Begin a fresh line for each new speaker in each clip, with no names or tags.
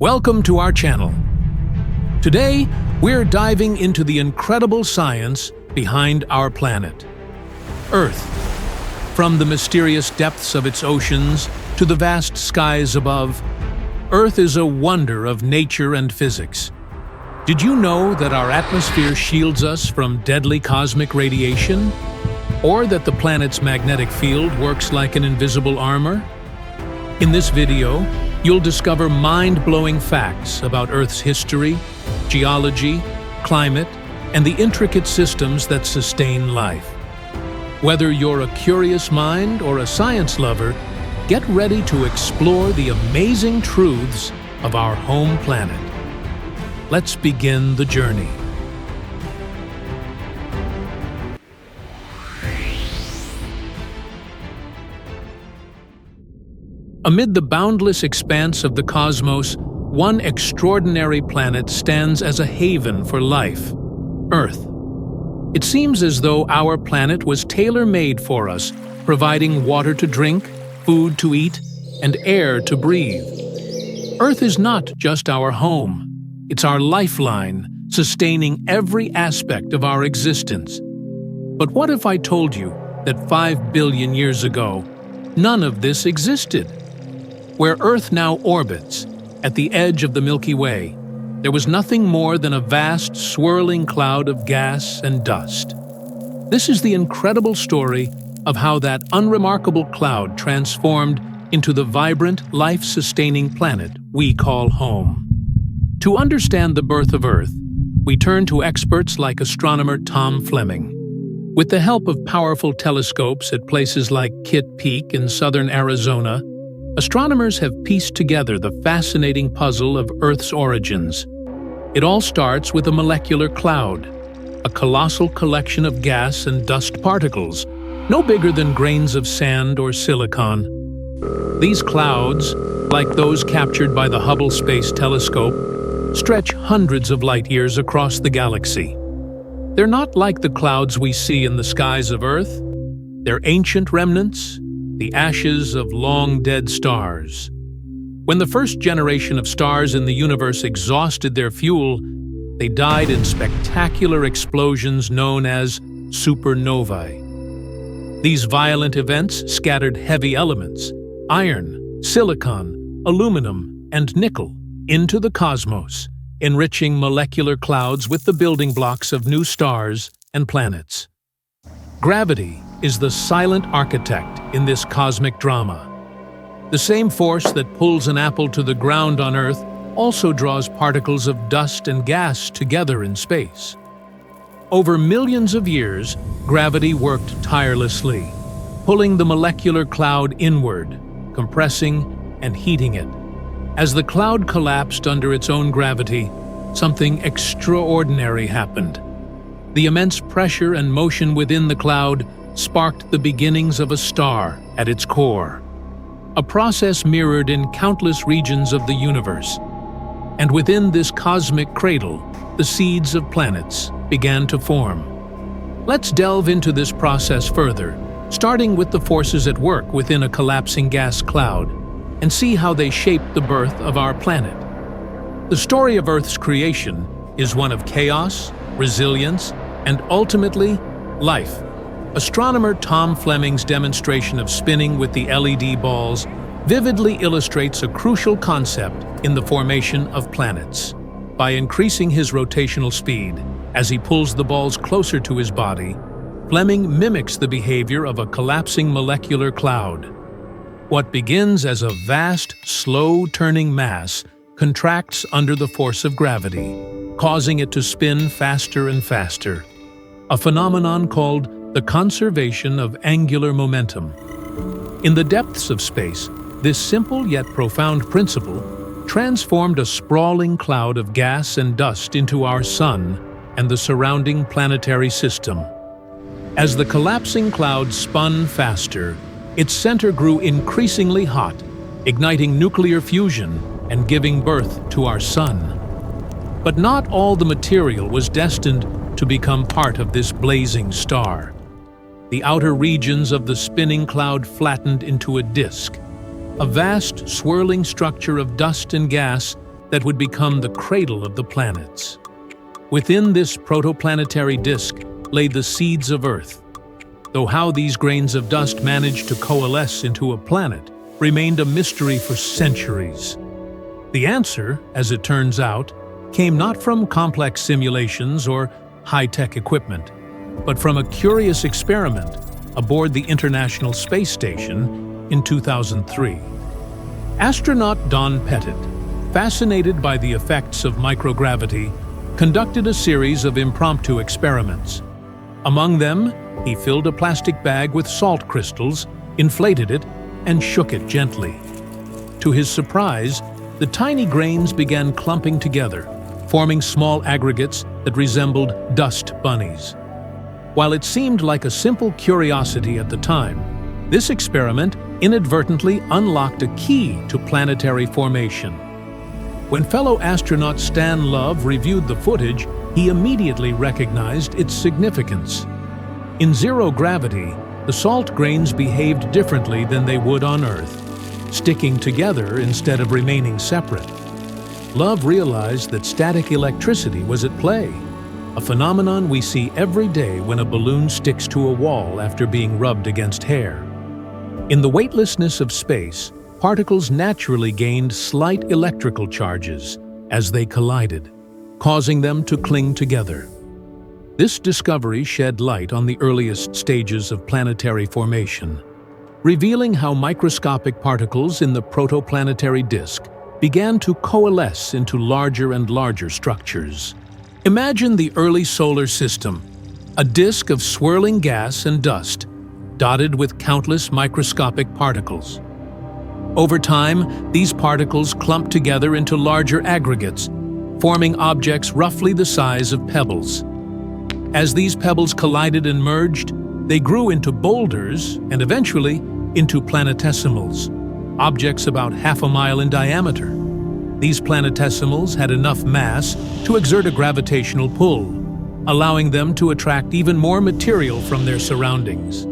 Welcome to our channel. Today, we're diving into the incredible science behind our planet, Earth. From the mysterious depths of its oceans to the vast skies above, Earth is a wonder of nature and physics. Did you know that our atmosphere shields us from deadly cosmic radiation? Or that the planet's magnetic field works like an invisible armor? In this video, you'll discover mind-blowing facts about Earth's history, geology, climate, and the intricate systems that sustain life. Whether you're a curious mind or a science lover, get ready to explore the amazing truths of our home planet. Let's begin the journey. Amid the boundless expanse of the cosmos, one extraordinary planet stands as a haven for life: Earth. It seems as though our planet was tailor-made for us, providing water to drink, food to eat, and air to breathe. Earth is not just our home. It's our lifeline, sustaining every aspect of our existence. But what if I told you that 5 billion years ago, none of this existed? Where Earth now orbits, at the edge of the Milky Way, there was nothing more than a vast, swirling cloud of gas and dust. This is the incredible story of how that unremarkable cloud transformed into the vibrant, life-sustaining planet we call home. To understand the birth of Earth, we turn to experts like astronomer Tom Fleming. With the help of powerful telescopes at places like Kitt Peak in southern Arizona, astronomers have pieced together the fascinating puzzle of Earth's origins. It all starts with a molecular cloud, a colossal collection of gas and dust particles, no bigger than grains of sand or silicon. These clouds, like those captured by the Hubble Space Telescope, stretch hundreds of light-years across the galaxy. They're not like the clouds we see in the skies of Earth. They're ancient remnants, the ashes of long-dead stars. When the first generation of stars in the universe exhausted their fuel, they died in spectacular explosions known as supernovae. These violent events scattered heavy elements, iron, silicon, aluminum, and nickel, into the cosmos, enriching molecular clouds with the building blocks of new stars and planets. Gravity is the silent architect in this cosmic drama. The same force that pulls an apple to the ground on Earth also draws particles of dust and gas together in space. Over millions of years, gravity worked tirelessly, pulling the molecular cloud inward, compressing and heating it. As the cloud collapsed under its own gravity, something extraordinary happened. The immense pressure and motion within the cloud sparked the beginnings of a star at its core, a process mirrored in countless regions of the universe. And within this cosmic cradle, the seeds of planets began to form. Let's delve into this process further, starting with the forces at work within a collapsing gas cloud, and see how they shaped the birth of our planet. The story of Earth's creation is one of chaos, resilience, and ultimately, life. Astronomer Tom Fleming's demonstration of spinning with the LED balls vividly illustrates a crucial concept in the formation of planets. By increasing his rotational speed, as he pulls the balls closer to his body, Fleming mimics the behavior of a collapsing molecular cloud. What begins as a vast, slow-turning mass contracts under the force of gravity, causing it to spin faster and faster, a phenomenon called the conservation of angular momentum. In the depths of space, this simple yet profound principle transformed a sprawling cloud of gas and dust into our sun and the surrounding planetary system. As the collapsing cloud spun faster, its center grew increasingly hot, igniting nuclear fusion and giving birth to our sun. But not all the material was destined to become part of this blazing star. The outer regions of the spinning cloud flattened into a disk, a vast swirling structure of dust and gas that would become the cradle of the planets. Within this protoplanetary disk lay the seeds of Earth, though how these grains of dust managed to coalesce into a planet remained a mystery for centuries. The answer, as it turns out, came not from complex simulations or high-tech equipment, but from a curious experiment aboard the International Space Station in 2003. Astronaut Don Pettit, fascinated by the effects of microgravity, conducted a series of impromptu experiments. Among them, he filled a plastic bag with salt crystals, inflated it, and shook it gently. To his surprise, the tiny grains began clumping together, forming small aggregates that resembled dust bunnies. While it seemed like a simple curiosity at the time, this experiment inadvertently unlocked a key to planetary formation. When fellow astronaut Stan Love reviewed the footage, he immediately recognized its significance. In zero gravity, the salt grains behaved differently than they would on Earth, sticking together instead of remaining separate. Love realized that static electricity was at play, a phenomenon we see every day when a balloon sticks to a wall after being rubbed against hair. In the weightlessness of space, particles naturally gained slight electrical charges as they collided, causing them to cling together. This discovery shed light on the earliest stages of planetary formation, revealing how microscopic particles in the protoplanetary disk began to coalesce into larger and larger structures. Imagine the early solar system, a disk of swirling gas and dust, dotted with countless microscopic particles. Over time, these particles clumped together into larger aggregates, forming objects roughly the size of pebbles. As these pebbles collided and merged, they grew into boulders and eventually into planetesimals, objects about half a mile in diameter. These planetesimals had enough mass to exert a gravitational pull, allowing them to attract even more material from their surroundings.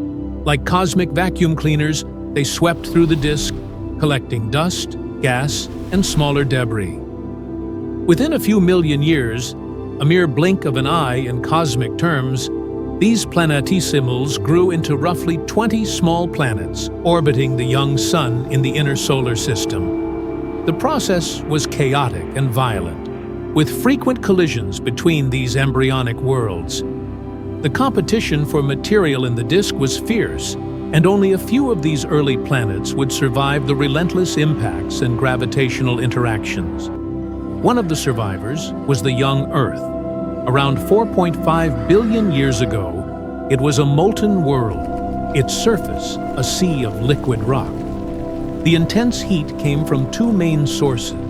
Like cosmic vacuum cleaners, they swept through the disk, collecting dust, gas, and smaller debris. Within a few million years, a mere blink of an eye in cosmic terms, these planetesimals grew into roughly 20 small planets orbiting the young sun in the inner solar system. The process was chaotic and violent, with frequent collisions between these embryonic worlds. The competition for material in the disk was fierce, and only a few of these early planets would survive the relentless impacts and gravitational interactions. One of the survivors was the young Earth. Around 4.5 billion years ago, it was a molten world, its surface a sea of liquid rock. The intense heat came from two main sources: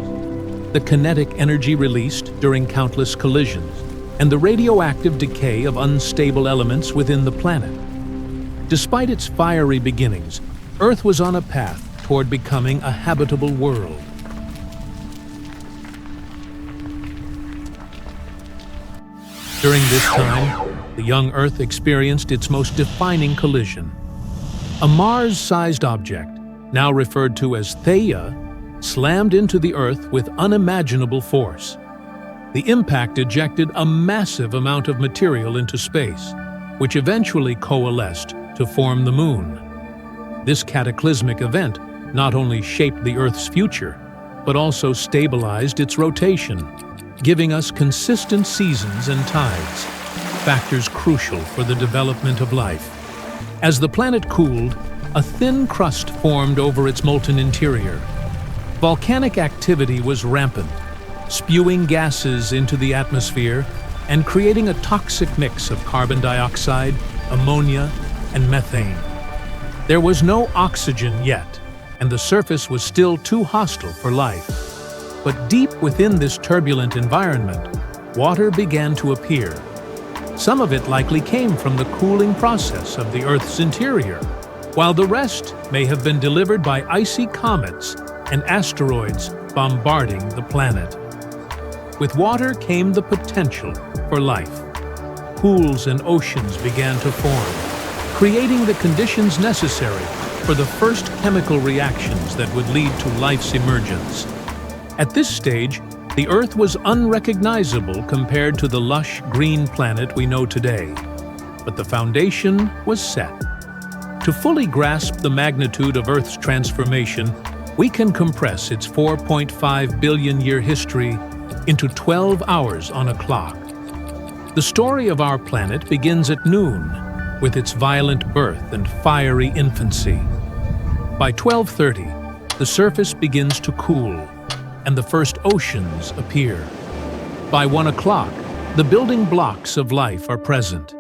the kinetic energy released during countless collisions, and the radioactive decay of unstable elements within the planet. Despite its fiery beginnings, Earth was on a path toward becoming a habitable world. During this time, the young Earth experienced its most defining collision. A Mars-sized object, now referred to as Theia, slammed into the Earth with unimaginable force. The impact ejected a massive amount of material into space, which eventually coalesced to form the Moon. This cataclysmic event not only shaped the Earth's future, but also stabilized its rotation, giving us consistent seasons and tides, factors crucial for the development of life. As the planet cooled, a thin crust formed over its molten interior. Volcanic activity was rampant, spewing gases into the atmosphere and creating a toxic mix of carbon dioxide, ammonia, and methane. There was no oxygen yet, and the surface was still too hostile for life. But deep within this turbulent environment, water began to appear. Some of it likely came from the cooling process of the Earth's interior, while the rest may have been delivered by icy comets and asteroids bombarding the planet. With water came the potential for life. Pools and oceans began to form, creating the conditions necessary for the first chemical reactions that would lead to life's emergence. At this stage, The Earth was unrecognizable compared to the lush green planet we know today, but the foundation was set. To fully grasp the magnitude of Earth's transformation, we can compress its 4.5 billion-year history into 12 hours on a clock. The story of our planet begins at noon, with its violent birth and fiery infancy. By 12:30, the surface begins to cool, and the first oceans appear. By 1 o'clock, the building blocks of life are present.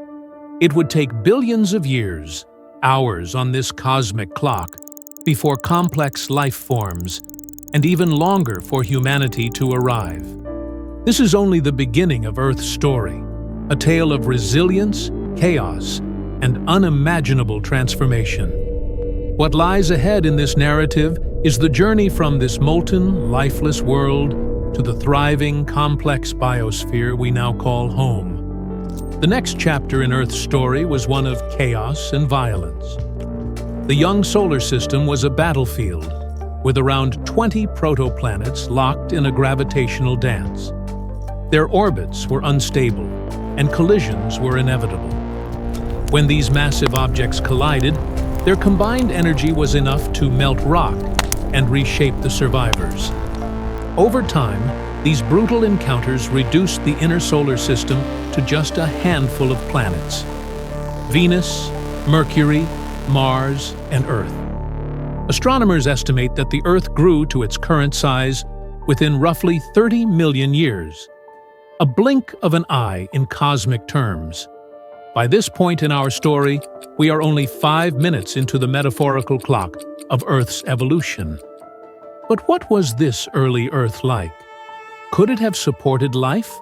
It would take billions of years, hours on this cosmic clock, before complex life forms, and even longer for humanity to arrive. This is only the beginning of Earth's story, a tale of resilience, chaos, and unimaginable transformation. What lies ahead in this narrative is the journey from this molten, lifeless world to the thriving, complex biosphere we now call home. The next chapter in Earth's story was one of chaos and violence. The young solar system was a battlefield, with around 20 protoplanets locked in a gravitational dance. Their orbits were unstable, and collisions were inevitable. When these massive objects collided, their combined energy was enough to melt rock and reshape the survivors. Over time, these brutal encounters reduced the inner solar system to just a handful of planets: Venus, Mercury, Mars, and Earth. Astronomers estimate that the Earth grew to its current size within roughly 30 million years, a blink of an eye in cosmic terms. By this point in our story, we are only 5 minutes into the metaphorical clock of Earth's evolution. But what was this early Earth like? Could it have supported life,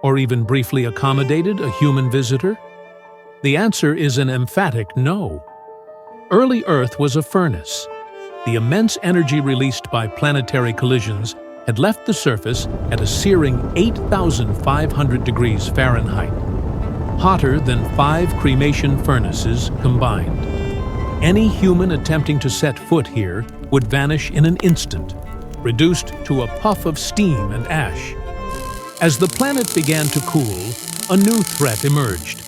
or even briefly accommodated a human visitor? The answer is an emphatic no. Early Earth was a furnace. The immense energy released by planetary collisions had left the surface at a searing 8,500 degrees Fahrenheit, hotter than 5 cremation furnaces combined. Any human attempting to set foot here would vanish in an instant, reduced to a puff of steam and ash. As the planet began to cool, a new threat emerged: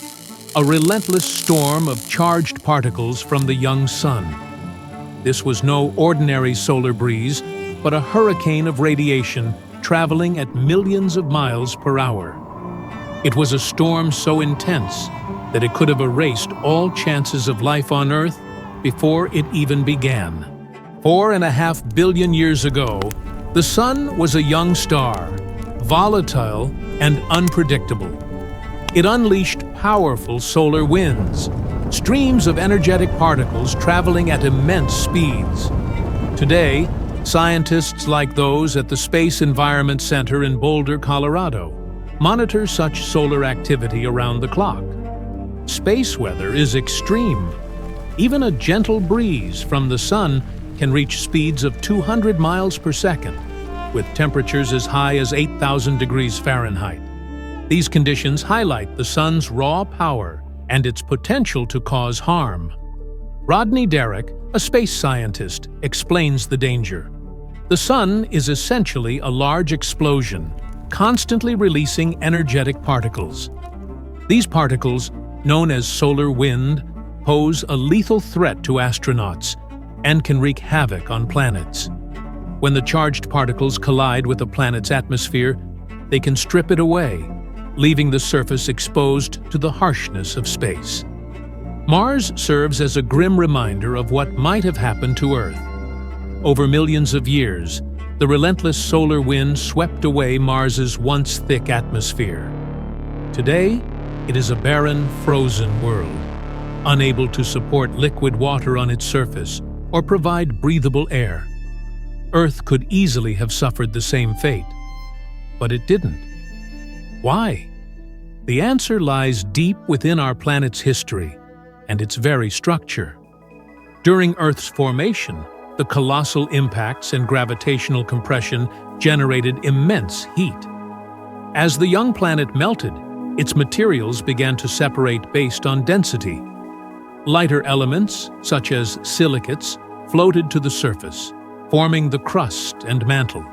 a relentless storm of charged particles from the young sun. This was no ordinary solar breeze, but a hurricane of radiation traveling at millions of miles per hour. It was a storm so intense that it could have erased all chances of life on Earth before it even began. 4.5 billion years ago, the sun was a young star, volatile and unpredictable. It unleashed powerful solar winds, streams of energetic particles traveling at immense speeds. Today, scientists like those at the Space Environment Center in Boulder, Colorado, monitor such solar activity around the clock. Space weather is extreme. Even a gentle breeze from the sun can reach speeds of 200 miles per second, with temperatures as high as 8,000 degrees Fahrenheit. These conditions highlight the sun's raw power and its potential to cause harm. Rodney Derrick, a space scientist, explains the danger. The sun is essentially a large explosion, constantly releasing energetic particles. These particles, known as solar wind, pose a lethal threat to astronauts and can wreak havoc on planets. When the charged particles collide with a planet's atmosphere, they can strip it away, leaving the surface exposed to the harshness of space. Mars serves as a grim reminder of what might have happened to Earth. Over millions of years, the relentless solar wind swept away Mars's once thick atmosphere. Today, it is a barren, frozen world, unable to support liquid water on its surface or provide breathable air. Earth could easily have suffered the same fate, but it didn't. Why? The answer lies deep within our planet's history and its very structure. During Earth's formation, the colossal impacts and gravitational compression generated immense heat. As the young planet melted, its materials began to separate based on density. Lighter elements, such as silicates, floated to the surface, forming the crust and mantle.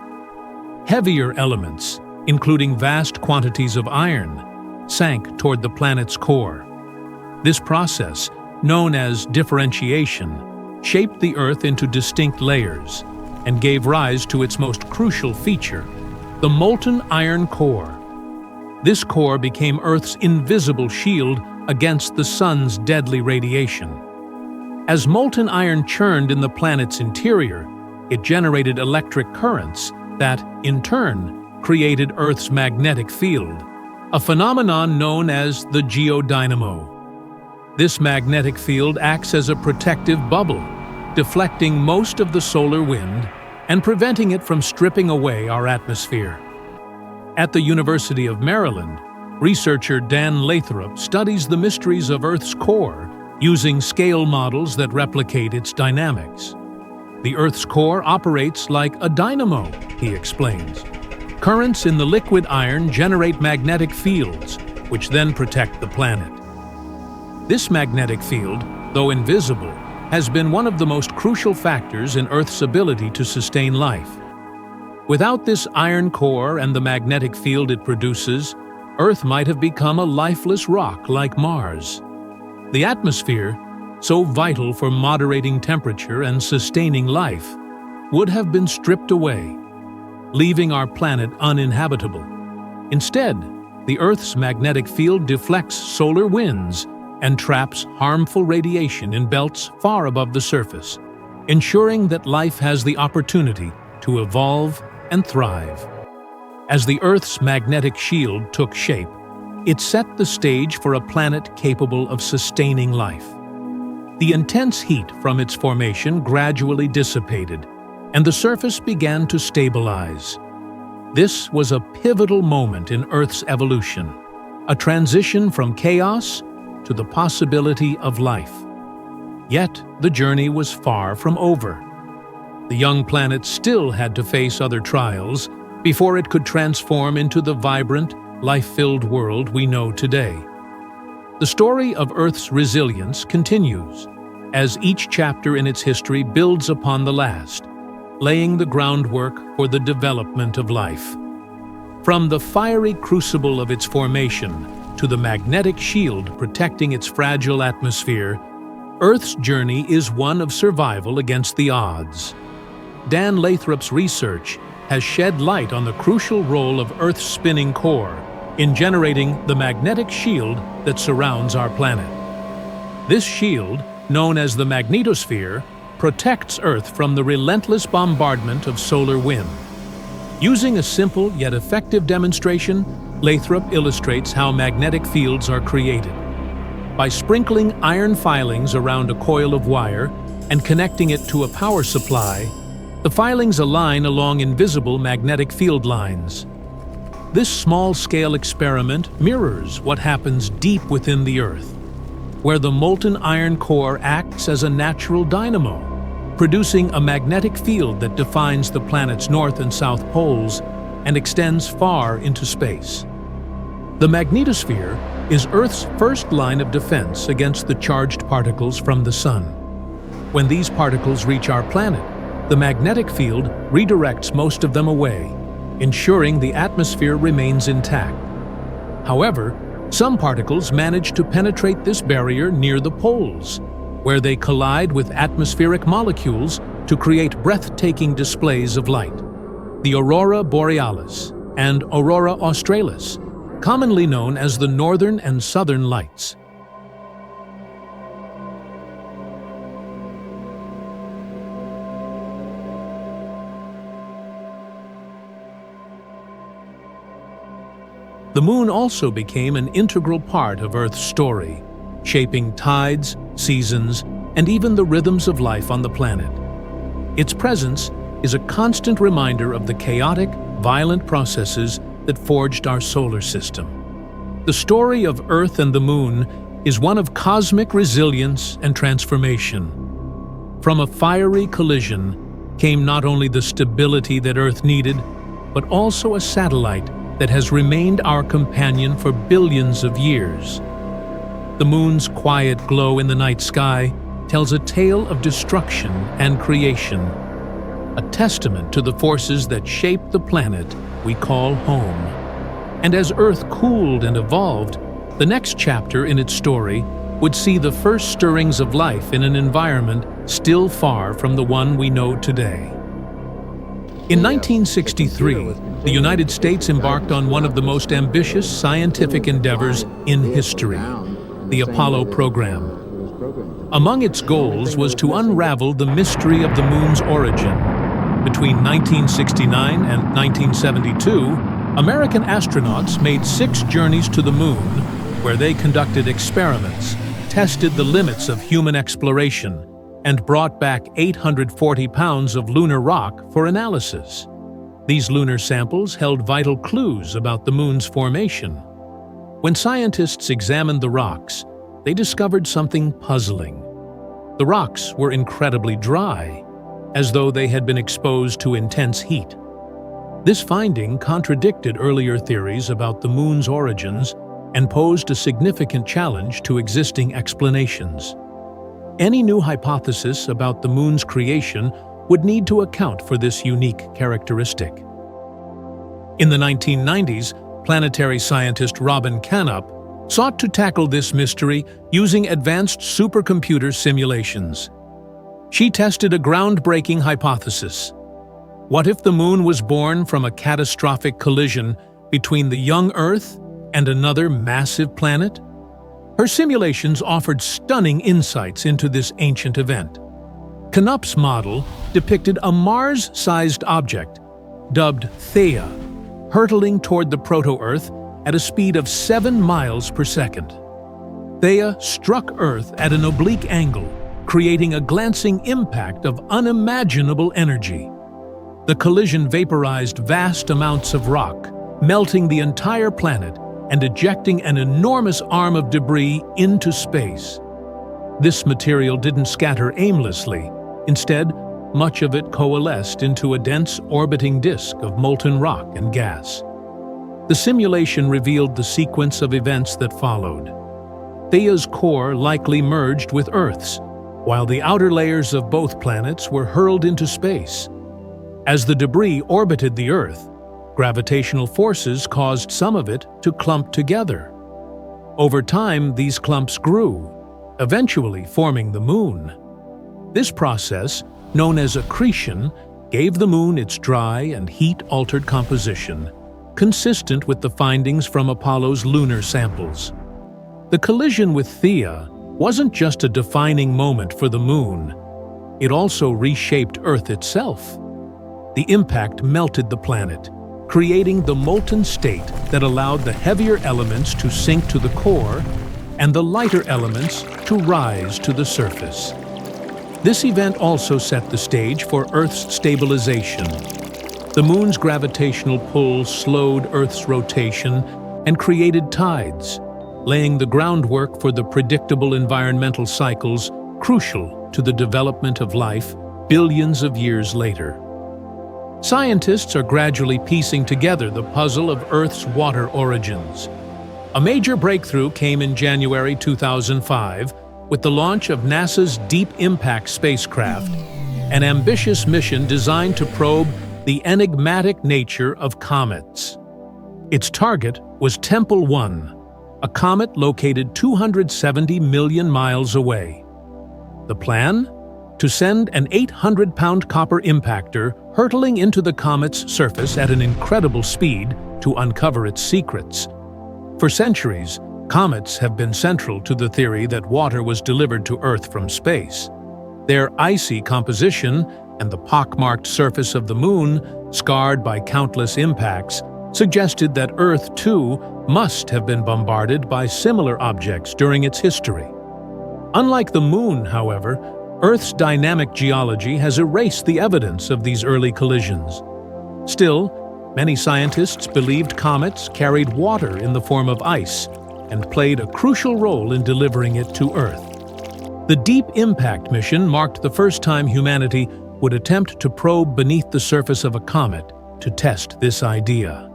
Heavier elements, including vast quantities of iron, sank toward the planet's core. This process, known as differentiation, shaped the Earth into distinct layers and gave rise to its most crucial feature, the molten iron core. This core became Earth's invisible shield against the sun's deadly radiation. As molten iron churned in the planet's interior, it generated electric currents that, in turn, created Earth's magnetic field, a phenomenon known as the geodynamo. This magnetic field acts as a protective bubble, deflecting most of the solar wind and preventing it from stripping away our atmosphere. At the University of Maryland, researcher Dan Lathrop studies the mysteries of Earth's core using scale models that replicate its dynamics. The Earth's core operates like a dynamo, he explains. Currents in the liquid iron generate magnetic fields, which then protect the planet. This magnetic field, though invisible, has been one of the most crucial factors in Earth's ability to sustain life. Without this iron core and the magnetic field it produces, Earth might have become a lifeless rock like Mars. The atmosphere, so vital for moderating temperature and sustaining life, would have been stripped away, leaving our planet uninhabitable. Instead, the Earth's magnetic field deflects solar winds and traps harmful radiation in belts far above the surface, ensuring that life has the opportunity to evolve and thrive. As the Earth's magnetic shield took shape, it set the stage for a planet capable of sustaining life. The intense heat from its formation gradually dissipated, and the surface began to stabilize. This was a pivotal moment in Earth's evolution, a transition from chaos to the possibility of life. Yet, the journey was far from over. The young planet still had to face other trials before it could transform into the vibrant, life-filled world we know today. The story of Earth's resilience continues, as each chapter in its history builds upon the last, laying the groundwork for the development of life. From the fiery crucible of its formation to the magnetic shield protecting its fragile atmosphere, Earth's journey is one of survival against the odds. Dan Lathrop's research has shed light on the crucial role of Earth's spinning core in generating the magnetic shield that surrounds our planet. This shield, known as the magnetosphere, protects Earth from the relentless bombardment of solar wind. Using a simple yet effective demonstration, Lathrop illustrates how magnetic fields are created. By sprinkling iron filings around a coil of wire and connecting it to a power supply, the filings align along invisible magnetic field lines. This small-scale experiment mirrors what happens deep within the Earth, where the molten iron core acts as a natural dynamo, producing a magnetic field that defines the planet's north and south poles and extends far into space. The magnetosphere is Earth's first line of defense against the charged particles from the sun. When these particles reach our planet, the magnetic field redirects most of them away, ensuring the atmosphere remains intact. However, some particles manage to penetrate this barrier near the poles, where they collide with atmospheric molecules to create breathtaking displays of light. The aurora borealis and aurora australis, commonly known as the northern and southern lights. The moon also became an integral part of Earth's story, shaping tides, seasons, and even the rhythms of life on the planet. Its presence is a constant reminder of the chaotic, violent processes that forged our solar system. The story of Earth and the Moon is one of cosmic resilience and transformation. From a fiery collision came not only the stability that Earth needed, but also a satellite that has remained our companion for billions of years. The moon's quiet glow in the night sky tells a tale of destruction and creation, a testament to the forces that shape the planet we call home. And as Earth cooled and evolved, the next chapter in its story would see the first stirrings of life in an environment still far from the one we know today. In 1963, the United States embarked on one of the most ambitious scientific endeavors in history, the Apollo program. Among its goals was to unravel the mystery of the moon's origin. Between 1969 and 1972, American astronauts made 6 journeys to the moon, where they conducted experiments, tested the limits of human exploration, and brought back 840 pounds of lunar rock for analysis. These lunar samples held vital clues about the moon's formation. When scientists examined the rocks, they discovered something puzzling. The rocks were incredibly dry, as though they had been exposed to intense heat. This finding contradicted earlier theories about the moon's origins and posed a significant challenge to existing explanations. Any new hypothesis about the moon's creation would need to account for this unique characteristic. In the 1990s, planetary scientist Robin Canup sought to tackle this mystery using advanced supercomputer simulations. She tested a groundbreaking hypothesis. What if the moon was born from a catastrophic collision between the young Earth and another massive planet? Her simulations offered stunning insights into this ancient event. Canup's model depicted a Mars-sized object, dubbed Theia, hurtling toward the proto-Earth at a speed of 7 miles per second. Theia struck Earth at an oblique angle, creating a glancing impact of unimaginable energy. The collision vaporized vast amounts of rock, melting the entire planet and ejecting an enormous arm of debris into space. This material didn't scatter aimlessly. Instead, much of it coalesced into a dense orbiting disk of molten rock and gas. The simulation revealed the sequence of events that followed. Theia's core likely merged with Earth's, while the outer layers of both planets were hurled into space. As the debris orbited the Earth, gravitational forces caused some of it to clump together. Over time, these clumps grew, eventually forming the moon. This process, known as accretion, gave the moon its dry and heat-altered composition, consistent with the findings from Apollo's lunar samples. The collision with Theia wasn't just a defining moment for the moon. It also reshaped Earth itself. The impact melted the planet, creating the molten state that allowed the heavier elements to sink to the core and the lighter elements to rise to the surface. This event also set the stage for Earth's stabilization. The moon's gravitational pull slowed Earth's rotation and created tides, laying the groundwork for the predictable environmental cycles crucial to the development of life billions of years later. Scientists are gradually piecing together the puzzle of Earth's water origins. A major breakthrough came in January 2005 with the launch of NASA's Deep Impact spacecraft, an ambitious mission designed to probe the enigmatic nature of comets. Its target was Tempel 1, a comet located 270 million miles away. The plan? To send an 800-pound copper impactor hurtling into the comet's surface at an incredible speed to uncover its secrets. For centuries, comets have been central to the theory that water was delivered to Earth from space. Their icy composition and the pockmarked surface of the moon, scarred by countless impacts, suggested that Earth, too, must have been bombarded by similar objects during its history. Unlike the moon, however, Earth's dynamic geology has erased the evidence of these early collisions. Still, many scientists believed comets carried water in the form of ice and played a crucial role in delivering it to Earth. The Deep Impact mission marked the first time humanity would attempt to probe beneath the surface of a comet to test this idea.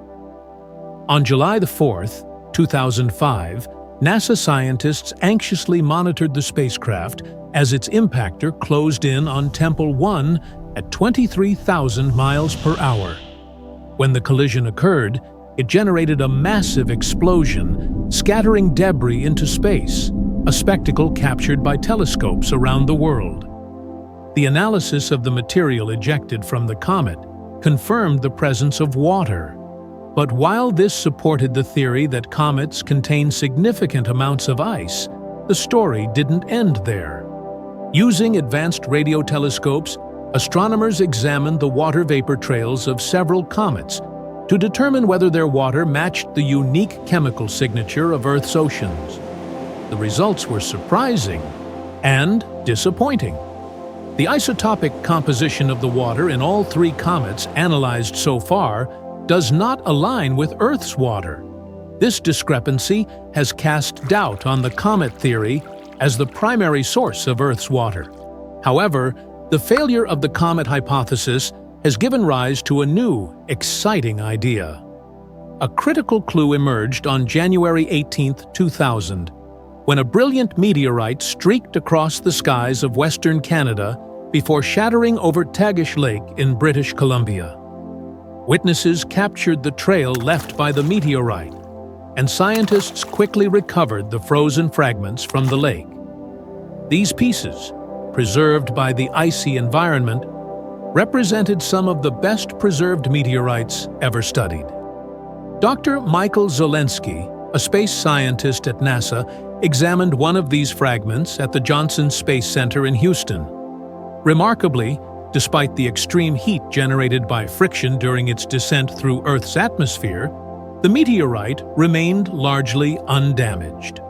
On July 4, 2005, NASA scientists anxiously monitored the spacecraft as its impactor closed in on Tempel 1 at 23,000 miles per hour. When the collision occurred, it generated a massive explosion, scattering debris into space, a spectacle captured by telescopes around the world. The analysis of the material ejected from the comet confirmed the presence of water. But while this supported the theory that comets contain significant amounts of ice, the story didn't end there. Using advanced radio telescopes, astronomers examined the water vapor trails of several comets to determine whether their water matched the unique chemical signature of Earth's oceans. The results were surprising and disappointing. The isotopic composition of the water in all three comets analyzed so far does not align with Earth's water. This discrepancy has cast doubt on the comet theory as the primary source of Earth's water. However, the failure of the comet hypothesis has given rise to a new, exciting idea. A critical clue emerged on January 18, 2000, when a brilliant meteorite streaked across the skies of Western Canada before shattering over Tagish Lake in British Columbia. Witnesses captured the trail left by the meteorite, and scientists quickly recovered the frozen fragments from the lake. These pieces, preserved by the icy environment, represented some of the best preserved meteorites ever studied. Dr. Michael Zelensky, a space scientist at NASA, examined one of these fragments at the Johnson Space Center in Houston. Remarkably, despite the extreme heat generated by friction during its descent through Earth's atmosphere, the meteorite remained largely undamaged.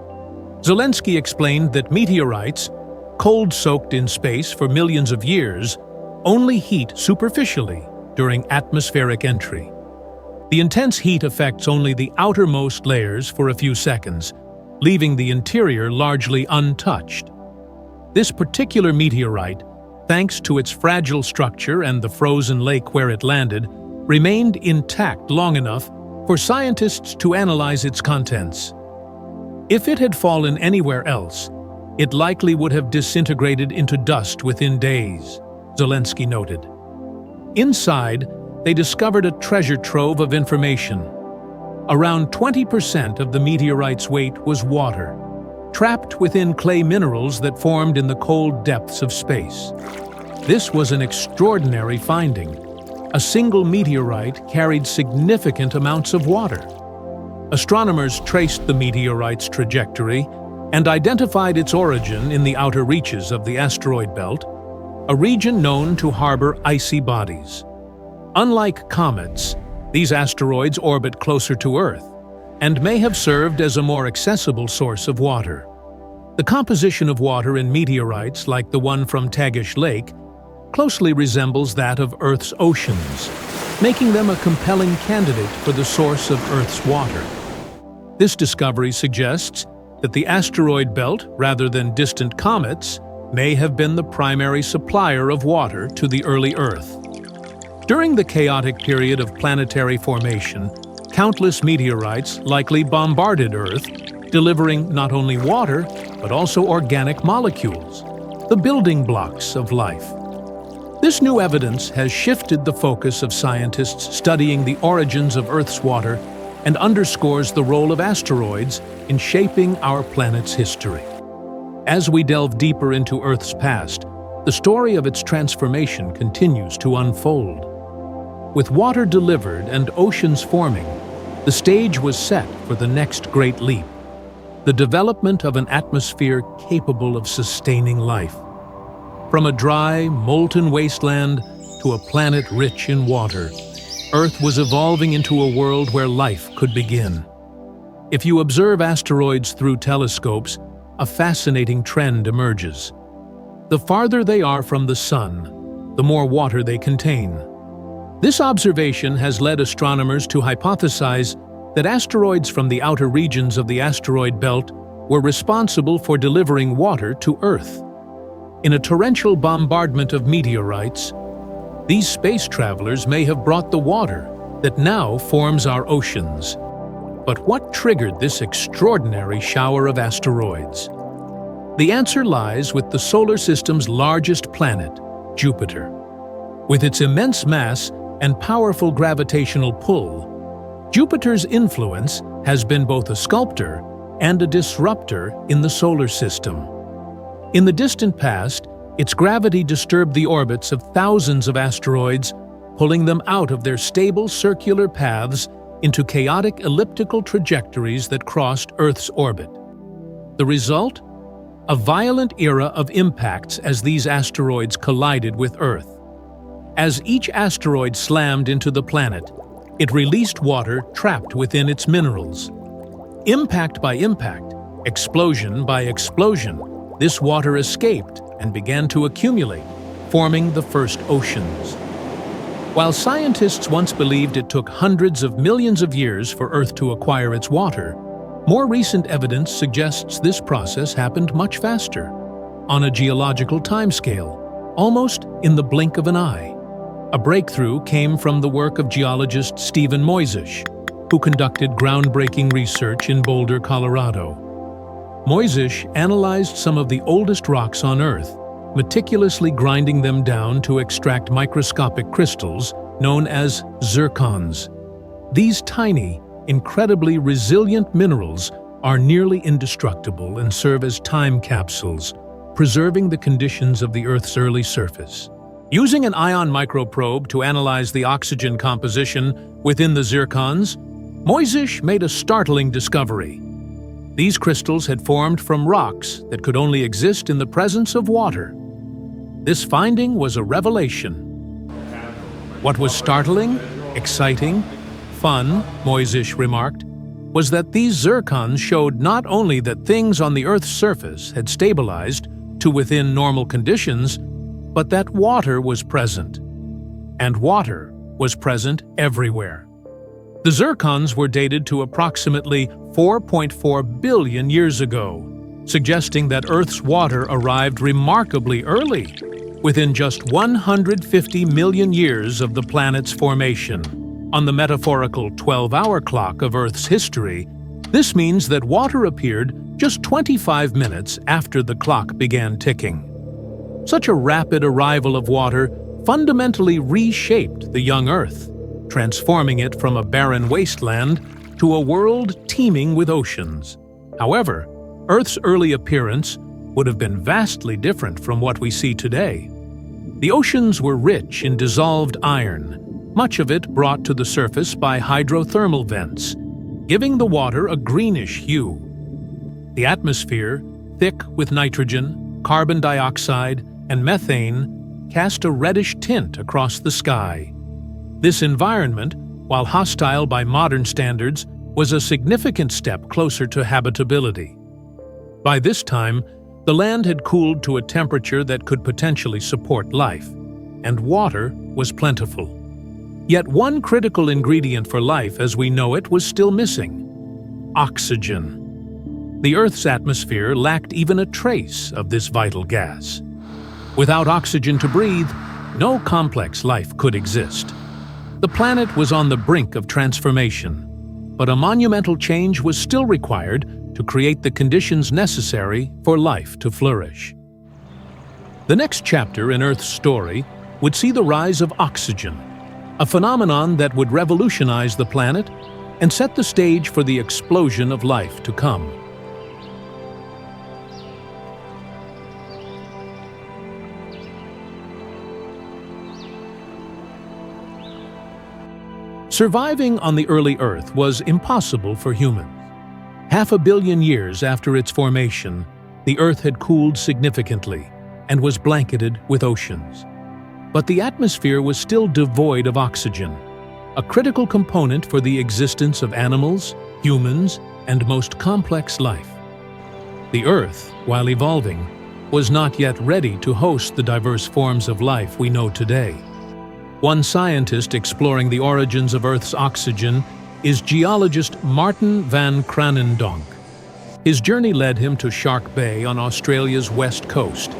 Zelensky explained that meteorites, cold-soaked in space for millions of years, only heat superficially during atmospheric entry. The intense heat affects only the outermost layers for a few seconds, leaving the interior largely untouched. This particular meteorite, thanks to its fragile structure and the frozen lake where it landed, remained intact long enough for scientists to analyze its contents. If it had fallen anywhere else, it likely would have disintegrated into dust within days, Zelensky noted. Inside, they discovered a treasure trove of information. Around 20% of the meteorite's weight was water, trapped within clay minerals that formed in the cold depths of space. This was an extraordinary finding. A single meteorite carried significant amounts of water. Astronomers traced the meteorite's trajectory and identified its origin in the outer reaches of the asteroid belt, a region known to harbor icy bodies. Unlike comets, these asteroids orbit closer to Earth and may have served as a more accessible source of water. The composition of water in meteorites like the one from Tagish Lake closely resembles that of Earth's oceans, making them a compelling candidate for the source of Earth's water. This discovery suggests that the asteroid belt, rather than distant comets, may have been the primary supplier of water to the early Earth. During the chaotic period of planetary formation, countless meteorites likely bombarded Earth, delivering not only water, but also organic molecules, the building blocks of life. This new evidence has shifted the focus of scientists studying the origins of Earth's water and underscores the role of asteroids in shaping our planet's history. As we delve deeper into Earth's past, the story of its transformation continues to unfold. With water delivered and oceans forming, the stage was set for the next great leap, the development of an atmosphere capable of sustaining life. From a dry, molten wasteland to a planet rich in water, Earth was evolving into a world where life could begin. If you observe asteroids through telescopes, a fascinating trend emerges. The farther they are from the Sun, the more water they contain. This observation has led astronomers to hypothesize that asteroids from the outer regions of the asteroid belt were responsible for delivering water to Earth. In a torrential bombardment of meteorites, these space travelers may have brought the water that now forms our oceans. But what triggered this extraordinary shower of asteroids? The answer lies with the solar system's largest planet, Jupiter. With its immense mass and powerful gravitational pull, Jupiter's influence has been both a sculptor and a disruptor in the solar system. In the distant past, its gravity disturbed the orbits of thousands of asteroids, pulling them out of their stable circular paths into chaotic elliptical trajectories that crossed Earth's orbit. The result? A violent era of impacts as these asteroids collided with Earth. As each asteroid slammed into the planet, it released water trapped within its minerals. Impact by impact, explosion by explosion, this water escaped and began to accumulate, forming the first oceans. While scientists once believed it took hundreds of millions of years for Earth to acquire its water, more recent evidence suggests this process happened much faster, on a geological timescale, almost in the blink of an eye. A breakthrough came from the work of geologist Stephen Moisish, who conducted groundbreaking research in Boulder, Colorado. Moisish analyzed some of the oldest rocks on Earth, meticulously grinding them down to extract microscopic crystals known as zircons. These tiny, incredibly resilient minerals are nearly indestructible and serve as time capsules, preserving the conditions of the Earth's early surface. Using an ion microprobe to analyze the oxygen composition within the zircons, Moisish made a startling discovery. These crystals had formed from rocks that could only exist in the presence of water. This finding was a revelation. What was startling, exciting, fun, Moisish remarked, was that these zircons showed not only that things on the Earth's surface had stabilized to within normal conditions, but that water was present. And water was present everywhere. The zircons were dated to approximately 4.4 billion years ago, suggesting that Earth's water arrived remarkably early, within just 150 million years of the planet's formation. On the metaphorical 12-hour clock of Earth's history, this means that water appeared just 25 minutes after the clock began ticking. Such a rapid arrival of water fundamentally reshaped the young Earth, transforming it from a barren wasteland to a world teeming with oceans. However, Earth's early appearance would have been vastly different from what we see today. The oceans were rich in dissolved iron, much of it brought to the surface by hydrothermal vents, giving the water a greenish hue. The atmosphere, thick with nitrogen, carbon dioxide, and methane, cast a reddish tint across the sky. This environment, while hostile by modern standards, was a significant step closer to habitability. By this time, the land had cooled to a temperature that could potentially support life, and water was plentiful. Yet one critical ingredient for life as we know it was still missing: oxygen. The Earth's atmosphere lacked even a trace of this vital gas. Without oxygen to breathe, no complex life could exist. The planet was on the brink of transformation, but a monumental change was still required to create the conditions necessary for life to flourish. The next chapter in Earth's story would see the rise of oxygen, a phenomenon that would revolutionize the planet and set the stage for the explosion of life to come. Surviving on the early Earth was impossible for humans. 500 million years after its formation, the Earth had cooled significantly and was blanketed with oceans. But the atmosphere was still devoid of oxygen, a critical component for the existence of animals, humans, and most complex life. The Earth, while evolving, was not yet ready to host the diverse forms of life we know today. One scientist exploring the origins of Earth's oxygen is geologist Martin van Kranendonk. His journey led him to Shark Bay on Australia's west coast,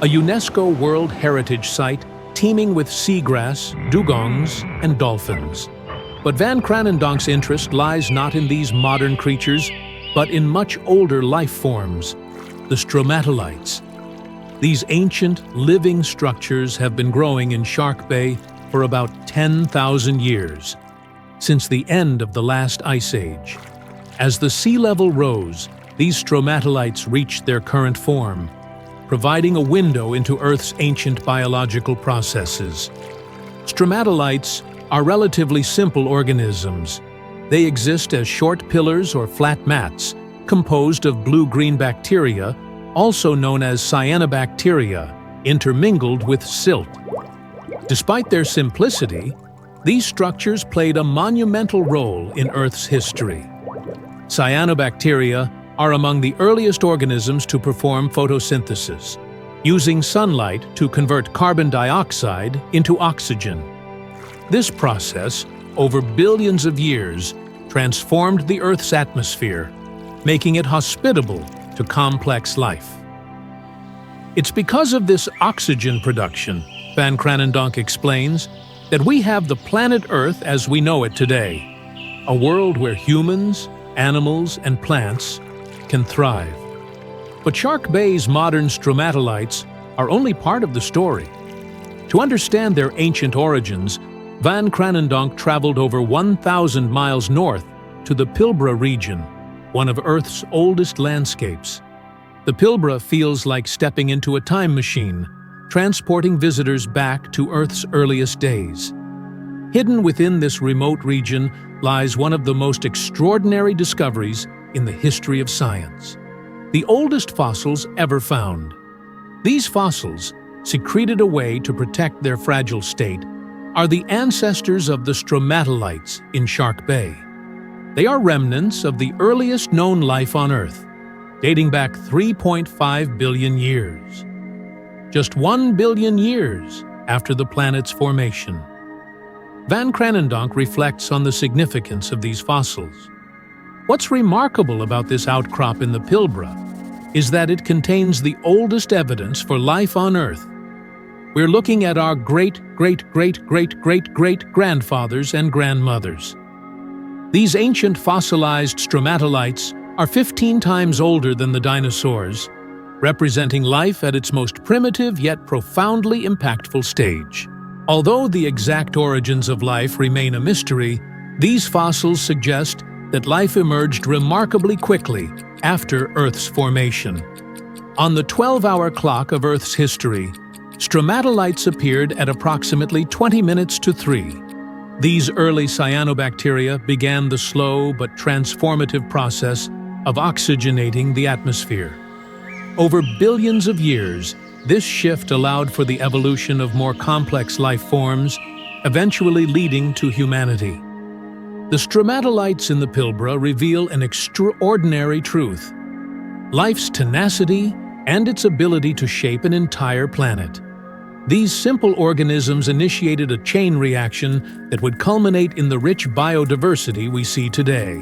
a UNESCO World Heritage Site teeming with seagrass, dugongs, and dolphins. But van Kranendonk's interest lies not in these modern creatures, but in much older life forms, the stromatolites. These ancient, living structures have been growing in Shark Bay for about 10,000 years, since the end of the last ice age. As the sea level rose, these stromatolites reached their current form, providing a window into Earth's ancient biological processes. Stromatolites are relatively simple organisms. They exist as short pillars or flat mats, composed of blue-green bacteria, also known as cyanobacteria, intermingled with silt. Despite their simplicity, these structures played a monumental role in Earth's history. Cyanobacteria are among the earliest organisms to perform photosynthesis, using sunlight to convert carbon dioxide into oxygen. This process, over billions of years, transformed the Earth's atmosphere, making it hospitable to complex life. It's because of this oxygen production, Van Kranendonk explains, that we have the planet Earth as we know it today, a world where humans, animals, and plants can thrive. But Shark Bay's modern stromatolites are only part of the story. To understand their ancient origins, Van Kranendonk traveled over 1,000 miles north to the Pilbara region, one of Earth's oldest landscapes. The Pilbara feels like stepping into a time machine, transporting visitors back to Earth's earliest days. Hidden within this remote region lies one of the most extraordinary discoveries in the history of science: the oldest fossils ever found. These fossils, secreted away to protect their fragile state, are the ancestors of the stromatolites in Shark Bay. They are remnants of the earliest known life on Earth, dating back 3.5 billion years. Just 1 billion years after the planet's formation. Van Kranendonk reflects on the significance of these fossils. What's remarkable about this outcrop in the Pilbara is that it contains the oldest evidence for life on Earth. We're looking at our great-great-great-great-great-great-grandfathers and grandmothers. These ancient fossilized stromatolites are 15 times older than the dinosaurs, representing life at its most primitive yet profoundly impactful stage. Although the exact origins of life remain a mystery, these fossils suggest that life emerged remarkably quickly after Earth's formation. On the 12-hour clock of Earth's history, stromatolites appeared at approximately 20 minutes to 3. These early cyanobacteria began the slow but transformative process of oxygenating the atmosphere. Over billions of years, this shift allowed for the evolution of more complex life forms, eventually leading to humanity. The stromatolites in the Pilbara reveal an extraordinary truth: life's tenacity and its ability to shape an entire planet. These simple organisms initiated a chain reaction that would culminate in the rich biodiversity we see today.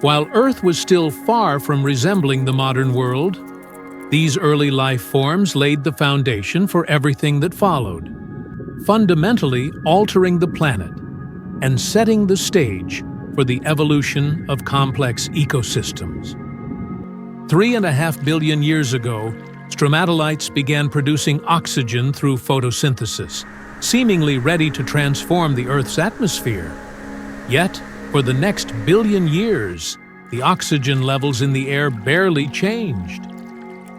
While Earth was still far from resembling the modern world, these early life forms laid the foundation for everything that followed, fundamentally altering the planet and setting the stage for the evolution of complex ecosystems. 3.5 billion years ago, stromatolites began producing oxygen through photosynthesis, seemingly ready to transform the Earth's atmosphere. Yet, for the next billion years, the oxygen levels in the air barely changed.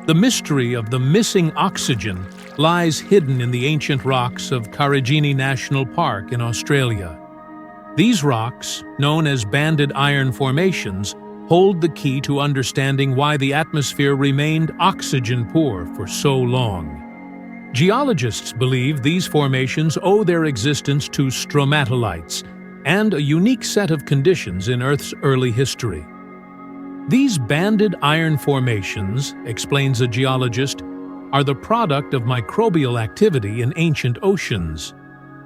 The mystery of the missing oxygen lies hidden in the ancient rocks of Karijini National Park in Australia. These rocks, known as banded iron formations, hold the key to understanding why the atmosphere remained oxygen-poor for so long. Geologists believe these formations owe their existence to stromatolites and a unique set of conditions in Earth's early history. These banded iron formations, explains a geologist, are the product of microbial activity in ancient oceans.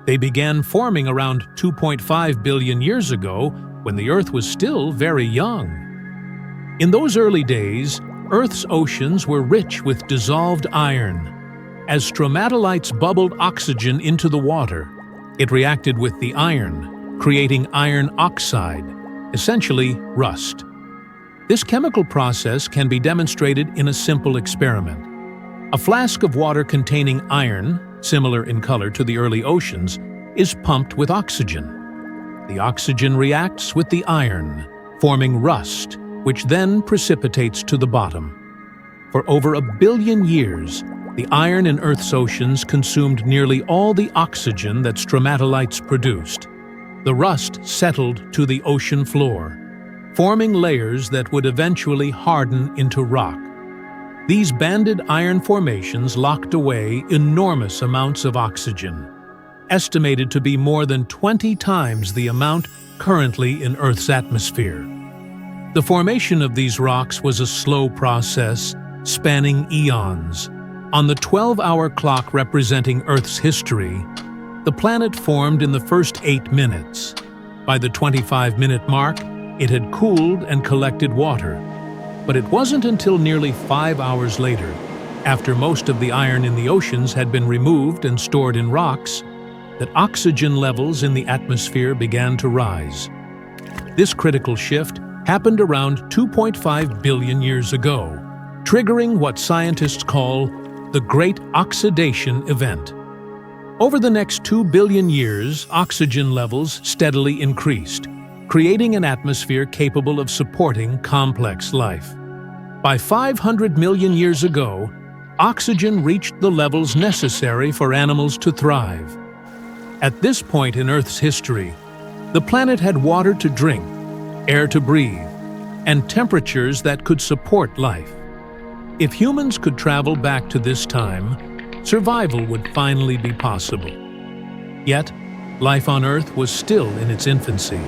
They began forming around 2.5 billion years ago, when the Earth was still very young. In those early days, Earth's oceans were rich with dissolved iron. As stromatolites bubbled oxygen into the water, it reacted with the iron, creating iron oxide, essentially rust. This chemical process can be demonstrated in a simple experiment. A flask of water containing iron, similar in color to the early oceans, is pumped with oxygen. The oxygen reacts with the iron, forming rust, which then precipitates to the bottom. For over 1 billion years, the iron in Earth's oceans consumed nearly all the oxygen that stromatolites produced. The rust settled to the ocean floor, forming layers that would eventually harden into rock. These banded iron formations locked away enormous amounts of oxygen, estimated to be more than 20 times the amount currently in Earth's atmosphere. The formation of these rocks was a slow process, spanning eons. On the 12-hour clock representing Earth's history, the planet formed in the first 8 minutes. By the 25-minute mark, it had cooled and collected water. But it wasn't until nearly 5 hours later, after most of the iron in the oceans had been removed and stored in rocks, that oxygen levels in the atmosphere began to rise. This critical shift happened around 2.5 billion years ago, triggering what scientists call the Great Oxidation Event. Over the next 2 billion years, oxygen levels steadily increased, creating an atmosphere capable of supporting complex life. By 500 million years ago, oxygen reached the levels necessary for animals to thrive. At this point in Earth's history, the planet had water to drink, air to breathe, and temperatures that could support life. If humans could travel back to this time, survival would finally be possible. Yet, life on Earth was still in its infancy.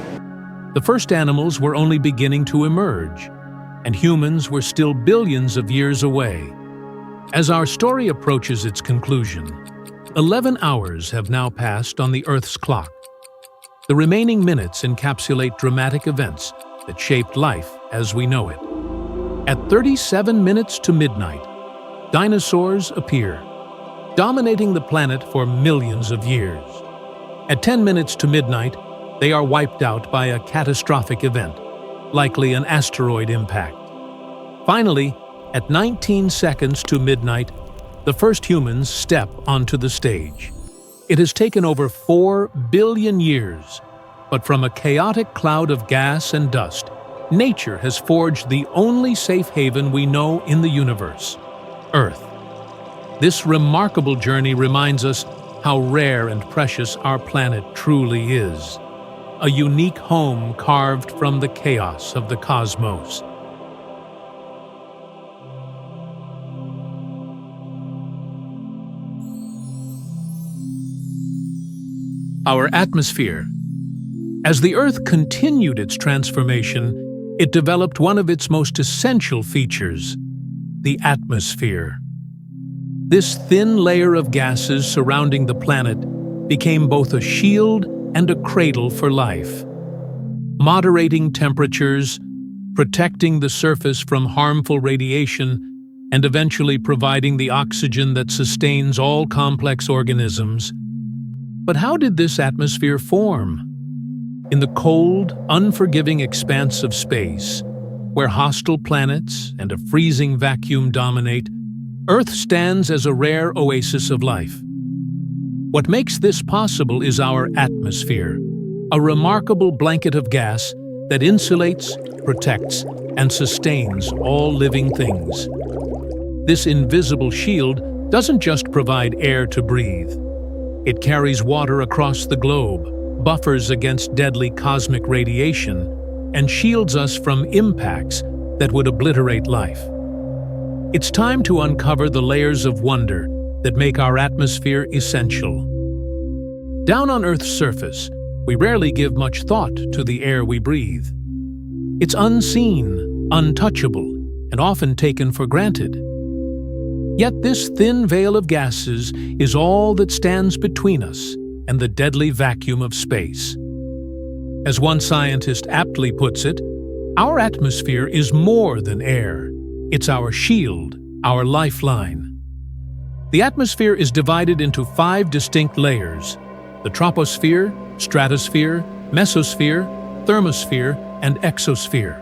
The first animals were only beginning to emerge, and humans were still billions of years away. As our story approaches its conclusion, 11 hours have now passed on the Earth's clock. The remaining minutes encapsulate dramatic events that shaped life as we know it. At 37 minutes to midnight, dinosaurs appear, dominating the planet for millions of years. At 10 minutes to midnight, they are wiped out by a catastrophic event, likely an asteroid impact. Finally, at 19 seconds to midnight, the first humans step onto the stage. It has taken over 4 billion years, but from a chaotic cloud of gas and dust, nature has forged the only safe haven we know in the universe, Earth. This remarkable journey reminds us how rare and precious our planet truly is, a unique home carved from the chaos of the cosmos. Our atmosphere. As the Earth continued its transformation, it developed one of its most essential features, the atmosphere. This thin layer of gases surrounding the planet became both a shield and a cradle for life, moderating temperatures, protecting the surface from harmful radiation, and eventually providing the oxygen that sustains all complex organisms. But how did this atmosphere form? In the cold, unforgiving expanse of space, where hostile planets and a freezing vacuum dominate, Earth stands as a rare oasis of life. What makes this possible is our atmosphere, a remarkable blanket of gas that insulates, protects, and sustains all living things. This invisible shield doesn't just provide air to breathe. It carries water across the globe, buffers against deadly cosmic radiation, and shields us from impacts that would obliterate life. It's time to uncover the layers of wonder that make our atmosphere essential. Down on Earth's surface, we rarely give much thought to the air we breathe. It's unseen, untouchable, and often taken for granted. Yet this thin veil of gases is all that stands between us and the deadly vacuum of space. As one scientist aptly puts it, our atmosphere is more than air. It's our shield, our lifeline. The atmosphere is divided into 5 distinct layers: the troposphere, stratosphere, mesosphere, thermosphere, and exosphere.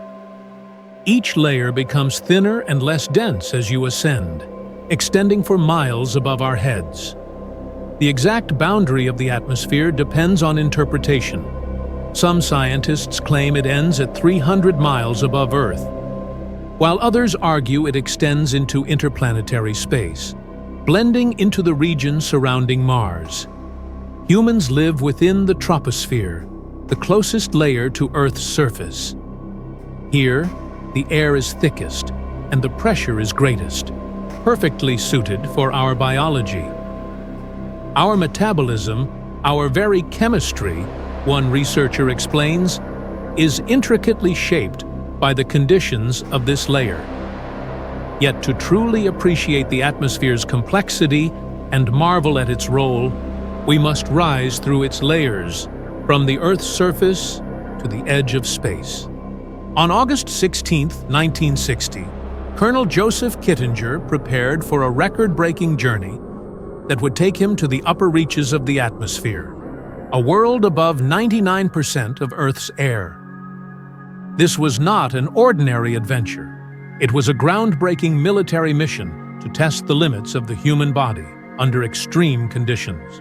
Each layer becomes thinner and less dense as you ascend, extending for miles above our heads. The exact boundary of the atmosphere depends on interpretation. Some scientists claim it ends at 300 miles above Earth, while others argue it extends into interplanetary space, blending into the region surrounding Mars. Humans live within the troposphere, the closest layer to Earth's surface. Here, the air is thickest and the pressure is greatest, perfectly suited for our biology. Our metabolism, our very chemistry, one researcher explains, is intricately shaped by the conditions of this layer. Yet to truly appreciate the atmosphere's complexity and marvel at its role, we must rise through its layers, from the Earth's surface to the edge of space. On August 16, 1960, Colonel Joseph Kittinger prepared for a record-breaking journey that would take him to the upper reaches of the atmosphere, a world above 99% of Earth's air. This was not an ordinary adventure. It was a groundbreaking military mission to test the limits of the human body under extreme conditions.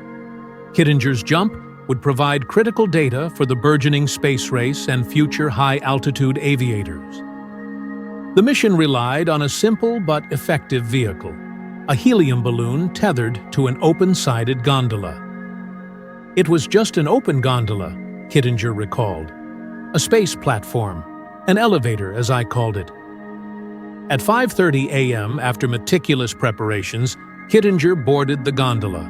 Kittinger's jump would provide critical data for the burgeoning space race and future high-altitude aviators. The mission relied on a simple but effective vehicle, a helium balloon tethered to an open-sided gondola. It was just an open gondola, Kittinger recalled. A space platform, an elevator as I called it. At 5:30 a.m., after meticulous preparations, Kittinger boarded the gondola.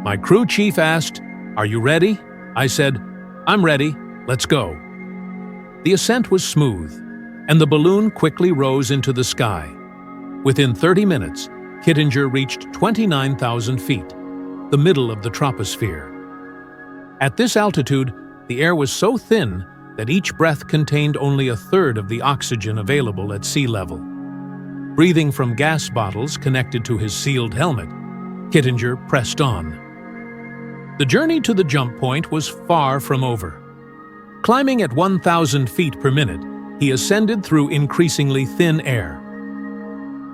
My crew chief asked, "Are you ready?" I said, "I'm ready, let's go." The ascent was smooth, and the balloon quickly rose into the sky. Within 30 minutes, Kittinger reached 29,000 feet, the middle of the troposphere. At this altitude, the air was so thin that each breath contained only a third of the oxygen available at sea level. Breathing from gas bottles connected to his sealed helmet, Kittinger pressed on. The journey to the jump point was far from over. Climbing at 1,000 feet per minute, he ascended through increasingly thin air.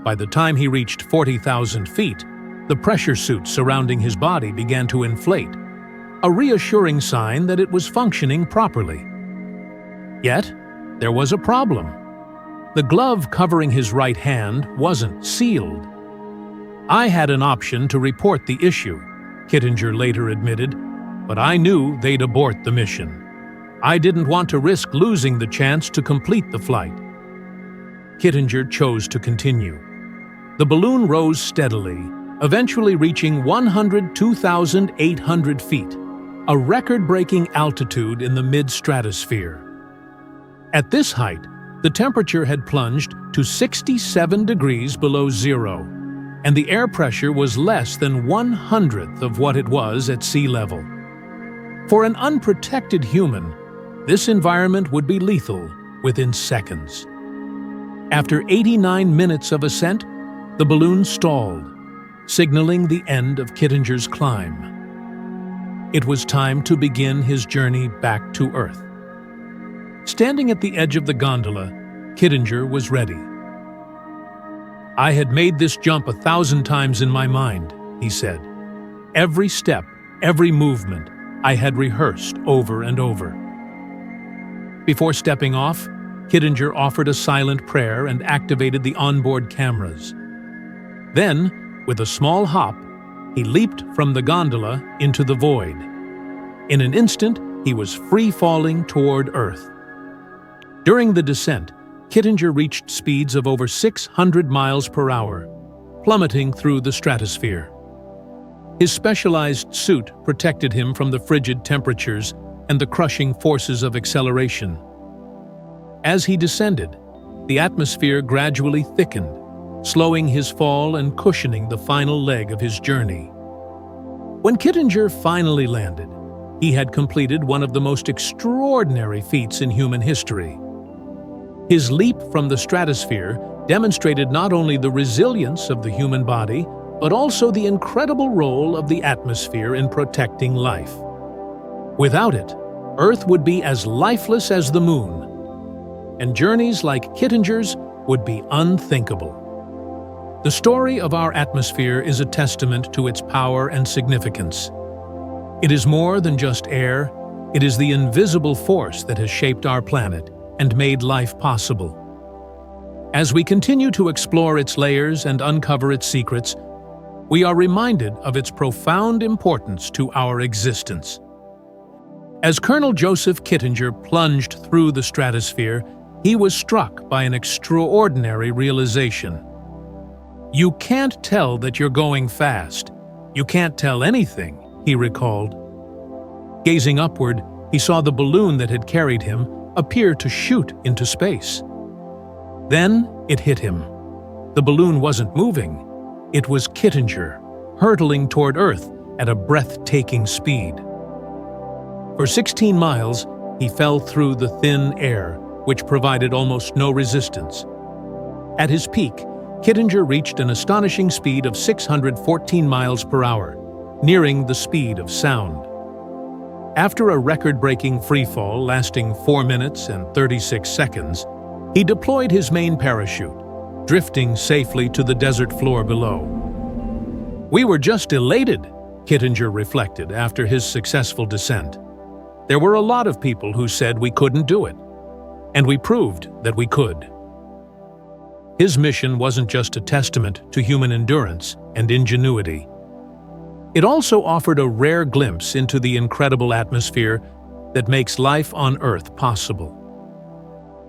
By the time he reached 40,000 feet, the pressure suit surrounding his body began to inflate, a reassuring sign that it was functioning properly. Yet, there was a problem. The glove covering his right hand wasn't sealed. I had an option to report the issue, Kittinger later admitted, but I knew they'd abort the mission. I didn't want to risk losing the chance to complete the flight. Kittinger chose to continue. The balloon rose steadily, eventually reaching 102,800 feet, a record-breaking altitude in the mid-stratosphere. At this height, the temperature had plunged to 67 degrees below zero, and the air pressure was less than 1/100th of what it was at sea level. For an unprotected human, this environment would be lethal within seconds. After 89 minutes of ascent, the balloon stalled, signaling the end of Kittinger's climb. It was time to begin his journey back to Earth. Standing at the edge of the gondola, Kittinger was ready. I had made this jump 1,000 times in my mind, he said. Every step, every movement, I had rehearsed over and over. Before stepping off, Kittinger offered a silent prayer and activated the onboard cameras. Then, with a small hop, he leaped from the gondola into the void. In an instant, he was free-falling toward Earth. During the descent, Kittinger reached speeds of over 600 miles per hour, plummeting through the stratosphere. His specialized suit protected him from the frigid temperatures and the crushing forces of acceleration. As he descended, the atmosphere gradually thickened, slowing his fall and cushioning the final leg of his journey. When Kittinger finally landed, he had completed one of the most extraordinary feats in human history. His leap from the stratosphere demonstrated not only the resilience of the human body, but also the incredible role of the atmosphere in protecting life. Without it, Earth would be as lifeless as the moon, and journeys like Kittinger's would be unthinkable. The story of our atmosphere is a testament to its power and significance. It is more than just air, it is the invisible force that has shaped our planet and made life possible. As we continue to explore its layers and uncover its secrets, we are reminded of its profound importance to our existence. As Colonel Joseph Kittinger plunged through the stratosphere, he was struck by an extraordinary realization. You can't tell that you're going fast. You can't tell anything, he recalled. Gazing upward, he saw the balloon that had carried him appear to shoot into space. Then it hit him. The balloon wasn't moving. It was Kittinger, hurtling toward Earth at a breathtaking speed. For 16 miles, he fell through the thin air, which provided almost no resistance. At his peak, Kittinger reached an astonishing speed of 614 miles per hour, nearing the speed of sound. After a record-breaking freefall lasting 4 minutes and 36 seconds, he deployed his main parachute, drifting safely to the desert floor below. "We were just elated," Kittinger reflected after his successful descent. "There were a lot of people who said we couldn't do it, and we proved that we could." His mission wasn't just a testament to human endurance and ingenuity. It also offered a rare glimpse into the incredible atmosphere that makes life on Earth possible.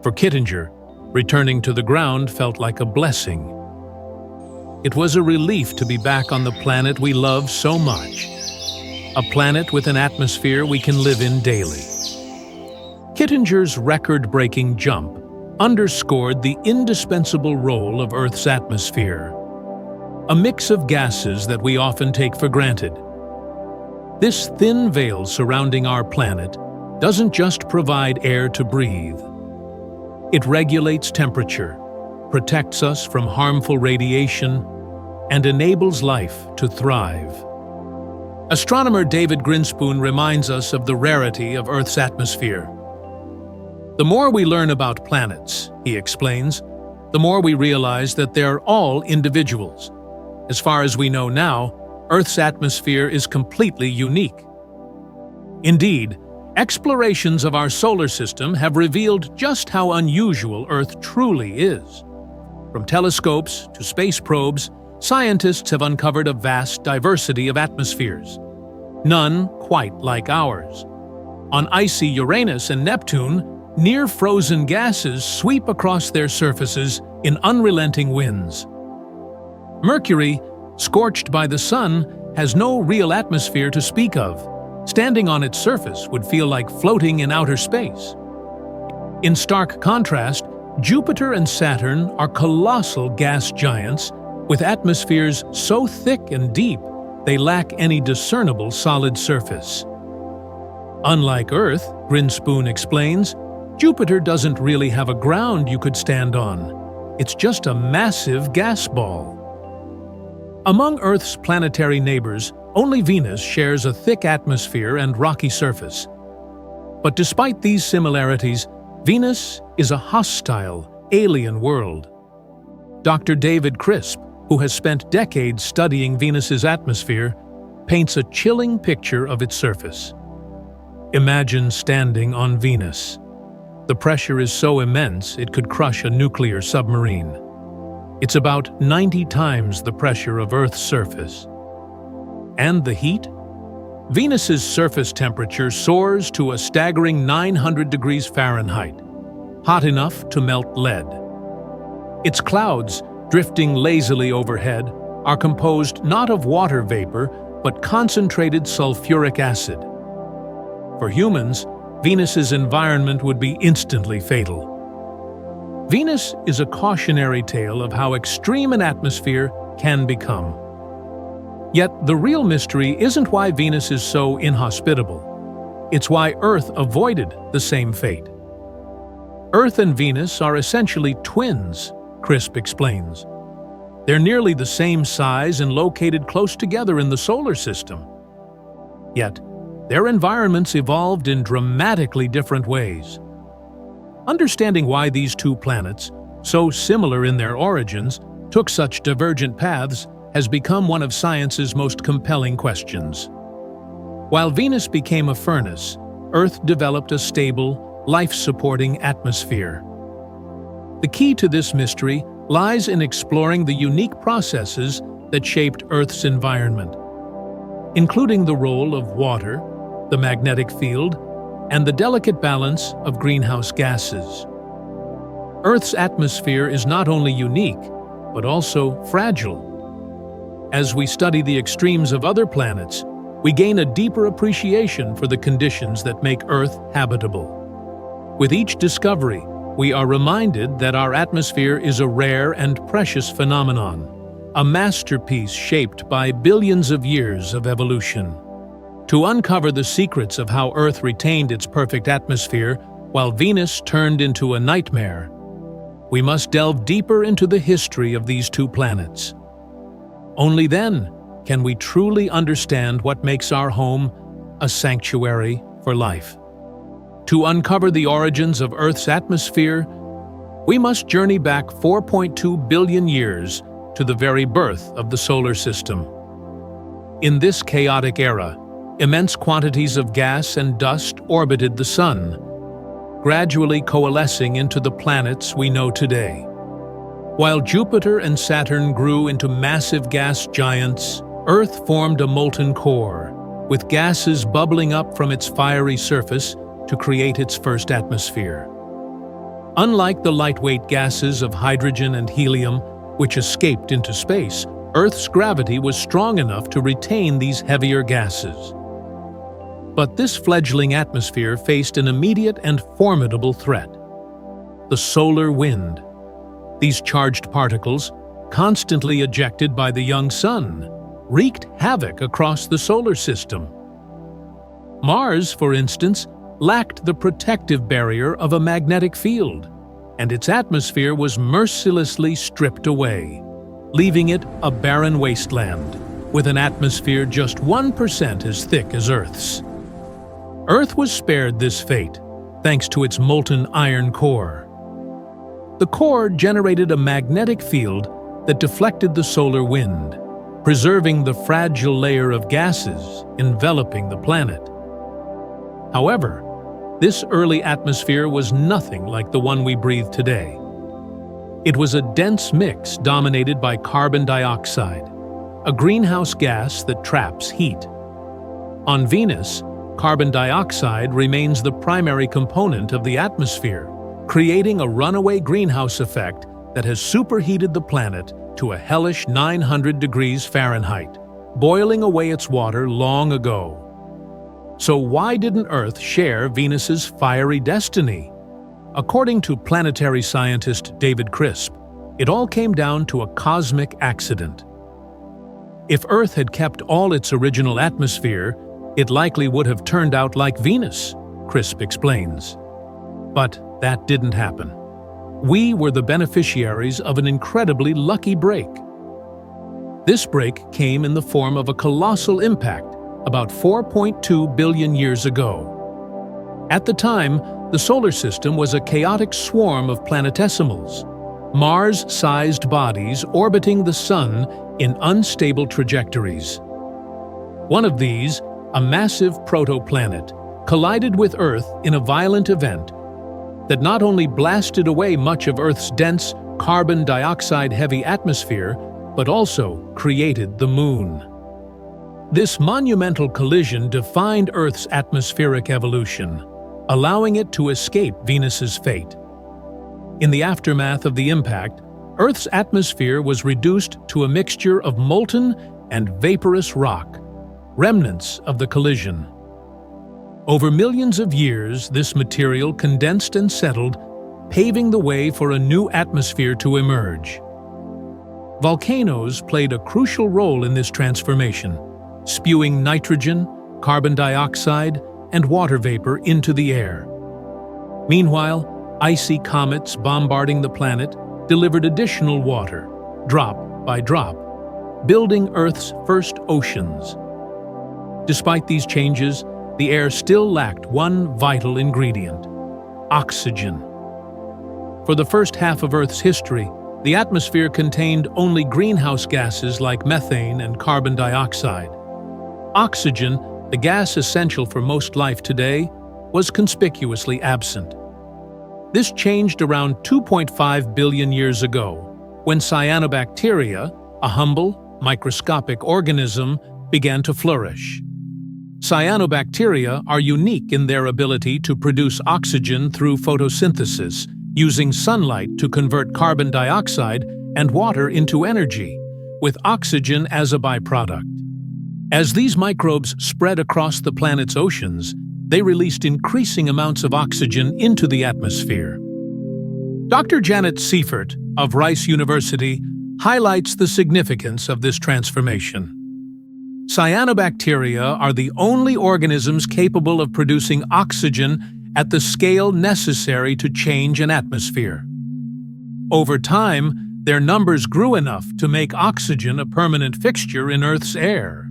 For Kittinger, returning to the ground felt like a blessing. It was a relief to be back on the planet we love so much, a planet with an atmosphere we can live in daily. Kittinger's record-breaking jump underscored the indispensable role of Earth's atmosphere, a mix of gases that we often take for granted. This thin veil surrounding our planet doesn't just provide air to breathe. It regulates temperature, protects us from harmful radiation, and enables life to thrive. Astronomer David Grinspoon reminds us of the rarity of Earth's atmosphere. "The more we learn about planets," he explains, "the more we realize that they're all individuals. As far as we know now, Earth's atmosphere is completely unique." Indeed, explorations of our solar system have revealed just how unusual Earth truly is. From telescopes to space probes, scientists have uncovered a vast diversity of atmospheres, none quite like ours. On icy Uranus and Neptune, near-frozen gases sweep across their surfaces in unrelenting winds. Mercury, scorched by the sun, has no real atmosphere to speak of. Standing on its surface would feel like floating in outer space. In stark contrast, Jupiter and Saturn are colossal gas giants with atmospheres so thick and deep they lack any discernible solid surface. Unlike Earth, Grinspoon explains, Jupiter doesn't really have a ground you could stand on. It's just a massive gas ball. Among Earth's planetary neighbors, only Venus shares a thick atmosphere and rocky surface. But despite these similarities, Venus is a hostile, alien world. Dr. David Crisp, who has spent decades studying Venus's atmosphere, paints a chilling picture of its surface. Imagine standing on Venus. The pressure is so immense it could crush a nuclear submarine. It's about 90 times the pressure of Earth's surface. And the heat? Venus's surface temperature soars to a staggering 900 degrees Fahrenheit, hot enough to melt lead. Its clouds, drifting lazily overhead, are composed not of water vapor, but concentrated sulfuric acid. For humans, Venus's environment would be instantly fatal. Venus is a cautionary tale of how extreme an atmosphere can become. Yet the real mystery isn't why Venus is so inhospitable. It's why Earth avoided the same fate. Earth and Venus are essentially twins, Crisp explains. They're nearly the same size and located close together in the solar system. Yet, their environments evolved in dramatically different ways. Understanding why these two planets, so similar in their origins, took such divergent paths has become one of science's most compelling questions. While Venus became a furnace, Earth developed a stable, life-supporting atmosphere. The key to this mystery lies in exploring the unique processes that shaped Earth's environment, including the role of water, the magnetic field, and the delicate balance of greenhouse gases. Earth's atmosphere is not only unique, but also fragile. As we study the extremes of other planets, we gain a deeper appreciation for the conditions that make Earth habitable. With each discovery, we are reminded that our atmosphere is a rare and precious phenomenon, a masterpiece shaped by billions of years of evolution. To uncover the secrets of how Earth retained its perfect atmosphere while Venus turned into a nightmare, we must delve deeper into the history of these two planets. Only then can we truly understand what makes our home a sanctuary for life. To uncover the origins of Earth's atmosphere, we must journey back 4.2 billion years to the very birth of the solar system. In this chaotic era, immense quantities of gas and dust orbited the Sun, gradually coalescing into the planets we know today. While Jupiter and Saturn grew into massive gas giants, Earth formed a molten core, with gases bubbling up from its fiery surface to create its first atmosphere. Unlike the lightweight gases of hydrogen and helium, which escaped into space, Earth's gravity was strong enough to retain these heavier gases. But this fledgling atmosphere faced an immediate and formidable threat: the solar wind. These charged particles, constantly ejected by the young sun, wreaked havoc across the solar system. Mars, for instance, lacked the protective barrier of a magnetic field, and its atmosphere was mercilessly stripped away, leaving it a barren wasteland, with an atmosphere just 1% as thick as Earth's. Earth was spared this fate, thanks to its molten iron core. The core generated a magnetic field that deflected the solar wind, preserving the fragile layer of gases enveloping the planet. However, this early atmosphere was nothing like the one we breathe today. It was a dense mix dominated by carbon dioxide, a greenhouse gas that traps heat. On Venus, carbon dioxide remains the primary component of the atmosphere, creating a runaway greenhouse effect that has superheated the planet to a hellish 900 degrees Fahrenheit, boiling away its water long ago. So why didn't Earth share Venus's fiery destiny? According to planetary scientist David Crisp, it all came down to a cosmic accident. If Earth had kept all its original atmosphere, it likely would have turned out like Venus, Crisp explains. But that didn't happen. We were the beneficiaries of an incredibly lucky break. This break came in the form of a colossal impact about 4.2 billion years ago. At the time, the solar system was a chaotic swarm of planetesimals, Mars-sized bodies orbiting the Sun in unstable trajectories. One of these, a massive protoplanet, collided with Earth in a violent event that not only blasted away much of Earth's dense, carbon dioxide-heavy atmosphere, but also created the Moon. This monumental collision defined Earth's atmospheric evolution, allowing it to escape Venus's fate. In the aftermath of the impact, Earth's atmosphere was reduced to a mixture of molten and vaporous rock, remnants of the collision. Over millions of years, this material condensed and settled, paving the way for a new atmosphere to emerge. Volcanoes played a crucial role in this transformation, spewing nitrogen, carbon dioxide, and water vapor into the air. Meanwhile, icy comets bombarding the planet delivered additional water, drop by drop, building Earth's first oceans. Despite these changes, the air still lacked one vital ingredient: oxygen. For the first half of Earth's history, the atmosphere contained only greenhouse gases like methane and carbon dioxide. Oxygen, the gas essential for most life today, was conspicuously absent. This changed around 2.5 billion years ago, when cyanobacteria, a humble, microscopic organism, began to flourish. Cyanobacteria are unique in their ability to produce oxygen through photosynthesis, using sunlight to convert carbon dioxide and water into energy, with oxygen as a byproduct. As these microbes spread across the planet's oceans, they released increasing amounts of oxygen into the atmosphere. Dr. Janet Seifert of Rice University highlights the significance of this transformation. Cyanobacteria are the only organisms capable of producing oxygen at the scale necessary to change an atmosphere. Over time, their numbers grew enough to make oxygen a permanent fixture in Earth's air.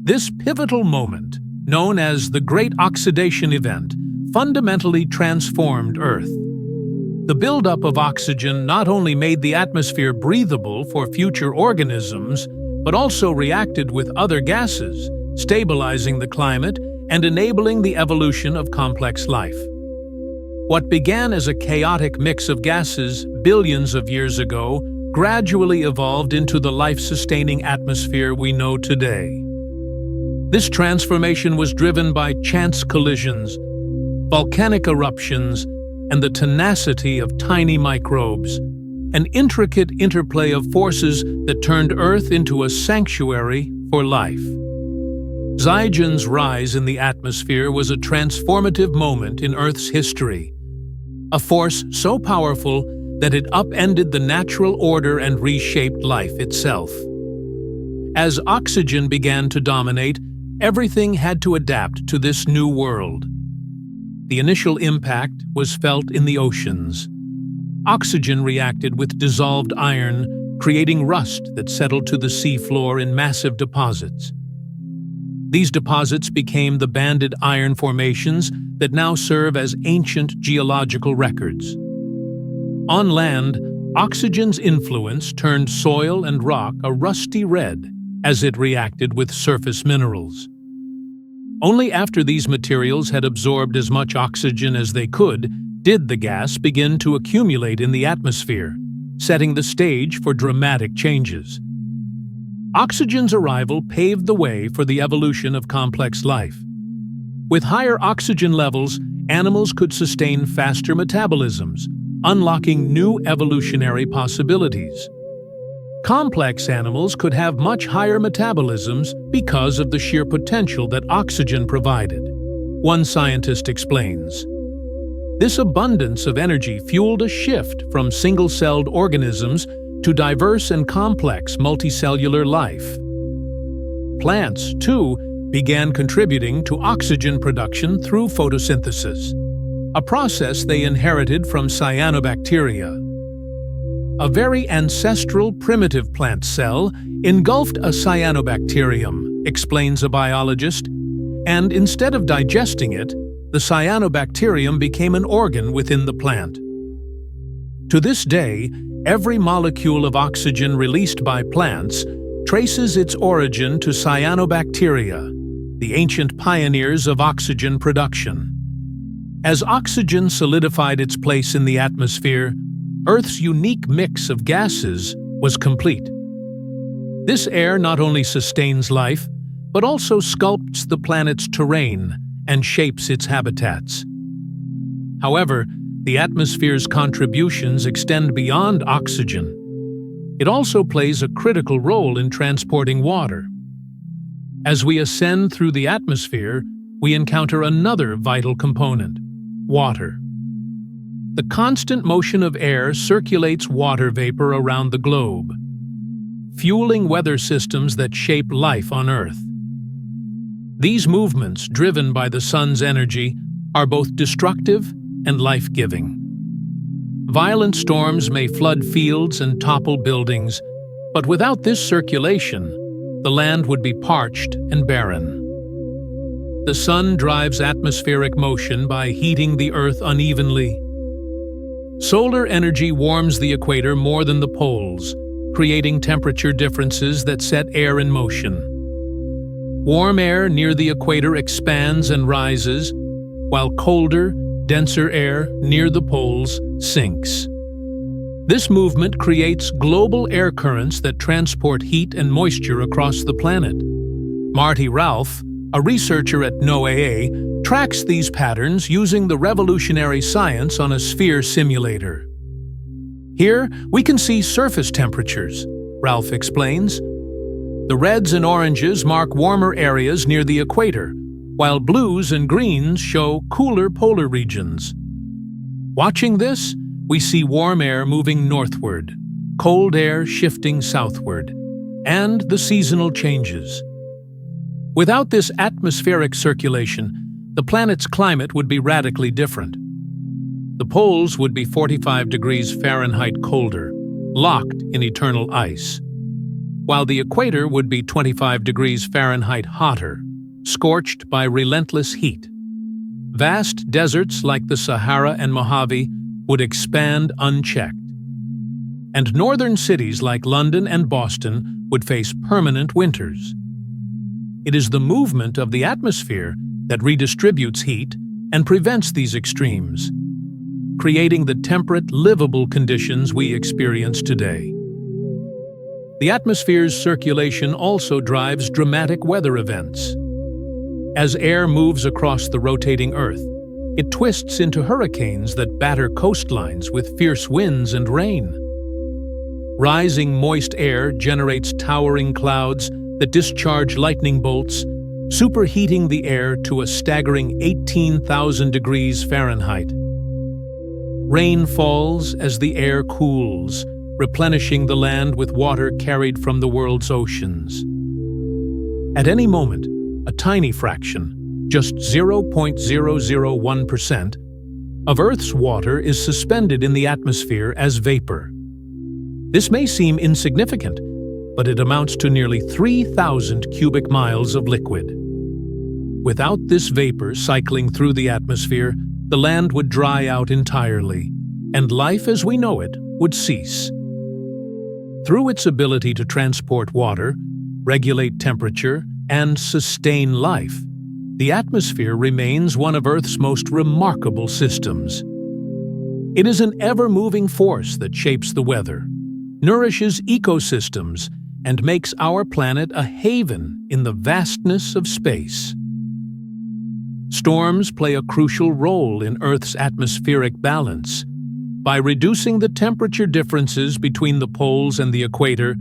This pivotal moment, known as the Great Oxidation Event, fundamentally transformed Earth. The buildup of oxygen not only made the atmosphere breathable for future organisms, but also reacted with other gases, stabilizing the climate and enabling the evolution of complex life. What began as a chaotic mix of gases billions of years ago gradually evolved into the life-sustaining atmosphere we know today. This transformation was driven by chance collisions, volcanic eruptions, and the tenacity of tiny microbes, an intricate interplay of forces that turned Earth into a sanctuary for life. Oxygen's rise in the atmosphere was a transformative moment in Earth's history, a force so powerful that it upended the natural order and reshaped life itself. As oxygen began to dominate, everything had to adapt to this new world. The initial impact was felt in the oceans. Oxygen reacted with dissolved iron, creating rust that settled to the seafloor in massive deposits. These deposits became the banded iron formations that now serve as ancient geological records. On land, oxygen's influence turned soil and rock a rusty red as it reacted with surface minerals. Only after these materials had absorbed as much oxygen as they could did the gas begin to accumulate in the atmosphere, setting the stage for dramatic changes. Oxygen's arrival paved the way for the evolution of complex life. With higher oxygen levels, animals could sustain faster metabolisms, unlocking new evolutionary possibilities. Complex animals could have much higher metabolisms because of the sheer potential that oxygen provided. One scientist explains, "This abundance of energy fueled a shift from single-celled organisms to diverse and complex multicellular life. Plants, too, began contributing to oxygen production through photosynthesis, a process they inherited from cyanobacteria. A very ancestral primitive plant cell engulfed a cyanobacterium," explains a biologist, "and instead of digesting it, the cyanobacterium became an organ within the plant. To this day, every molecule of oxygen released by plants traces its origin to cyanobacteria, the ancient pioneers of oxygen production. As oxygen solidified its place in the atmosphere, Earth's unique mix of gases was complete. This air not only sustains life, but also sculpts the planet's terrain and shapes its habitats. However, the atmosphere's contributions extend beyond oxygen. It also plays a critical role in transporting water. As we ascend through the atmosphere, we encounter another vital component: water. The constant motion of air circulates water vapor around the globe, fueling weather systems that shape life on Earth. These movements, driven by the sun's energy, are both destructive and life-giving. Violent storms may flood fields and topple buildings, but without this circulation, the land would be parched and barren. The sun drives atmospheric motion by heating the Earth unevenly. Solar energy warms the equator more than the poles, creating temperature differences that set air in motion. Warm air near the equator expands and rises, while colder, denser air near the poles sinks. This movement creates global air currents that transport heat and moisture across the planet. Marty Ralph, a researcher at NOAA, tracks these patterns using the revolutionary science on a sphere simulator. Here, we can see surface temperatures, Ralph explains. The reds and oranges mark warmer areas near the equator, while blues and greens show cooler polar regions. Watching this, we see warm air moving northward, cold air shifting southward, and the seasonal changes. Without this atmospheric circulation, the planet's climate would be radically different. The poles would be 45 degrees Fahrenheit colder, locked in eternal ice, while the equator would be 25 degrees Fahrenheit hotter, scorched by relentless heat. Vast deserts like the Sahara and Mojave would expand unchecked. And northern cities like London and Boston would face permanent winters. It is the movement of the atmosphere that redistributes heat and prevents these extremes, creating the temperate, livable conditions we experience today. The atmosphere's circulation also drives dramatic weather events. As air moves across the rotating Earth, it twists into hurricanes that batter coastlines with fierce winds and rain. Rising moist air generates towering clouds that discharge lightning bolts, superheating the air to a staggering 18,000 degrees Fahrenheit. Rain falls as the air cools, replenishing the land with water carried from the world's oceans. At any moment, a tiny fraction, just 0.001%, of Earth's water is suspended in the atmosphere as vapor. This may seem insignificant, but it amounts to nearly 3,000 cubic miles of liquid. Without this vapor cycling through the atmosphere, the land would dry out entirely, and life as we know it would cease. Through its ability to transport water, regulate temperature, and sustain life, the atmosphere remains one of Earth's most remarkable systems. It is an ever-moving force that shapes the weather, nourishes ecosystems, and makes our planet a haven in the vastness of space. Storms play a crucial role in Earth's atmospheric balance. By reducing the temperature differences between the poles and the equator,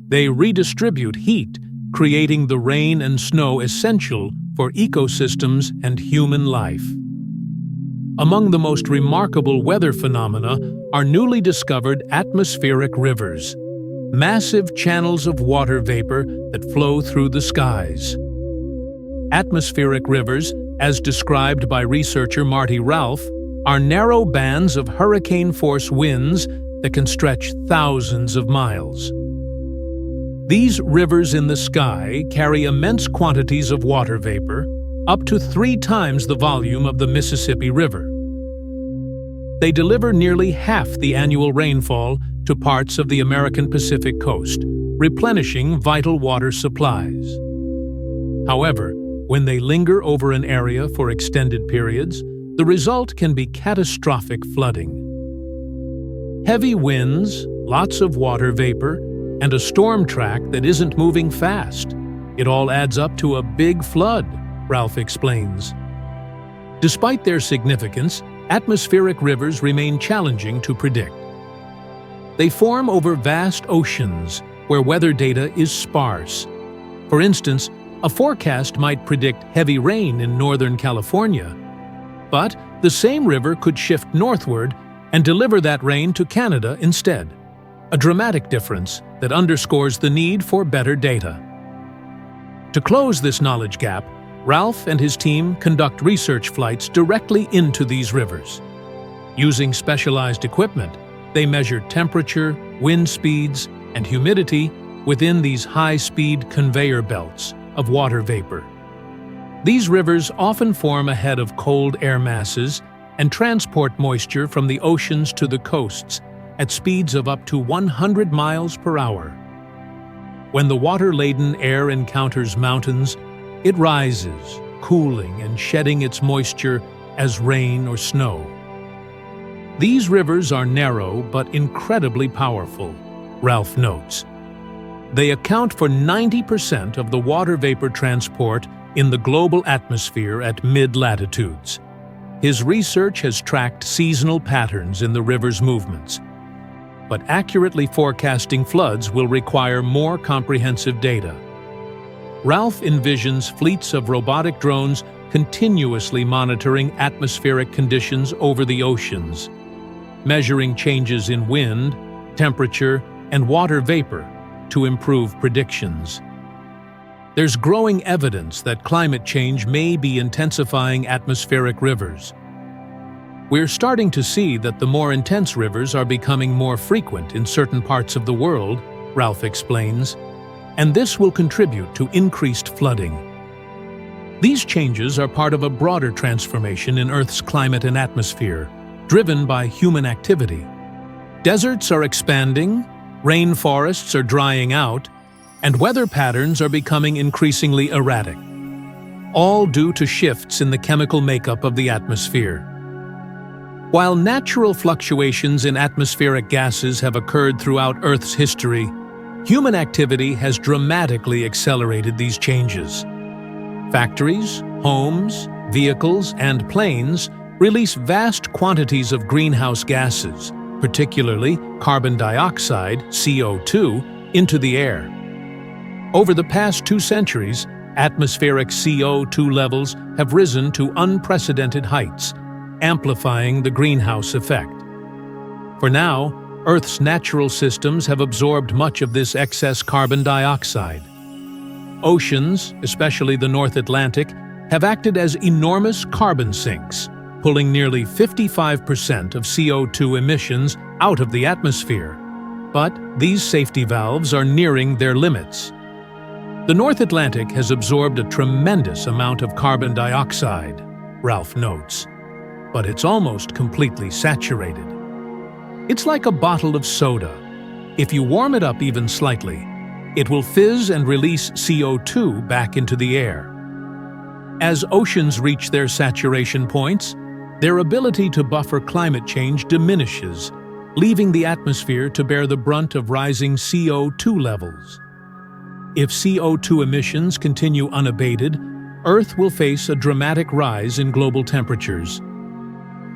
they redistribute heat, creating the rain and snow essential for ecosystems and human life. Among the most remarkable weather phenomena are newly discovered atmospheric rivers, massive channels of water vapor that flow through the skies. Atmospheric rivers, as described by researcher Marty Ralph, are narrow bands of hurricane-force winds that can stretch thousands of miles. These rivers in the sky carry immense quantities of water vapor, up to 3 times the volume of the Mississippi River. They deliver nearly half the annual rainfall to parts of the American Pacific coast, replenishing vital water supplies. However, when they linger over an area for extended periods, the result can be catastrophic flooding. Heavy winds, lots of water vapor, and a storm track that isn't moving fast. It all adds up to a big flood, Ralph explains. Despite their significance, atmospheric rivers remain challenging to predict. They form over vast oceans where weather data is sparse. For instance, a forecast might predict heavy rain in Northern California, but the same river could shift northward and deliver that rain to Canada instead. A dramatic difference that underscores the need for better data. To close this knowledge gap, Ralph and his team conduct research flights directly into these rivers. Using specialized equipment, they measure temperature, wind speeds, and humidity within these high-speed conveyor belts of water vapor. These rivers often form ahead of cold air masses, and transport moisture from the oceans to the coasts at speeds of up to 100 miles per hour. When the water-laden air encounters mountains, it rises, cooling and shedding its moisture as rain or snow. These rivers are narrow but incredibly powerful, Ralph notes. They account for 90% of the water vapor transport in the global atmosphere at mid-latitudes. His research has tracked seasonal patterns in the river's movements, but accurately forecasting floods will require more comprehensive data. Ralph envisions fleets of robotic drones continuously monitoring atmospheric conditions over the oceans, measuring changes in wind, temperature, and water vapor to improve predictions. There's growing evidence that climate change may be intensifying atmospheric rivers. We're starting to see that the more intense rivers are becoming more frequent in certain parts of the world, Ralph explains, and this will contribute to increased flooding. These changes are part of a broader transformation in Earth's climate and atmosphere, driven by human activity. Deserts are expanding, rainforests are drying out, and weather patterns are becoming increasingly erratic, all due to shifts in the chemical makeup of the atmosphere. While natural fluctuations in atmospheric gases have occurred throughout Earth's history, human activity has dramatically accelerated these changes. Factories, homes, vehicles, and planes release vast quantities of greenhouse gases, particularly carbon dioxide, CO2, into the air. Over the past 2 centuries, atmospheric CO2 levels have risen to unprecedented heights, amplifying the greenhouse effect. For now, Earth's natural systems have absorbed much of this excess carbon dioxide. Oceans, especially the North Atlantic, have acted as enormous carbon sinks, pulling nearly 55% of CO2 emissions out of the atmosphere. But these safety valves are nearing their limits. The North Atlantic has absorbed a tremendous amount of carbon dioxide, Ralph notes, but it's almost completely saturated. It's like a bottle of soda. If you warm it up even slightly, it will fizz and release CO2 back into the air. As oceans reach their saturation points, their ability to buffer climate change diminishes, leaving the atmosphere to bear the brunt of rising CO2 levels. If CO2 emissions continue unabated, Earth will face a dramatic rise in global temperatures.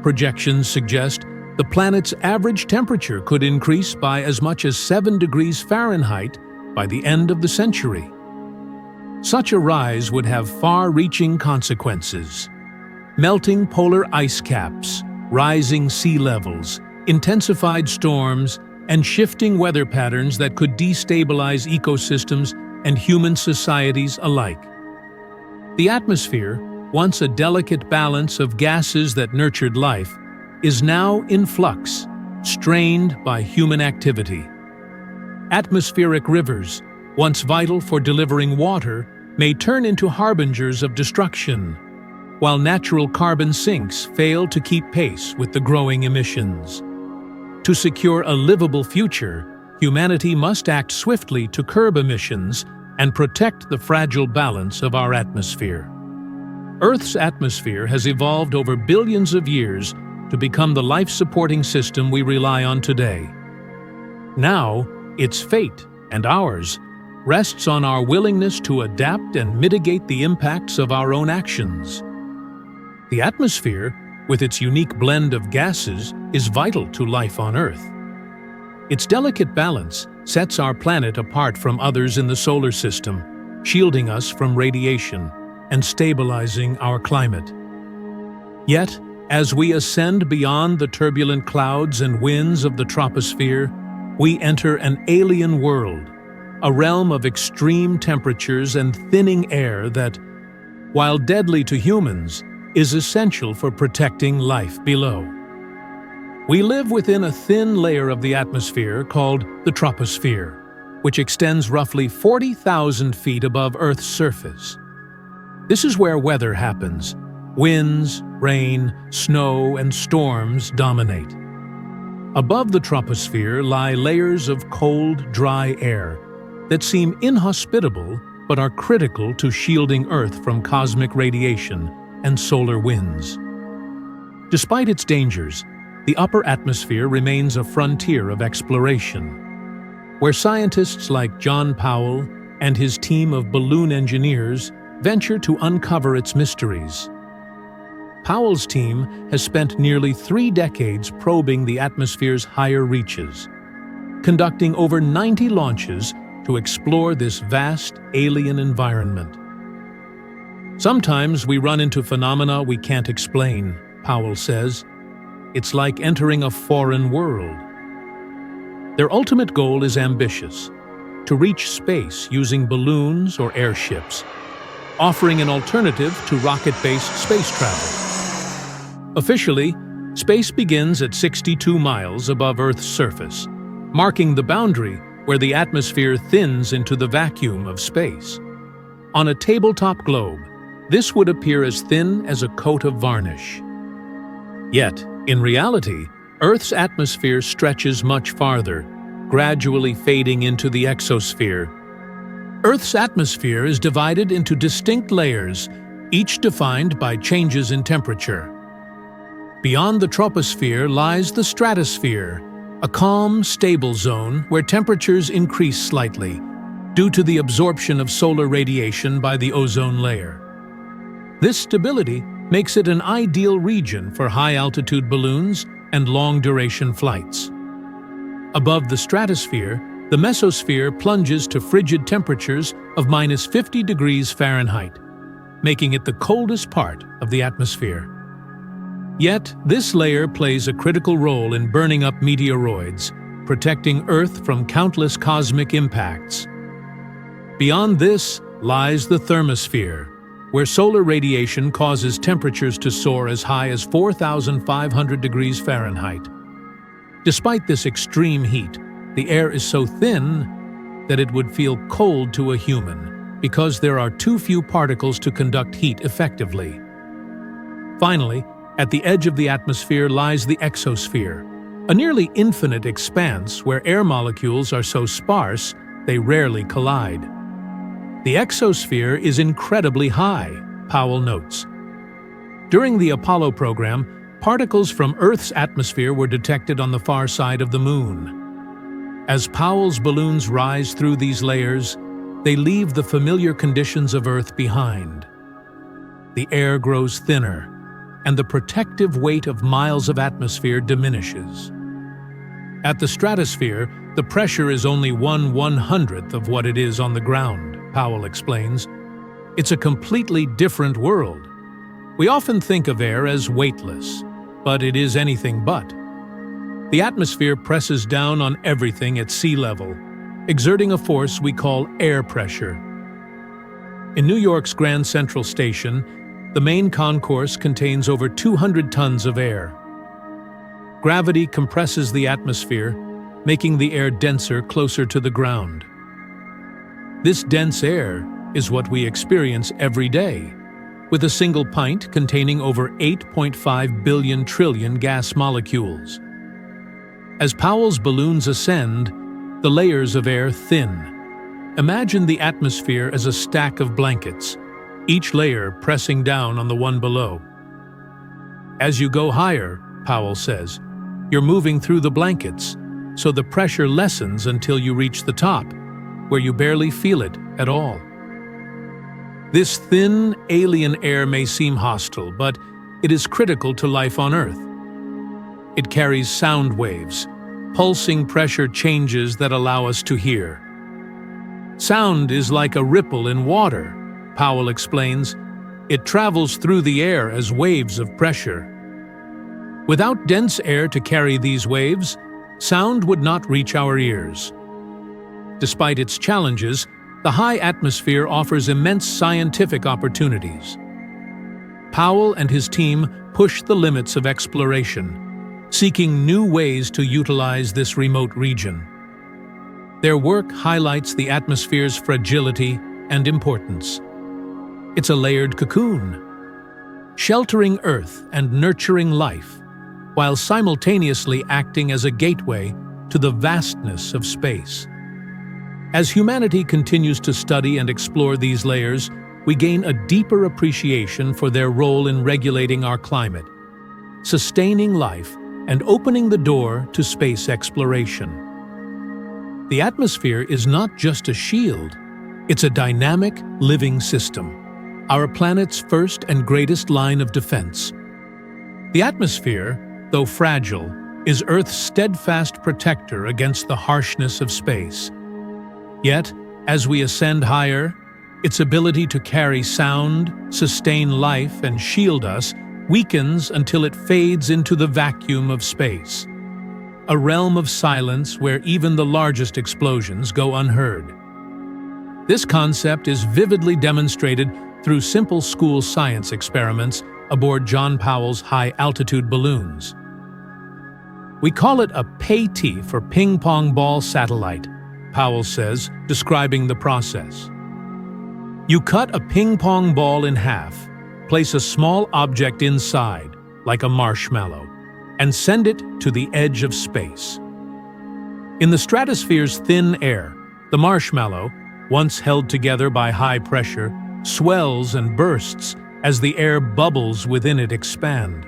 Projections suggest the planet's average temperature could increase by as much as 7 degrees Fahrenheit by the end of the century. Such a rise would have far-reaching consequences. Melting polar ice caps, rising sea levels, intensified storms, and shifting weather patterns that could destabilize ecosystems and human societies alike. The atmosphere, once a delicate balance of gases that nurtured life, is now in flux, strained by human activity. Atmospheric rivers, once vital for delivering water, may turn into harbingers of destruction, while natural carbon sinks fail to keep pace with the growing emissions. To secure a livable future, humanity must act swiftly to curb emissions and protect the fragile balance of our atmosphere. Earth's atmosphere has evolved over billions of years to become the life-supporting system we rely on today. Now, its fate, and ours, rests on our willingness to adapt and mitigate the impacts of our own actions. The atmosphere, with its unique blend of gases, is vital to life on Earth. Its delicate balance sets our planet apart from others in the solar system, shielding us from radiation and stabilizing our climate. Yet, as we ascend beyond the turbulent clouds and winds of the troposphere, we enter an alien world, a realm of extreme temperatures and thinning air that, while deadly to humans, is essential for protecting life below. We live within a thin layer of the atmosphere called the troposphere, which extends roughly 40,000 feet above Earth's surface. This is where weather happens, Winds, rain, snow, and storms dominate. Above the troposphere lie layers of cold, dry air that seem inhospitable but are critical to shielding Earth from cosmic radiation and solar winds. Despite its dangers, the upper atmosphere remains a frontier of exploration, where scientists like John Powell and his team of balloon engineers venture to uncover its mysteries. Powell's team has spent nearly 3 decades probing the atmosphere's higher reaches, conducting over 90 launches to explore this vast alien environment. Sometimes we run into phenomena we can't explain, Powell says. It's like entering a foreign world. Their ultimate goal is ambitious: to reach space using balloons or airships, offering an alternative to rocket-based space travel. Officially, space begins at 62 miles above Earth's surface, marking the boundary where the atmosphere thins into the vacuum of space. On a tabletop globe, this would appear as thin as a coat of varnish. Yet, in reality, Earth's atmosphere stretches much farther, gradually fading into the exosphere. Earth's atmosphere is divided into distinct layers, each defined by changes in temperature. Beyond the troposphere lies the stratosphere, a calm, stable zone where temperatures increase slightly due to the absorption of solar radiation by the ozone layer. This stability makes it an ideal region for high-altitude balloons and long-duration flights. Above the stratosphere, the mesosphere plunges to frigid temperatures of -50 degrees Fahrenheit, making it the coldest part of the atmosphere. Yet, this layer plays a critical role in burning up meteoroids, protecting Earth from countless cosmic impacts. Beyond this lies the thermosphere, where solar radiation causes temperatures to soar as high as 4,500 degrees Fahrenheit. Despite this extreme heat, the air is so thin that it would feel cold to a human, because there are too few particles to conduct heat effectively. Finally, at the edge of the atmosphere lies the exosphere, a nearly infinite expanse where air molecules are so sparse they rarely collide. The exosphere is incredibly high, Powell notes. During the Apollo program, particles from Earth's atmosphere were detected on the far side of the Moon. As Powell's balloons rise through these layers, they leave the familiar conditions of Earth behind. The air grows thinner, and the protective weight of miles of atmosphere diminishes. At the stratosphere, the pressure is only 1/100th of what it is on the ground, Powell explains. It's a completely different world. We often think of air as weightless, but it is anything but. The atmosphere presses down on everything at sea level, exerting a force we call air pressure. In New York's Grand Central Station, the main concourse contains over 200 tons of air. Gravity compresses the atmosphere, making the air denser closer to the ground. This dense air is what we experience every day, with a single pint containing over 8.5 billion trillion gas molecules. As Powell's balloons ascend, the layers of air thin. Imagine the atmosphere as a stack of blankets, each layer pressing down on the one below. As you go higher, Powell says, you're moving through the blankets, so the pressure lessens until you reach the top, where you barely feel it at all. This thin, alien air may seem hostile, but it is critical to life on Earth. It carries sound waves, pulsing pressure changes that allow us to hear. Sound is like a ripple in water, Powell explains. It travels through the air as waves of pressure. Without dense air to carry these waves, sound would not reach our ears. Despite its challenges, the high atmosphere offers immense scientific opportunities. Powell and his team push the limits of exploration, seeking new ways to utilize this remote region. Their work highlights the atmosphere's fragility and importance. It's a layered cocoon. sheltering Earth and nurturing life, while simultaneously acting as a gateway to the vastness of space. As humanity continues to study and explore these layers, we gain a deeper appreciation for their role in regulating our climate, sustaining life, and opening the door to space exploration. The atmosphere is not just a shield, it's a dynamic, living system, our planet's first and greatest line of defense. The atmosphere, though fragile, is Earth's steadfast protector against the harshness of space. Yet, as we ascend higher, its ability to carry sound, sustain life, and shield us weakens until it fades into the vacuum of space, a realm of silence where even the largest explosions go unheard. This concept is vividly demonstrated through simple school science experiments aboard John Powell's high-altitude balloons. We call it a PATI for ping-pong ball satellite, Powell says, describing the process. You cut a ping-pong ball in half, place a small object inside, like a marshmallow, and send it to the edge of space. In the stratosphere's thin air, the marshmallow, once held together by high pressure, swells and bursts as the air bubbles within it expand.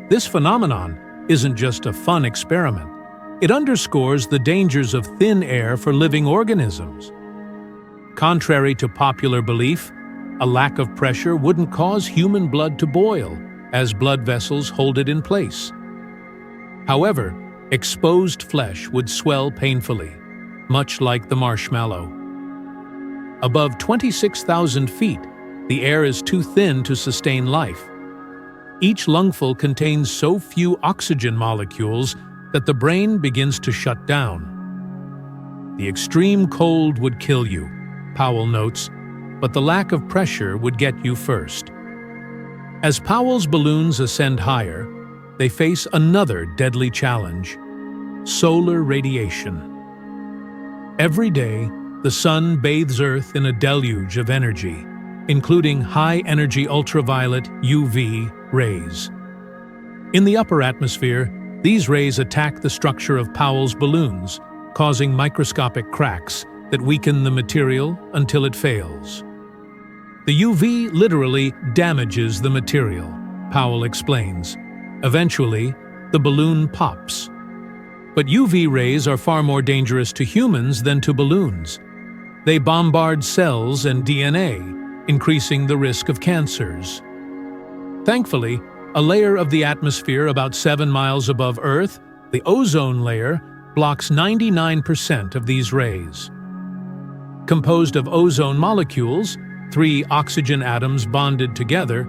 This phenomenon isn't just a fun experiment. It underscores the dangers of thin air for living organisms. Contrary to popular belief, a lack of pressure wouldn't cause human blood to boil, as blood vessels hold it in place. However, exposed flesh would swell painfully, much like the marshmallow. Above 26,000 feet, the air is too thin to sustain life. Each lungful contains so few oxygen molecules that the brain begins to shut down. The extreme cold would kill you, Powell notes, but the lack of pressure would get you first. As Powell's balloons ascend higher, they face another deadly challenge: solar radiation. Every day, the sun bathes Earth in a deluge of energy, including high-energy ultraviolet UV rays. In the upper atmosphere, these rays attack the structure of Powell's balloons, causing microscopic cracks that weaken the material until it fails. The UV literally damages the material, Powell explains. Eventually, the balloon pops. But UV rays are far more dangerous to humans than to balloons. They bombard cells and DNA, increasing the risk of cancers. Thankfully, a layer of the atmosphere about 7 miles above Earth, the ozone layer, blocks 99% of these rays. Composed of ozone molecules, 3 oxygen atoms bonded together,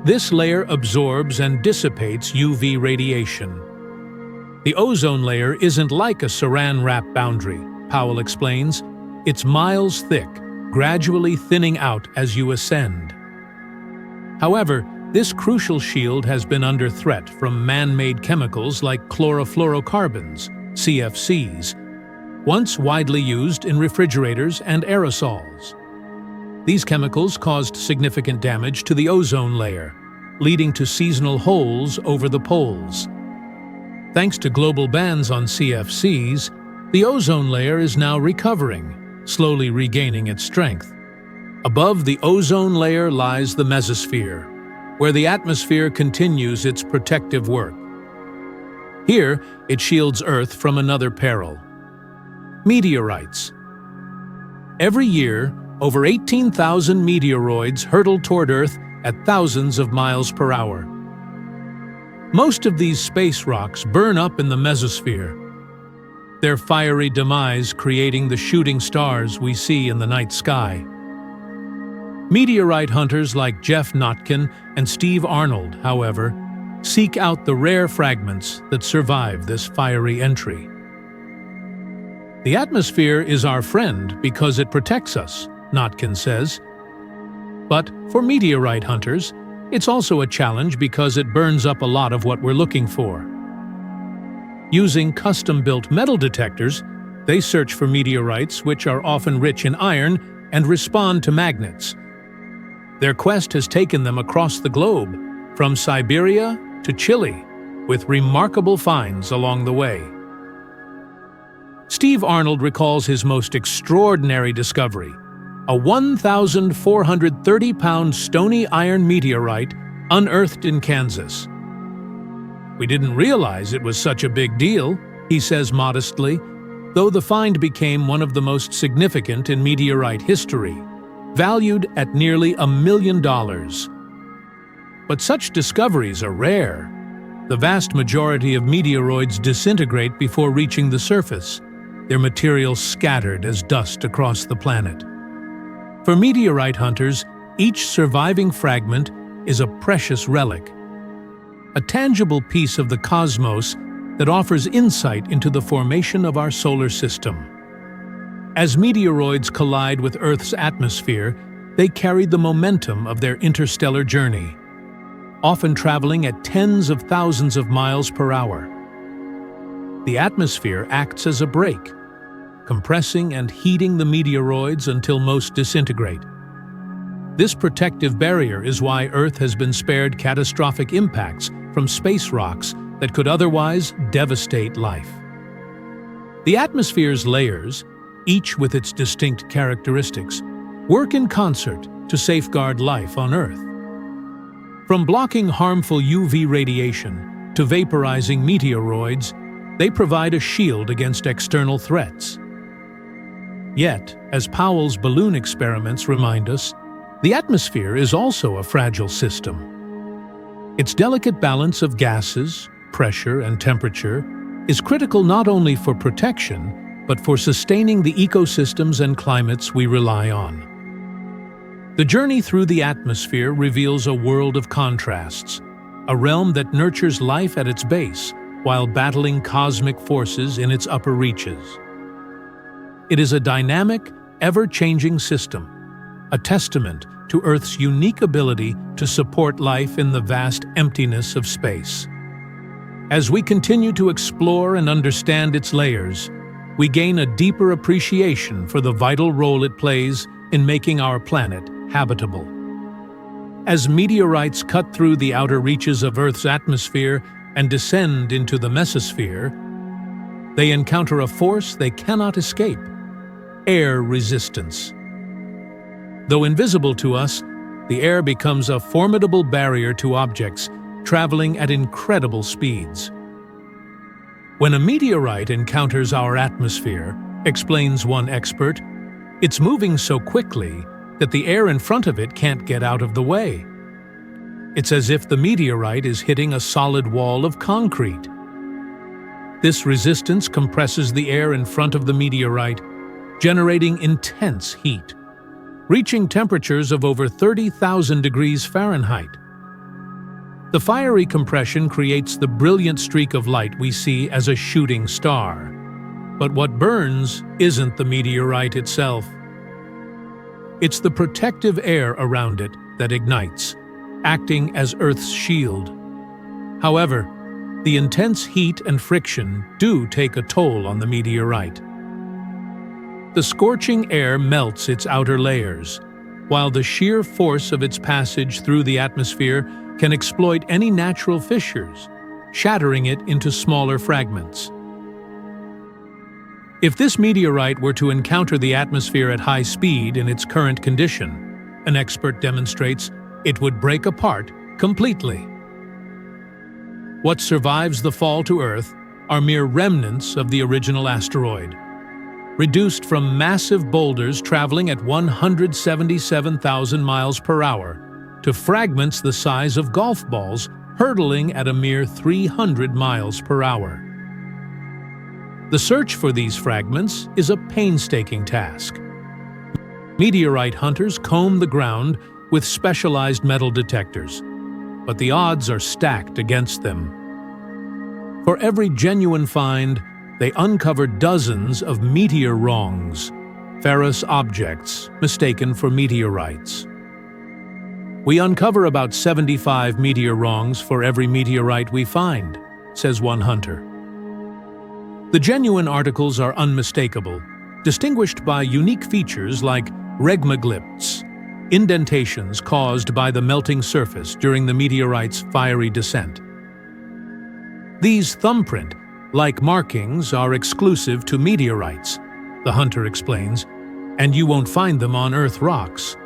this layer absorbs and dissipates UV radiation. The ozone layer isn't like a saran wrap boundary, Powell explains. It's miles thick, gradually thinning out as you ascend. However, this crucial shield has been under threat from man-made chemicals like chlorofluorocarbons, CFCs, once widely used in refrigerators and aerosols. These chemicals caused significant damage to the ozone layer, leading to seasonal holes over the poles. Thanks to global bans on CFCs, the ozone layer is now recovering, slowly regaining its strength. Above the ozone layer lies the mesosphere, where the atmosphere continues its protective work. Here, it shields Earth from another peril: meteorites. Every year, over 18,000 meteoroids hurtle toward Earth at thousands of miles per hour. Most of these space rocks burn up in the mesosphere, their fiery demise creating the shooting stars we see in the night sky. Meteorite hunters like Jeff Notkin and Steve Arnold, however, seek out the rare fragments that survive this fiery entry. The atmosphere is our friend because it protects us, Notkin says. But for meteorite hunters, it's also a challenge because it burns up a lot of what we're looking for. Using custom-built metal detectors, they search for meteorites which are often rich in iron and respond to magnets. Their quest has taken them across the globe, from Siberia to Chile, with remarkable finds along the way. Steve Arnold recalls his most extraordinary discovery, a 1,430-pound stony iron meteorite unearthed in Kansas. "We didn't realize it was such a big deal," he says modestly, though the find became one of the most significant in meteorite history, valued at nearly $1 million. But such discoveries are rare. The vast majority of meteoroids disintegrate before reaching the surface, their material scattered as dust across the planet. For meteorite hunters, each surviving fragment is a precious relic, a tangible piece of the cosmos that offers insight into the formation of our solar system. As meteoroids collide with Earth's atmosphere, they carry the momentum of their interstellar journey, often traveling at tens of thousands of miles per hour. The atmosphere acts as a brake, compressing and heating the meteoroids until most disintegrate. This protective barrier is why Earth has been spared catastrophic impacts from space rocks that could otherwise devastate life. The atmosphere's layers, each with its distinct characteristics, work in concert to safeguard life on Earth. From blocking harmful UV radiation to vaporizing meteoroids, they provide a shield against external threats. Yet, as Powell's balloon experiments remind us, the atmosphere is also a fragile system. Its delicate balance of gases, pressure, and temperature is critical not only for protection, but for sustaining the ecosystems and climates we rely on. The journey through the atmosphere reveals a world of contrasts, a realm that nurtures life at its base while battling cosmic forces in its upper reaches. It is a dynamic, ever-changing system, a testament to Earth's unique ability to support life in the vast emptiness of space. As we continue to explore and understand its layers, we gain a deeper appreciation for the vital role it plays in making our planet habitable. As meteorites cut through the outer reaches of Earth's atmosphere and descend into the mesosphere, they encounter a force they cannot escape: air resistance. Though invisible to us, the air becomes a formidable barrier to objects traveling at incredible speeds. When a meteorite encounters our atmosphere, explains one expert, it's moving so quickly that the air in front of it can't get out of the way. It's as if the meteorite is hitting a solid wall of concrete. This resistance compresses the air in front of the meteorite, generating intense heat, reaching temperatures of over 30,000 degrees Fahrenheit. The fiery compression creates the brilliant streak of light we see as a shooting star. But what burns isn't the meteorite itself. It's the protective air around it that ignites, acting as Earth's shield. However, the intense heat and friction do take a toll on the meteorite. The scorching air melts its outer layers, while the sheer force of its passage through the atmosphere can exploit any natural fissures, shattering it into smaller fragments. If this meteorite were to encounter the atmosphere at high speed in its current condition, an expert demonstrates, it would break apart completely. What survives the fall to Earth are mere remnants of the original asteroid, reduced from massive boulders traveling at 177,000 miles per hour to fragments the size of golf balls hurtling at a mere 300 miles per hour. The search for these fragments is a painstaking task. Meteorite hunters comb the ground with specialized metal detectors, but the odds are stacked against them. For every genuine find, they uncover dozens of meteor wrongs, ferrous objects mistaken for meteorites. We uncover about 75 meteor wrongs for every meteorite we find, says one hunter. The genuine articles are unmistakable, distinguished by unique features like regmaglypts, indentations caused by the melting surface during the meteorite's fiery descent. These thumbprint-like markings are exclusive to meteorites, the hunter explains, and you won't find them on Earth rocks.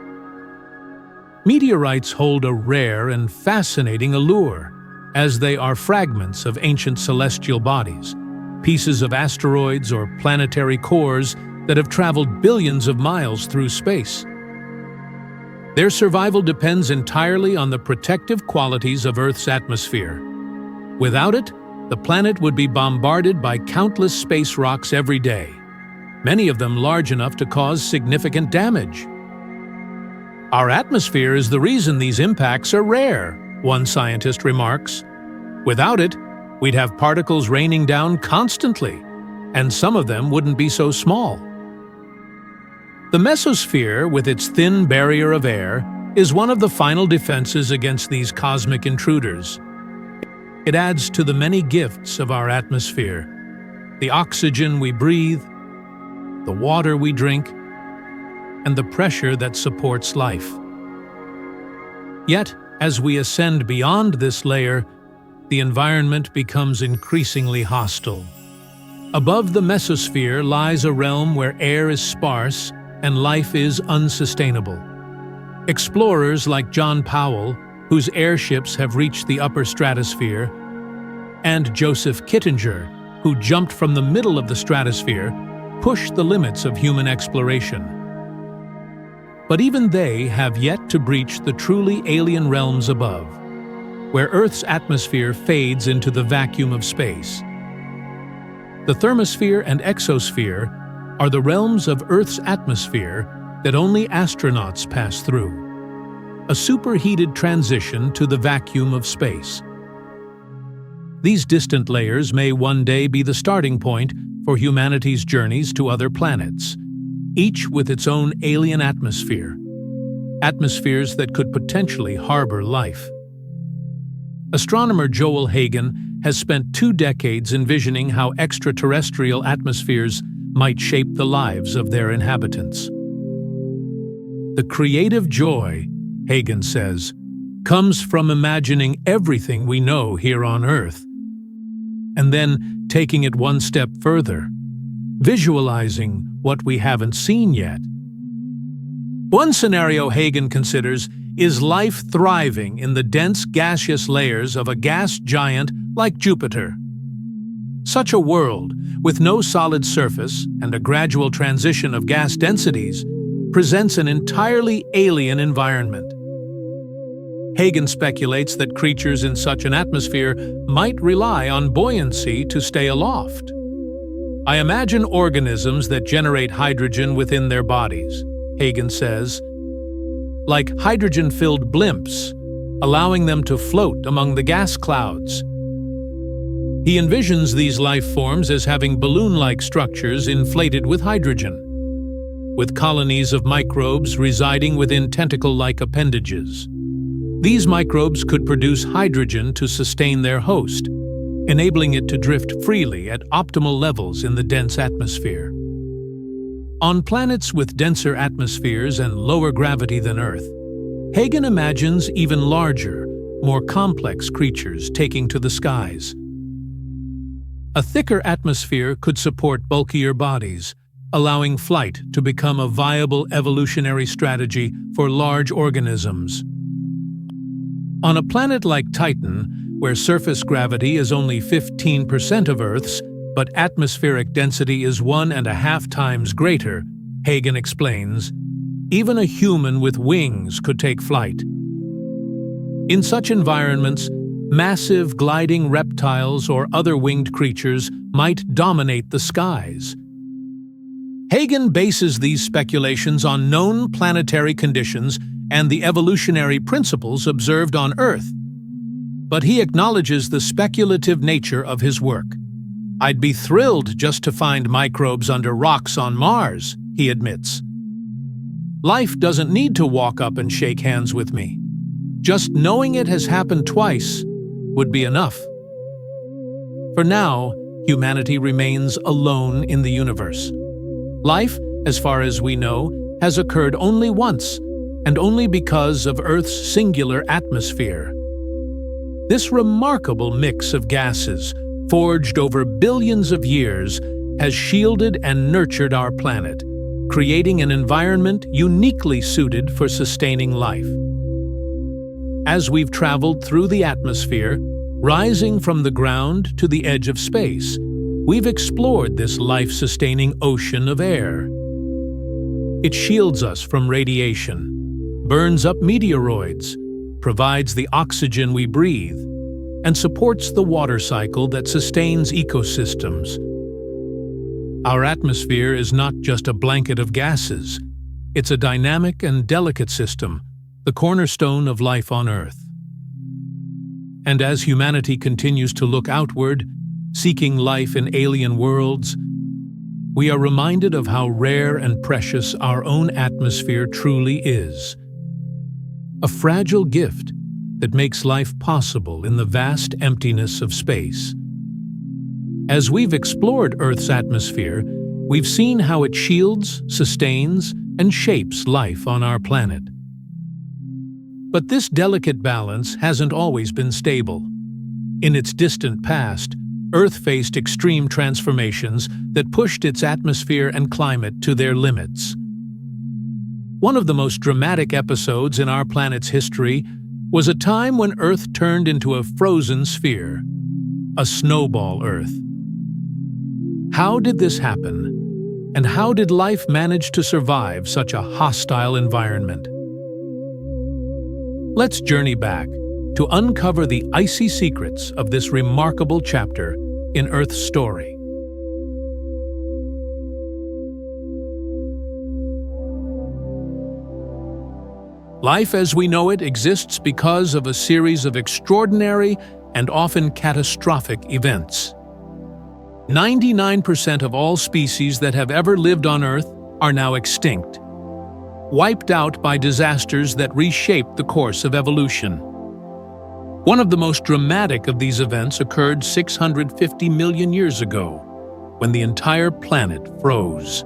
Meteorites hold a rare and fascinating allure, as they are fragments of ancient celestial bodies, pieces of asteroids or planetary cores that have traveled billions of miles through space. Their survival depends entirely on the protective qualities of Earth's atmosphere. Without it, the planet would be bombarded by countless space rocks every day, many of them large enough to cause significant damage. Our atmosphere is the reason these impacts are rare, one scientist remarks. Without it, we'd have particles raining down constantly, and some of them wouldn't be so small. The mesosphere, with its thin barrier of air, is one of the final defenses against these cosmic intruders. It adds to the many gifts of our atmosphere: the oxygen we breathe, the water we drink, and the pressure that supports life. Yet, as we ascend beyond this layer, the environment becomes increasingly hostile. Above the mesosphere lies a realm where air is sparse and life is unsustainable. Explorers like John Powell, whose airships have reached the upper stratosphere, and Joseph Kittinger, who jumped from the middle of the stratosphere, push the limits of human exploration. But even they have yet to breach the truly alien realms above, where Earth's atmosphere fades into the vacuum of space. The thermosphere and exosphere are the realms of Earth's atmosphere that only astronauts pass through, a superheated transition to the vacuum of space. These distant layers may one day be the starting point for humanity's journeys to other planets, each with its own alien atmosphere, atmospheres that could potentially harbor life. Astronomer Joel Hagen has spent 2 decades envisioning how extraterrestrial atmospheres might shape the lives of their inhabitants. The creative joy, Hagen says, comes from imagining everything we know here on Earth, and then taking it one step further, visualizing what we haven't seen yet. One scenario Hagen considers is life thriving in the dense gaseous layers of a gas giant like Jupiter. Such a world, with no solid surface and a gradual transition of gas densities, presents an entirely alien environment. Hagen speculates that creatures in such an atmosphere might rely on buoyancy to stay aloft. I imagine organisms that generate hydrogen within their bodies, Hagen says, like hydrogen-filled blimps, allowing them to float among the gas clouds. He envisions these life forms as having balloon-like structures inflated with hydrogen, with colonies of microbes residing within tentacle-like appendages. These microbes could produce hydrogen to sustain their host, enabling it to drift freely at optimal levels in the dense atmosphere. On planets with denser atmospheres and lower gravity than Earth, Hagen imagines even larger, more complex creatures taking to the skies. A thicker atmosphere could support bulkier bodies, allowing flight to become a viable evolutionary strategy for large organisms. On a planet like Titan, where surface gravity is only 15% of Earth's, but atmospheric density is 1.5 times greater, Hagen explains, even a human with wings could take flight. In such environments, massive gliding reptiles or other winged creatures might dominate the skies. Hagen bases these speculations on known planetary conditions and the evolutionary principles observed on Earth. But he acknowledges the speculative nature of his work. I'd be thrilled just to find microbes under rocks on Mars, he admits. Life doesn't need to walk up and shake hands with me. Just knowing it has happened twice would be enough. For now, humanity remains alone in the universe. Life, as far as we know, has occurred only once, and only because of Earth's singular atmosphere. This remarkable mix of gases, forged over billions of years, has shielded and nurtured our planet, creating an environment uniquely suited for sustaining life. As we've traveled through the atmosphere, rising from the ground to the edge of space, we've explored this life-sustaining ocean of air. It shields us from radiation, burns up meteoroids, provides the oxygen we breathe, and supports the water cycle that sustains ecosystems. Our atmosphere is not just a blanket of gases. It's a dynamic and delicate system, the cornerstone of life on Earth. And as humanity continues to look outward, seeking life in alien worlds, we are reminded of how rare and precious our own atmosphere truly is. A fragile gift that makes life possible in the vast emptiness of space. As we've explored Earth's atmosphere, we've seen how it shields, sustains, and shapes life on our planet. But this delicate balance hasn't always been stable. In its distant past, Earth faced extreme transformations that pushed its atmosphere and climate to their limits. One of the most dramatic episodes in our planet's history was a time when Earth turned into a frozen sphere, a snowball Earth. How did this happen? And how did life manage to survive such a hostile environment? Let's journey back to uncover the icy secrets of this remarkable chapter in Earth's story. Life as we know it exists because of a series of extraordinary and often catastrophic events. 99% of all species that have ever lived on Earth are now extinct, wiped out by disasters that reshaped the course of evolution. One of the most dramatic of these events occurred 650 million years ago, when the entire planet froze.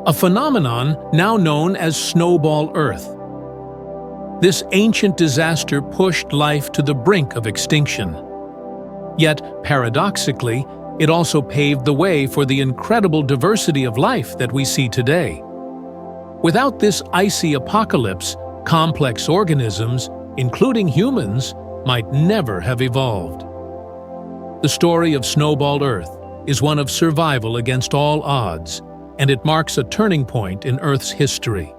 A phenomenon now known as Snowball Earth. This ancient disaster pushed life to the brink of extinction. Yet, paradoxically, it also paved the way for the incredible diversity of life that we see today. Without this icy apocalypse, complex organisms, including humans, might never have evolved. The story of Snowball Earth is one of survival against all odds, and it marks a turning point in Earth's history.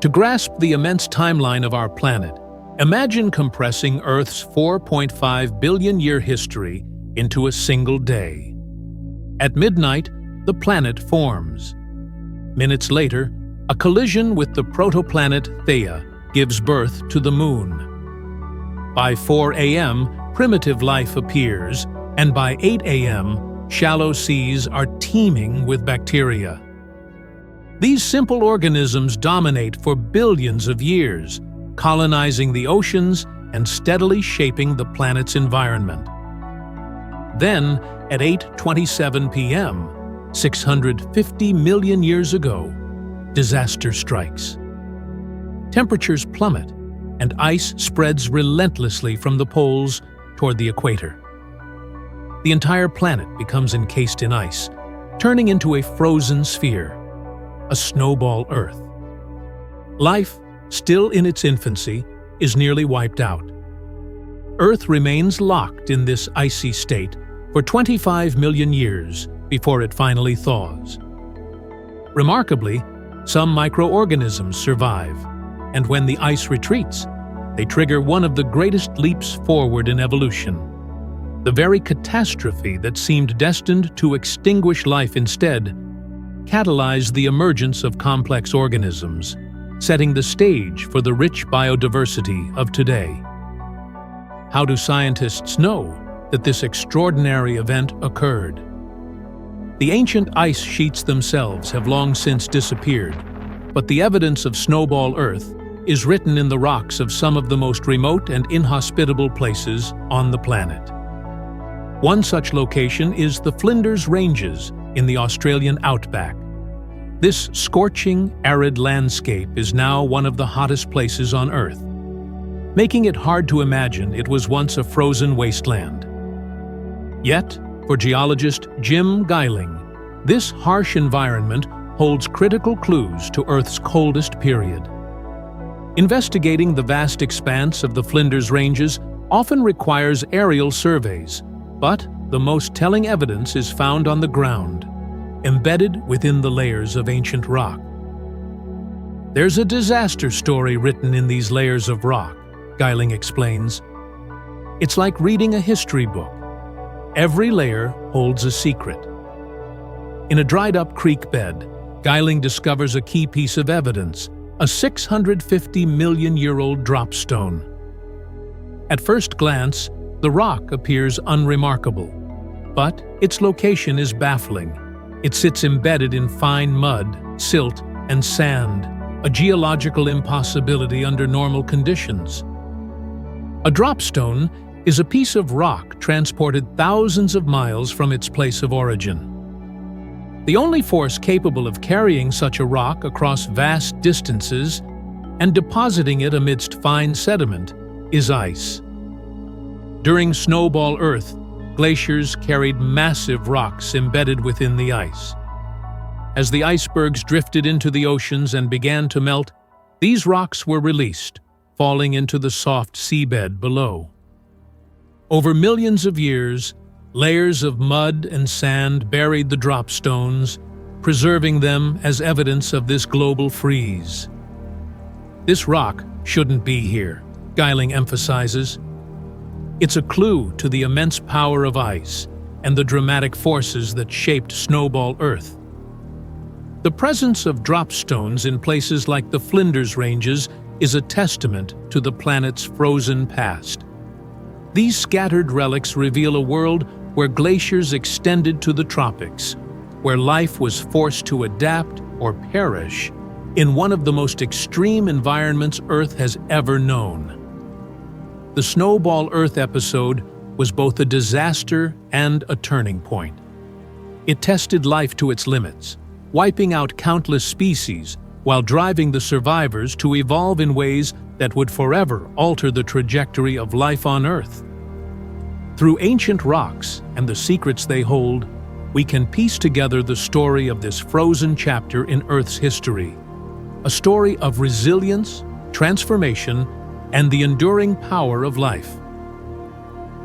To grasp the immense timeline of our planet, imagine compressing Earth's 4.5 billion-year history into a single day. At midnight, the planet forms. Minutes later, a collision with the protoplanet Theia gives birth to the Moon. By 4 a.m., primitive life appears, and by 8 a.m., shallow seas are teeming with bacteria. These simple organisms dominate for billions of years, colonizing the oceans and steadily shaping the planet's environment. Then, at 8:27 p.m., 650 million years ago, disaster strikes. Temperatures plummet, and ice spreads relentlessly from the poles toward the equator. The entire planet becomes encased in ice, turning into a frozen sphere, a snowball Earth. Life, still in its infancy, is nearly wiped out. Earth remains locked in this icy state for 25 million years before it finally thaws. Remarkably, some microorganisms survive, and when the ice retreats, they trigger one of the greatest leaps forward in evolution. The very catastrophe that seemed destined to extinguish life instead catalyzed the emergence of complex organisms, setting the stage for the rich biodiversity of today. How do scientists know that this extraordinary event occurred? The ancient ice sheets themselves have long since disappeared, but the evidence of Snowball Earth is written in the rocks of some of the most remote and inhospitable places on the planet. One such location is the Flinders Ranges in the Australian outback. This scorching, arid landscape is now one of the hottest places on Earth, making it hard to imagine it was once a frozen wasteland. Yet, for geologist Jim Geiling, this harsh environment holds critical clues to Earth's coldest period. Investigating the vast expanse of the Flinders Ranges often requires aerial surveys, but the most telling evidence is found on the ground, embedded within the layers of ancient rock. There's a disaster story written in these layers of rock, Geiling explains. It's like reading a history book. Every layer holds a secret. In a dried-up creek bed, Geiling discovers a key piece of evidence, a 650-million-year-old dropstone. At first glance, the rock appears unremarkable, but its location is baffling. It sits embedded in fine mud, silt, and sand, a geological impossibility under normal conditions. A dropstone is a piece of rock transported thousands of miles from its place of origin. The only force capable of carrying such a rock across vast distances and depositing it amidst fine sediment is ice. During Snowball Earth, glaciers carried massive rocks embedded within the ice. As the icebergs drifted into the oceans and began to melt, these rocks were released, falling into the soft seabed below. Over millions of years, layers of mud and sand buried the dropstones, preserving them as evidence of this global freeze. This rock shouldn't be here, Geiling emphasizes. It's a clue to the immense power of ice and the dramatic forces that shaped Snowball Earth. The presence of dropstones in places like the Flinders Ranges is a testament to the planet's frozen past. These scattered relics reveal a world where glaciers extended to the tropics, where life was forced to adapt or perish in one of the most extreme environments Earth has ever known. The Snowball Earth episode was both a disaster and a turning point. It tested life to its limits, wiping out countless species while driving the survivors to evolve in ways that would forever alter the trajectory of life on Earth. Through ancient rocks and the secrets they hold, we can piece together the story of this frozen chapter in Earth's history, a story of resilience, transformation, and the enduring power of life.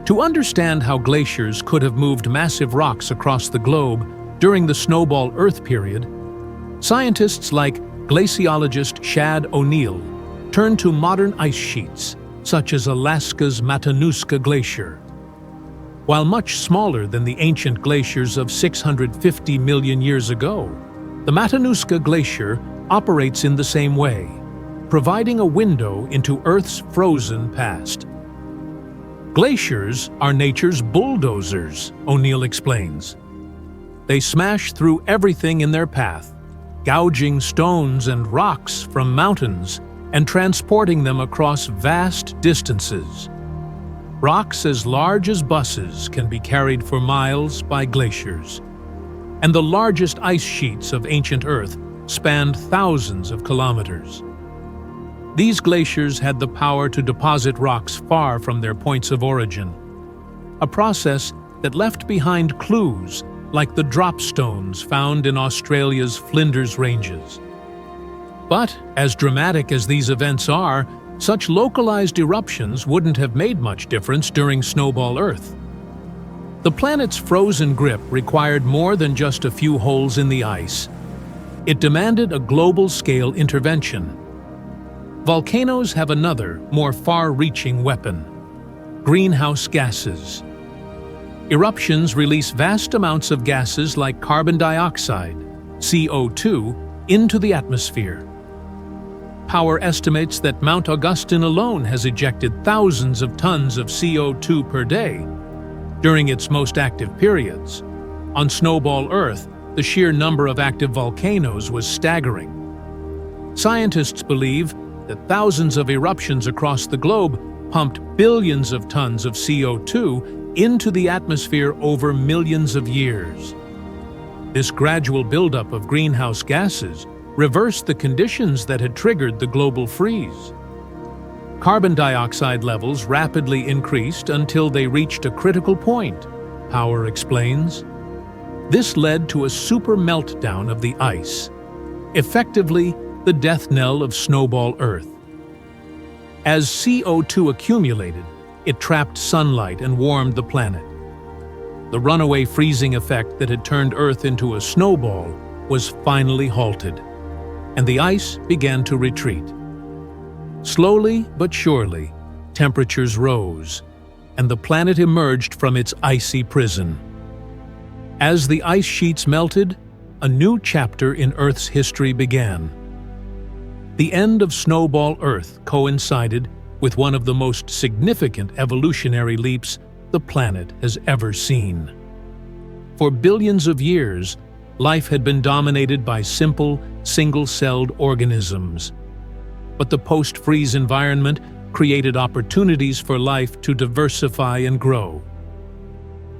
To understand how glaciers could have moved massive rocks across the globe during the Snowball Earth period, scientists like glaciologist Shad O'Neill turn to modern ice sheets, such as Alaska's Matanuska Glacier. While much smaller than the ancient glaciers of 650 million years ago, the Matanuska Glacier operates in the same way, providing a window into Earth's frozen past. Glaciers are nature's bulldozers, O'Neill explains. They smash through everything in their path, gouging stones and rocks from mountains and transporting them across vast distances. Rocks as large as buses can be carried for miles by glaciers, and the largest ice sheets of ancient Earth spanned thousands of kilometers. These glaciers had the power to deposit rocks far from their points of origin, a process that left behind clues like the dropstones found in Australia's Flinders Ranges. But, as dramatic as these events are, such localized eruptions wouldn't have made much difference during Snowball Earth. The planet's frozen grip required more than just a few holes in the ice. It demanded a global-scale intervention. Volcanoes have another, more far-reaching weapon: greenhouse gases. Eruptions release vast amounts of gases like carbon dioxide, CO2, into the atmosphere. Power estimates that Mount Augustin alone has ejected thousands of tons of CO2 per day during its most active periods. On Snowball Earth, the sheer number of active volcanoes was staggering. Scientists believe that thousands of eruptions across the globe pumped billions of tons of CO2 into the atmosphere over millions of years. This gradual buildup of greenhouse gases reversed the conditions that had triggered the global freeze. Carbon dioxide levels rapidly increased until they reached a critical point, Power explains. This led to a super meltdown of the ice, effectively the death knell of Snowball Earth. As CO2 accumulated, it trapped sunlight and warmed the planet. The runaway freezing effect that had turned Earth into a snowball was finally halted, and the ice began to retreat. Slowly but surely, temperatures rose, and the planet emerged from its icy prison. As the ice sheets melted, a new chapter in Earth's history began. The end of Snowball Earth coincided with one of the most significant evolutionary leaps the planet has ever seen. For billions of years, life had been dominated by simple, single-celled organisms. But the post-freeze environment created opportunities for life to diversify and grow.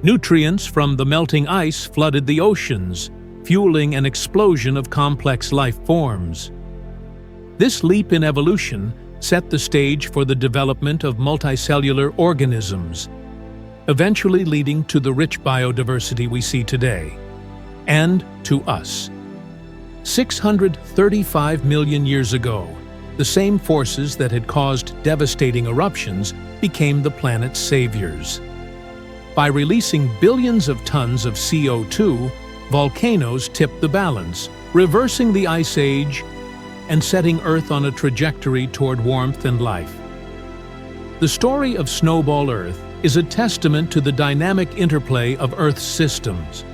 Nutrients from the melting ice flooded the oceans, fueling an explosion of complex life forms. This leap in evolution set the stage for the development of multicellular organisms, eventually leading to the rich biodiversity we see today, and to us. 635 million years ago, the same forces that had caused devastating eruptions became the planet's saviors. By releasing billions of tons of CO2, volcanoes tipped the balance, reversing the Ice Age and setting Earth on a trajectory toward warmth and life. The story of Snowball Earth is a testament to the dynamic interplay of Earth's systems.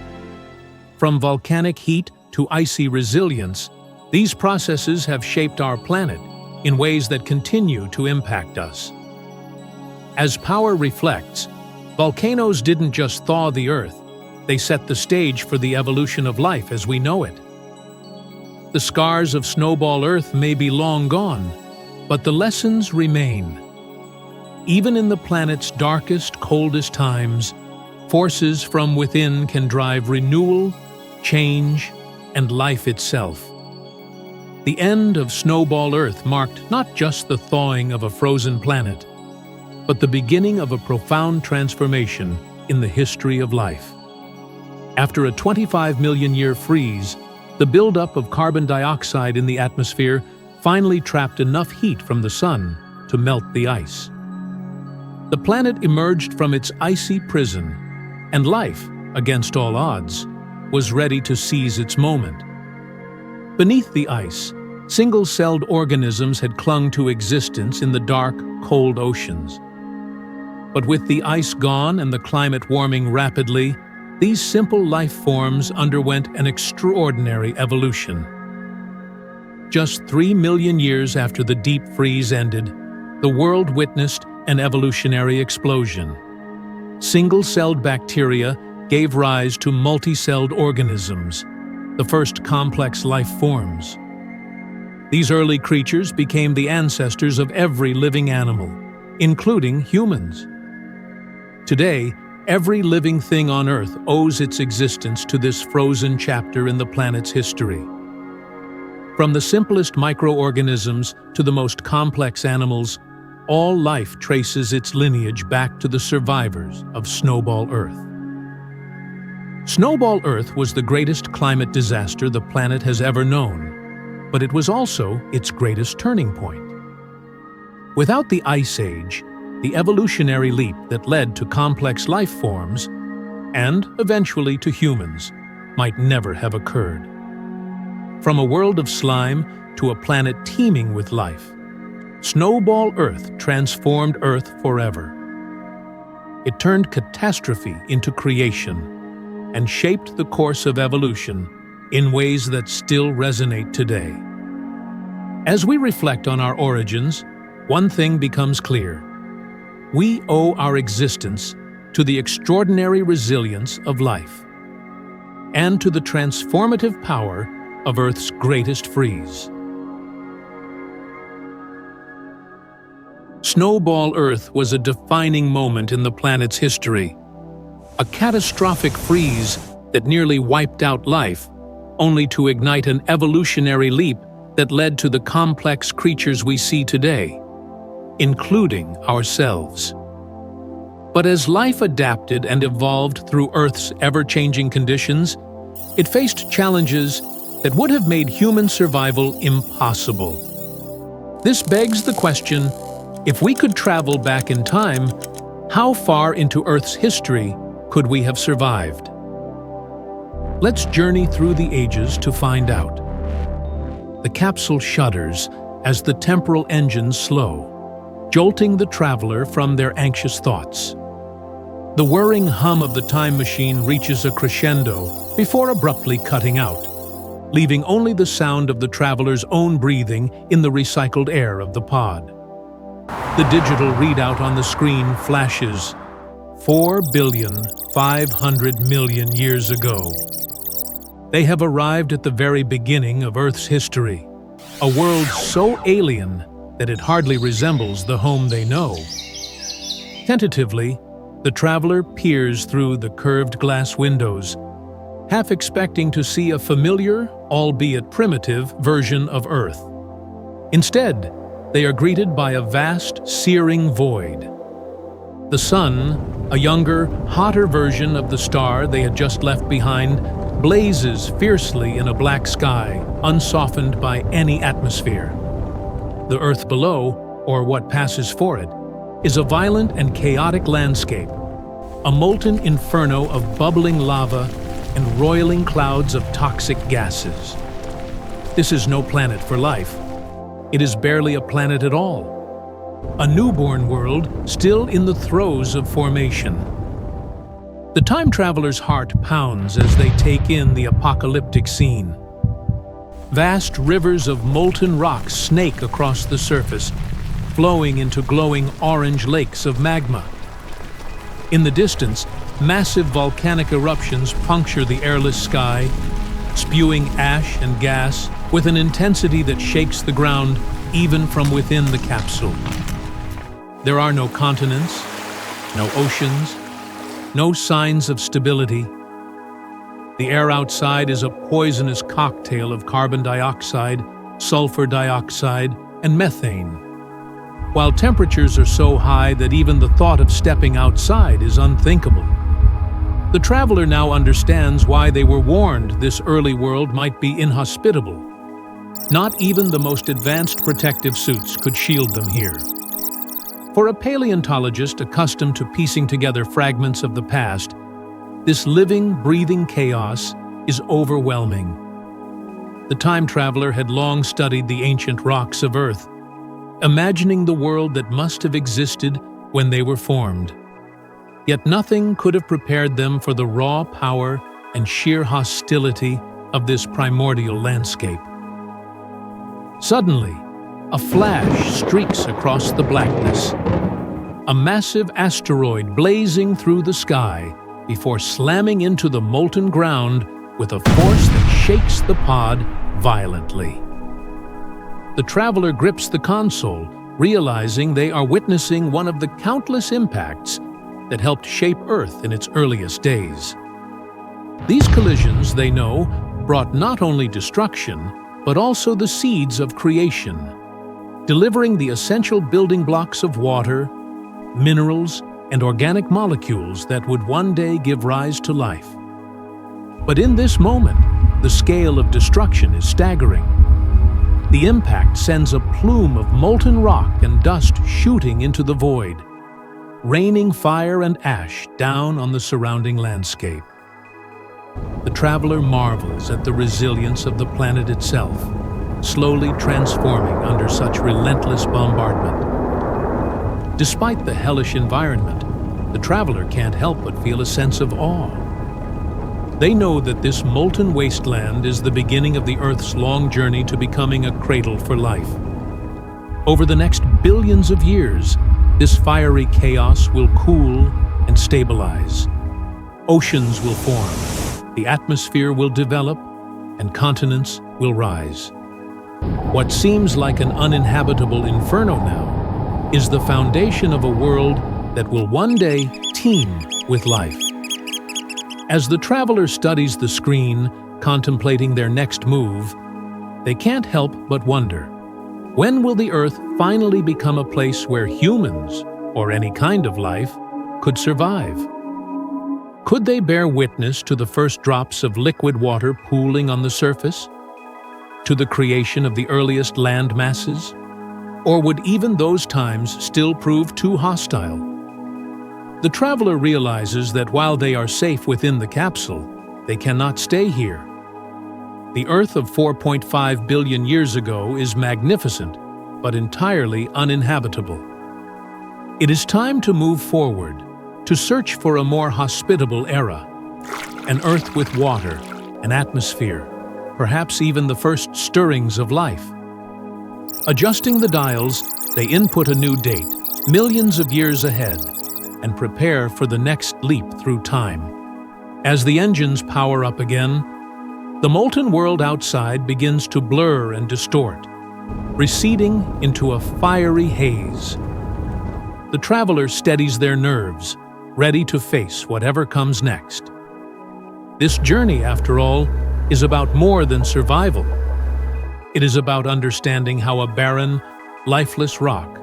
From volcanic heat to icy resilience, these processes have shaped our planet in ways that continue to impact us. As Power reflects, volcanoes didn't just thaw the Earth, they set the stage for the evolution of life as we know it. The scars of Snowball Earth may be long gone, but the lessons remain. Even in the planet's darkest, coldest times, forces from within can drive renewal, change, and life itself. The end of Snowball Earth marked not just the thawing of a frozen planet, but the beginning of a profound transformation in the history of life. After a 25 million year freeze, the buildup of carbon dioxide in the atmosphere finally trapped enough heat from the sun to melt the ice. The planet emerged from its icy prison, and life, against all odds, was ready to seize its moment. Beneath the ice, single-celled organisms had clung to existence in the dark, cold oceans. But with the ice gone and the climate warming rapidly, these simple life forms underwent an extraordinary evolution. Just 3 million years after the deep freeze ended, the world witnessed an evolutionary explosion. Single-celled bacteria gave rise to multi-celled organisms, the first complex life forms. These early creatures became the ancestors of every living animal, including humans. Today, every living thing on Earth owes its existence to this frozen chapter in the planet's history. From the simplest microorganisms to the most complex animals, all life traces its lineage back to the survivors of Snowball Earth. Snowball Earth was the greatest climate disaster the planet has ever known, but it was also its greatest turning point. Without the Ice Age, the evolutionary leap that led to complex life forms, and eventually to humans, might never have occurred. From a world of slime to a planet teeming with life, Snowball Earth transformed Earth forever. It turned catastrophe into creation and shaped the course of evolution in ways that still resonate today. As we reflect on our origins, one thing becomes clear. We owe our existence to the extraordinary resilience of life and to the transformative power of Earth's greatest freeze. Snowball Earth was a defining moment in the planet's history. A catastrophic freeze that nearly wiped out life, only to ignite an evolutionary leap that led to the complex creatures we see today, including ourselves. But as life adapted and evolved through Earth's ever-changing conditions, it faced challenges that would have made human survival impossible. This begs the question, if we could travel back in time, how far into Earth's history could we have survived? Let's journey through the ages to find out. The capsule shudders as the temporal engines slow, jolting the traveler from their anxious thoughts. The whirring hum of the time machine reaches a crescendo before abruptly cutting out, leaving only the sound of the traveler's own breathing in the recycled air of the pod. The digital readout on the screen flashes 4,500,000,000 years ago. They have arrived at the very beginning of Earth's history, a world so alien that it hardly resembles the home they know. Tentatively, the traveler peers through the curved glass windows, half expecting to see a familiar, albeit primitive, version of Earth. Instead, they are greeted by a vast, searing void. The sun, a younger, hotter version of the star they had just left behind, blazes fiercely in a black sky, unsoftened by any atmosphere. The Earth below, or what passes for it, is a violent and chaotic landscape, a molten inferno of bubbling lava and roiling clouds of toxic gases. This is no planet for life. It is barely a planet at all. A newborn world still in the throes of formation. The time traveler's heart pounds as they take in the apocalyptic scene. Vast rivers of molten rock snake across the surface, flowing into glowing orange lakes of magma. In the distance, massive volcanic eruptions puncture the airless sky, spewing ash and gas with an intensity that shakes the ground even from within the capsule. There are no continents, no oceans, no signs of stability. The air outside is a poisonous cocktail of carbon dioxide, sulfur dioxide, and methane. While temperatures are so high that even the thought of stepping outside is unthinkable. The traveler now understands why they were warned this early world might be inhospitable. Not even the most advanced protective suits could shield them here. For a paleontologist accustomed to piecing together fragments of the past, this living, breathing chaos is overwhelming. The time traveler had long studied the ancient rocks of Earth, imagining the world that must have existed when they were formed. Yet nothing could have prepared them for the raw power and sheer hostility of this primordial landscape. Suddenly, a flash streaks across the blackness. A massive asteroid blazing through the sky before slamming into the molten ground with a force that shakes the pod violently. The traveler grips the console, realizing they are witnessing one of the countless impacts that helped shape Earth in its earliest days. These collisions, they know, brought not only destruction, but also the seeds of creation, delivering the essential building blocks of water, minerals, and organic molecules that would one day give rise to life. But in this moment, the scale of destruction is staggering. The impact sends a plume of molten rock and dust shooting into the void, raining fire and ash down on the surrounding landscape. The traveler marvels at the resilience of the planet itself, slowly transforming under such relentless bombardment. Despite the hellish environment, the traveler can't help but feel a sense of awe. They know that this molten wasteland is the beginning of the Earth's long journey to becoming a cradle for life. Over the next billions of years, this fiery chaos will cool and stabilize. Oceans will form, the atmosphere will develop, and continents will rise. What seems like an uninhabitable inferno now is the foundation of a world that will one day teem with life. As the traveler studies the screen, contemplating their next move, they can't help but wonder, when will the Earth finally become a place where humans, or any kind of life, could survive? Could they bear witness to the first drops of liquid water pooling on the surface? To the creation of the earliest land masses? Or would even those times still prove too hostile? The traveler realizes that while they are safe within the capsule, they cannot stay here. The Earth of 4.5 billion years ago is magnificent, but entirely uninhabitable. It is time to move forward, to search for a more hospitable era, an Earth with water, an atmosphere, perhaps even the first stirrings of life. Adjusting the dials, they input a new date, millions of years ahead, and prepare for the next leap through time. As the engines power up again, the molten world outside begins to blur and distort, receding into a fiery haze. The traveler steadies their nerves, ready to face whatever comes next. This journey, after all, is about more than survival. It is about understanding how a barren, lifeless rock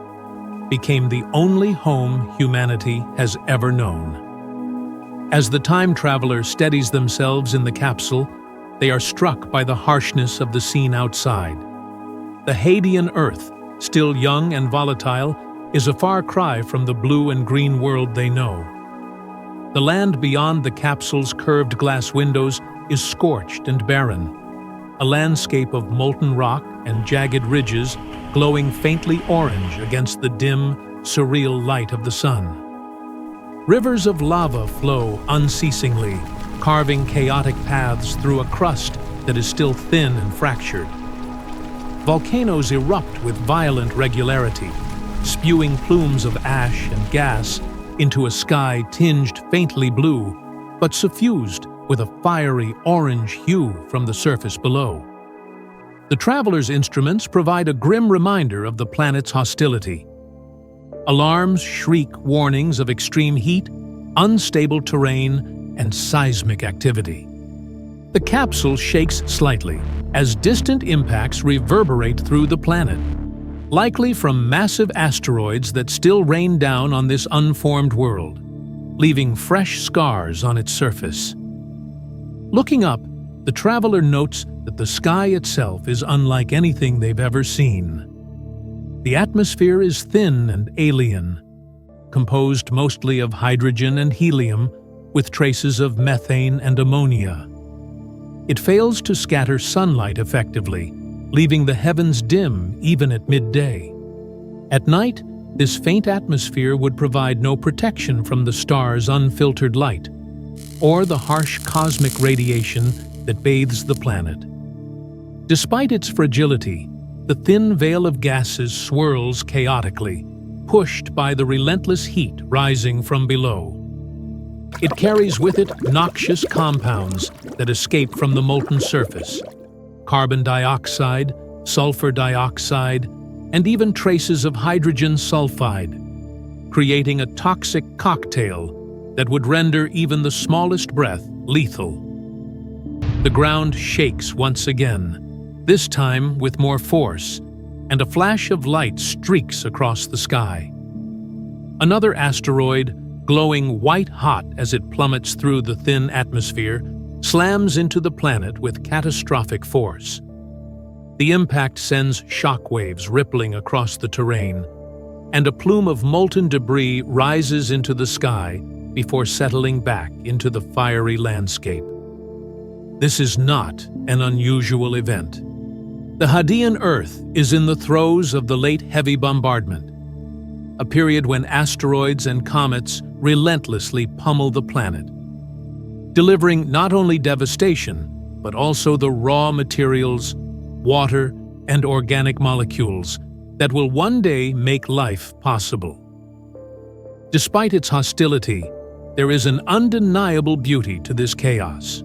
became the only home humanity has ever known. As the time traveler steadies themselves in the capsule, they are struck by the harshness of the scene outside. The Hadean Earth, still young and volatile, is a far cry from the blue and green world they know. The land beyond the capsule's curved glass windows is scorched and barren, a landscape of molten rock and jagged ridges glowing faintly orange against the dim, surreal light of the sun. Rivers of lava flow unceasingly, carving chaotic paths through a crust that is still thin and fractured. Volcanoes erupt with violent regularity, spewing plumes of ash and gas into a sky tinged faintly blue, but suffused with a fiery orange hue from the surface below. The traveler's instruments provide a grim reminder of the planet's hostility. Alarms shriek warnings of extreme heat, unstable terrain, and seismic activity. The capsule shakes slightly as distant impacts reverberate through the planet, likely from massive asteroids that still rain down on this unformed world, leaving fresh scars on its surface. Looking up, the traveler notes that the sky itself is unlike anything they've ever seen. The atmosphere is thin and alien, composed mostly of hydrogen and helium, with traces of methane and ammonia. It fails to scatter sunlight effectively, leaving the heavens dim even at midday. At night, this faint atmosphere would provide no protection from the stars' unfiltered light, or the harsh cosmic radiation that bathes the planet. Despite its fragility, the thin veil of gases swirls chaotically, pushed by the relentless heat rising from below. It carries with it noxious compounds that escape from the molten surface: carbon dioxide, sulfur dioxide, and even traces of hydrogen sulfide, creating a toxic cocktail that would render even the smallest breath lethal. The ground shakes once again, this time with more force, and a flash of light streaks across the sky. Another asteroid, glowing white-hot as it plummets through the thin atmosphere, slams into the planet with catastrophic force. The impact sends shockwaves rippling across the terrain, and a plume of molten debris rises into the sky before settling back into the fiery landscape. This is not an unusual event. The Hadean Earth is in the throes of the late heavy bombardment, a period when asteroids and comets relentlessly pummel the planet, delivering not only devastation, but also the raw materials, water, and organic molecules that will one day make life possible. Despite its hostility, there is an undeniable beauty to this chaos.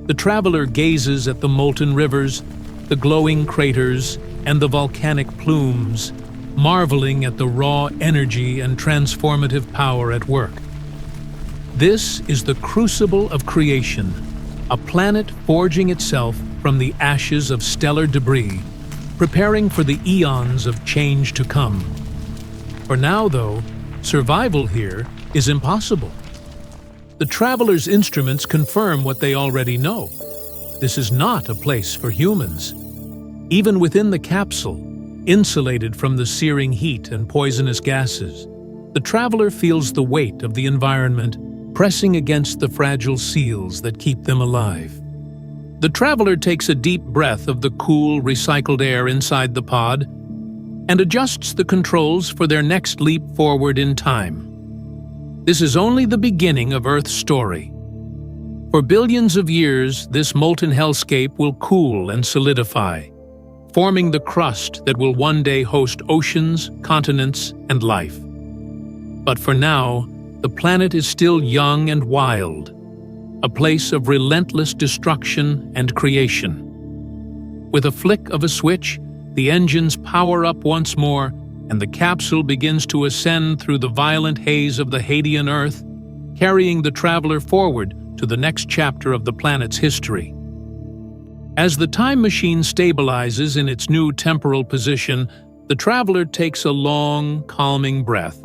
The traveler gazes at the molten rivers, the glowing craters, and the volcanic plumes, marveling at the raw energy and transformative power at work. This is the crucible of creation, a planet forging itself from the ashes of stellar debris, preparing for the eons of change to come. For now, though, survival here is impossible. The traveler's instruments confirm what they already know. This is not a place for humans. Even within the capsule, insulated from the searing heat and poisonous gases, the traveler feels the weight of the environment pressing against the fragile seals that keep them alive. The traveler takes a deep breath of the cool, recycled air inside the pod and adjusts the controls for their next leap forward in time. This is only the beginning of Earth's story. For billions of years, this molten hellscape will cool and solidify, forming the crust that will one day host oceans, continents, and life. But for now, the planet is still young and wild, a place of relentless destruction and creation. With a flick of a switch, the engines power up once more, and the capsule begins to ascend through the violent haze of the Hadean Earth, carrying the traveler forward to the next chapter of the planet's history. As the time machine stabilizes in its new temporal position, the traveler takes a long, calming breath.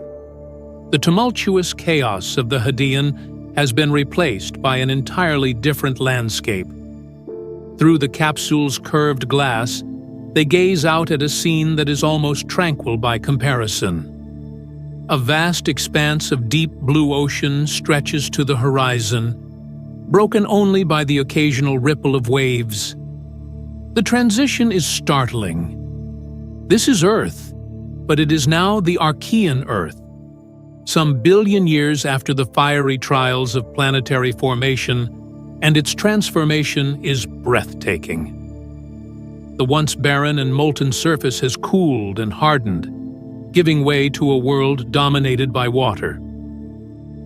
The tumultuous chaos of the Hadean has been replaced by an entirely different landscape. Through the capsule's curved glass, they gaze out at a scene that is almost tranquil by comparison. A vast expanse of deep blue ocean stretches to the horizon, broken only by the occasional ripple of waves. The transition is startling. This is Earth, but it is now the Archean Earth. Some billion years after the fiery trials of planetary formation, and its transformation is breathtaking. The once barren and molten surface has cooled and hardened, giving way to a world dominated by water.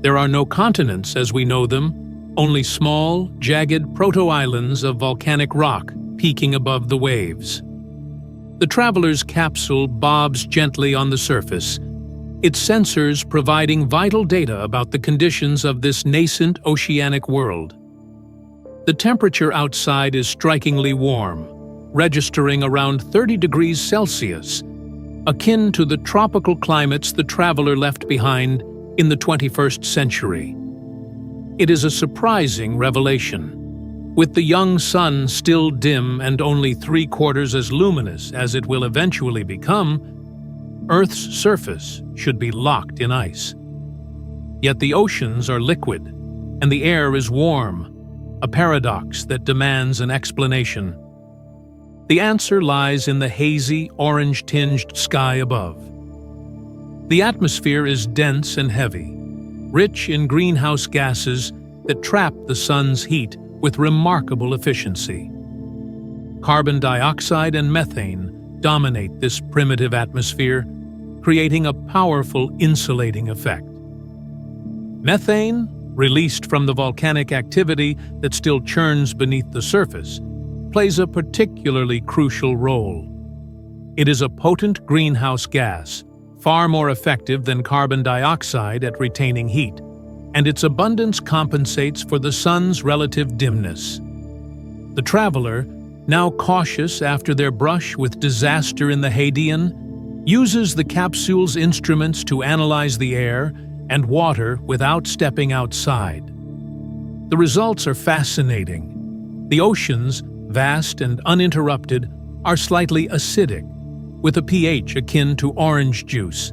There are no continents as we know them, only small, jagged proto-islands of volcanic rock peeking above the waves. The traveler's capsule bobs gently on the surface, its sensors providing vital data about the conditions of this nascent oceanic world. The temperature outside is strikingly warm, registering around 30 degrees Celsius, akin to the tropical climates the traveler left behind in the 21st century. It is a surprising revelation. With the young sun still dim and only 3/4 as luminous as it will eventually become, Earth's surface should be locked in ice. Yet the oceans are liquid, and the air is warm, a paradox that demands an explanation. The answer lies in the hazy, orange-tinged sky above. The atmosphere is dense and heavy, rich in greenhouse gases that trap the sun's heat with remarkable efficiency. Carbon dioxide and methane dominate this primitive atmosphere, creating a powerful insulating effect. Methane, released from the volcanic activity that still churns beneath the surface, plays a particularly crucial role. It is a potent greenhouse gas, far more effective than carbon dioxide at retaining heat, and its abundance compensates for the sun's relative dimness. The traveler, now cautious after their brush with disaster in the Hadean, uses the capsule's instruments to analyze the air and water without stepping outside. The results are fascinating. The oceans, vast and uninterrupted, are slightly acidic, with a pH akin to orange juice.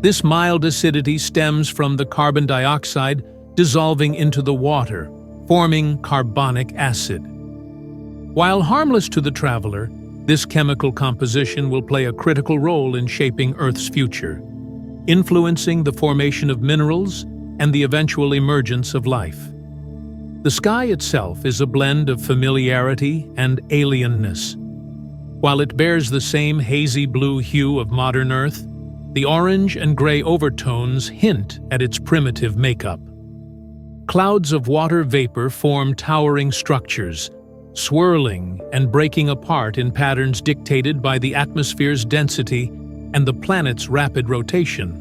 This mild acidity stems from the carbon dioxide dissolving into the water, forming carbonic acid. While harmless to the traveler, this chemical composition will play a critical role in shaping Earth's future, influencing the formation of minerals and the eventual emergence of life. The sky itself is a blend of familiarity and alienness. While it bears the same hazy blue hue of modern Earth, the orange and gray overtones hint at its primitive makeup. Clouds of water vapor form towering structures, swirling and breaking apart in patterns dictated by the atmosphere's density and the planet's rapid rotation.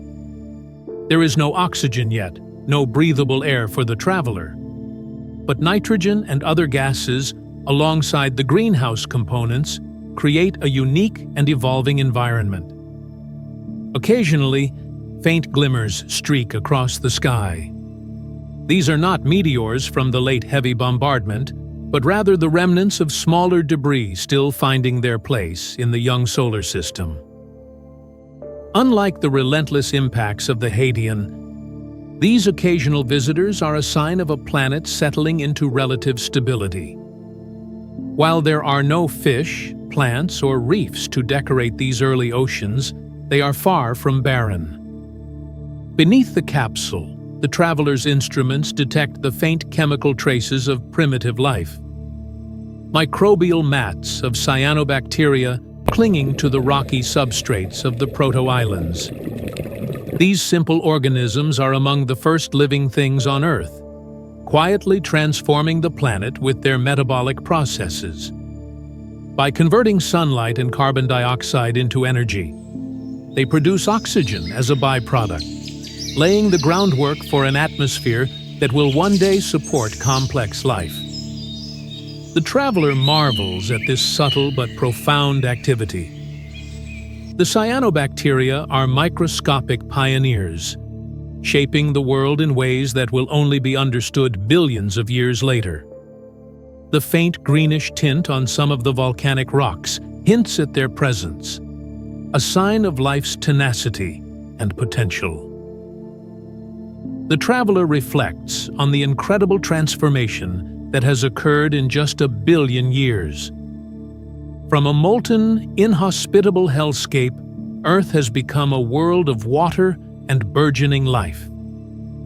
There is no oxygen yet, no breathable air for the traveler. But nitrogen and other gases, alongside the greenhouse components, create a unique and evolving environment. Occasionally, faint glimmers streak across the sky. These are not meteors from the late heavy bombardment, but rather the remnants of smaller debris still finding their place in the young solar system. Unlike the relentless impacts of the Hadean, these occasional visitors are a sign of a planet settling into relative stability. While there are no fish, plants, or reefs to decorate these early oceans, they are far from barren. Beneath the capsule, the traveler's instruments detect the faint chemical traces of primitive life. Microbial mats of cyanobacteria clinging to the rocky substrates of the proto-islands. These simple organisms are among the first living things on Earth, quietly transforming the planet with their metabolic processes. By converting sunlight and carbon dioxide into energy, they produce oxygen as a byproduct, laying the groundwork for an atmosphere that will one day support complex life. The traveler marvels at this subtle but profound activity. The cyanobacteria are microscopic pioneers, shaping the world in ways that will only be understood billions of years later. The faint greenish tint on some of the volcanic rocks hints at their presence, a sign of life's tenacity and potential. The traveler reflects on the incredible transformation that has occurred in just 1 billion years. From a molten, inhospitable hellscape, Earth has become a world of water and burgeoning life.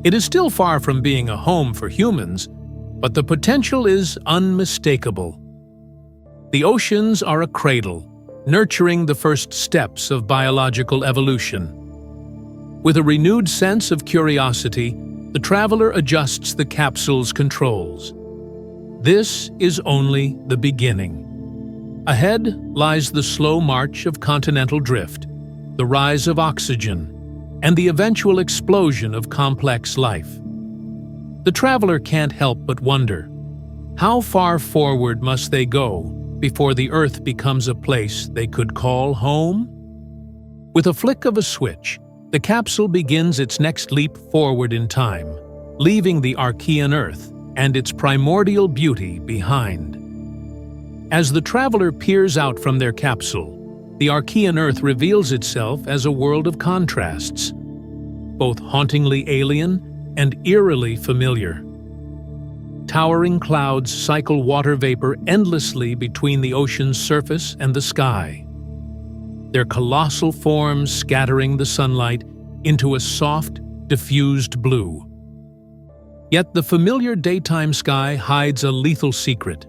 It is still far from being a home for humans, but the potential is unmistakable. The oceans are a cradle, nurturing the first steps of biological evolution. With a renewed sense of curiosity, the traveler adjusts the capsule's controls. This is only the beginning. Ahead lies the slow march of continental drift, the rise of oxygen, and the eventual explosion of complex life. The traveler can't help but wonder, how far forward must they go before the Earth becomes a place they could call home? With a flick of a switch, the capsule begins its next leap forward in time, leaving the Archean Earth and its primordial beauty behind. As the traveler peers out from their capsule, the Archean Earth reveals itself as a world of contrasts, both hauntingly alien and eerily familiar. Towering clouds cycle water vapor endlessly between the ocean's surface and the sky, their colossal forms scattering the sunlight into a soft, diffused blue. Yet the familiar daytime sky hides a lethal secret.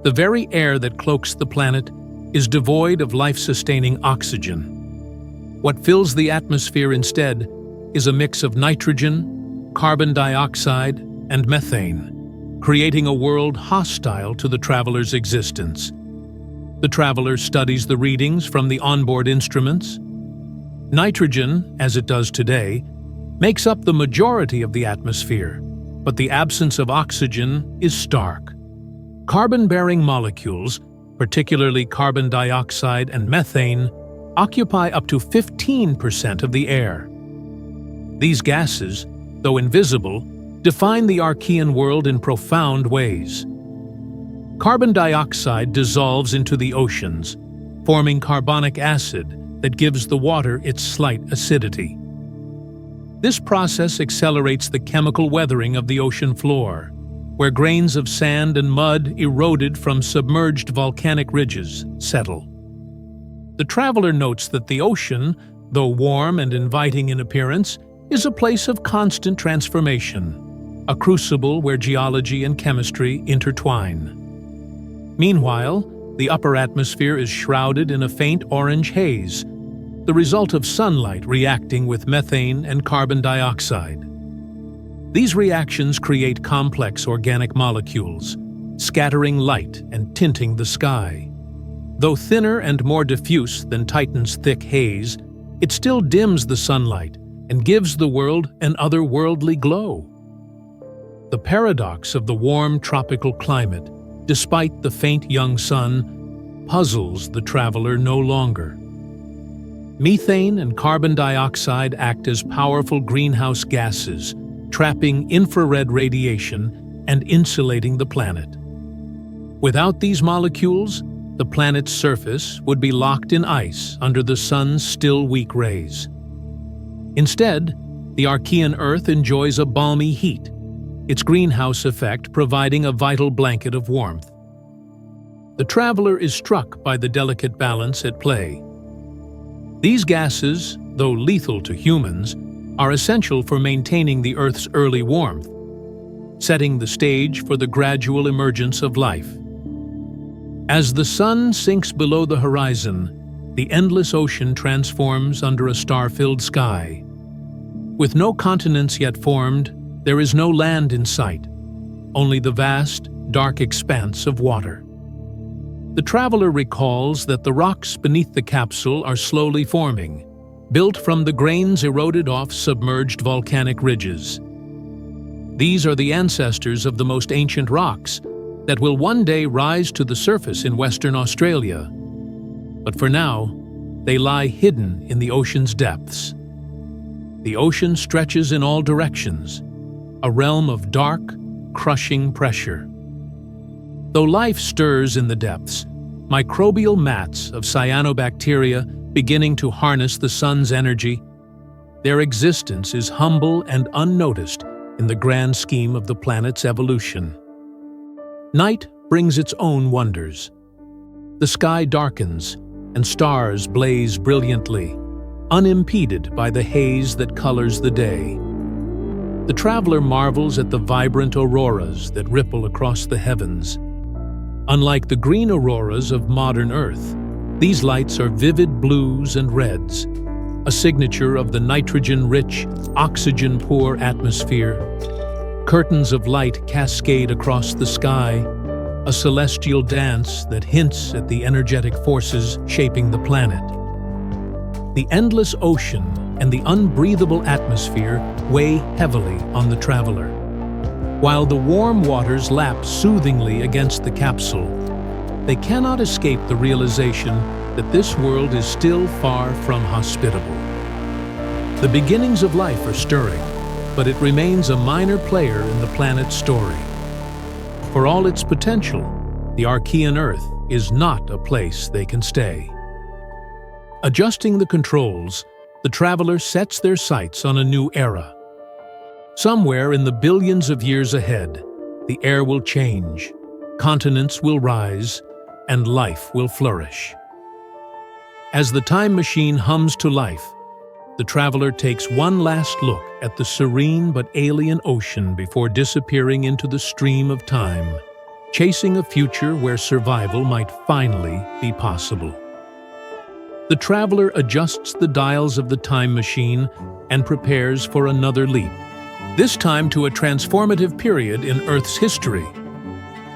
The very air that cloaks the planet is devoid of life-sustaining oxygen. What fills the atmosphere instead is a mix of nitrogen, carbon dioxide, and methane, creating a world hostile to the traveler's existence. The traveler studies the readings from the onboard instruments. Nitrogen, as it does today, makes up the majority of the atmosphere, but the absence of oxygen is stark. Carbon-bearing molecules, particularly carbon dioxide and methane, occupy up to 15% of the air. These gases, though invisible, define the Archean world in profound ways. Carbon dioxide dissolves into the oceans, forming carbonic acid that gives the water its slight acidity. This process accelerates the chemical weathering of the ocean floor, where grains of sand and mud eroded from submerged volcanic ridges settle. The traveler notes that the ocean, though warm and inviting in appearance, is a place of constant transformation, a crucible where geology and chemistry intertwine. Meanwhile, the upper atmosphere is shrouded in a faint orange haze, the result of sunlight reacting with methane and carbon dioxide. These reactions create complex organic molecules, scattering light and tinting the sky. Though thinner and more diffuse than Titan's thick haze, it still dims the sunlight, and gives the world an otherworldly glow. The paradox of the warm tropical climate, despite the faint young sun, puzzles the traveler no longer. Methane and carbon dioxide act as powerful greenhouse gases, trapping infrared radiation and insulating the planet. Without these molecules, the planet's surface would be locked in ice under the sun's still weak rays. Instead, the Archean Earth enjoys a balmy heat, its greenhouse effect providing a vital blanket of warmth. The traveler is struck by the delicate balance at play. These gases, though lethal to humans, are essential for maintaining the Earth's early warmth, setting the stage for the gradual emergence of life. As the sun sinks below the horizon, the endless ocean transforms under a star-filled sky. With no continents yet formed, there is no land in sight, only the vast, dark expanse of water. The traveler recalls that the rocks beneath the capsule are slowly forming, built from the grains eroded off submerged volcanic ridges. These are the ancestors of the most ancient rocks that will one day rise to the surface in Western Australia. But for now, they lie hidden in the ocean's depths. The ocean stretches in all directions, a realm of dark, crushing pressure. Though life stirs in the depths, microbial mats of cyanobacteria beginning to harness the sun's energy, their existence is humble and unnoticed in the grand scheme of the planet's evolution. Night brings its own wonders. The sky darkens, and stars blaze brilliantly, unimpeded by the haze that colors the day. The traveler marvels at the vibrant auroras that ripple across the heavens. Unlike the green auroras of modern Earth, these lights are vivid blues and reds, a signature of the nitrogen-rich, oxygen-poor atmosphere. Curtains of light cascade across the sky, a celestial dance that hints at the energetic forces shaping the planet. The endless ocean and the unbreathable atmosphere weigh heavily on the traveler. While the warm waters lap soothingly against the capsule, they cannot escape the realization that this world is still far from hospitable. The beginnings of life are stirring, but it remains a minor player in the planet's story. For all its potential, the Archean Earth is not a place they can stay. Adjusting the controls, the traveler sets their sights on a new era. Somewhere in the billions of years ahead, the air will change, continents will rise, and life will flourish. As the time machine hums to life, the traveler takes one last look at the serene but alien ocean before disappearing into the stream of time, chasing a future where survival might finally be possible. The traveler adjusts the dials of the time machine and prepares for another leap, this time to a transformative period in Earth's history,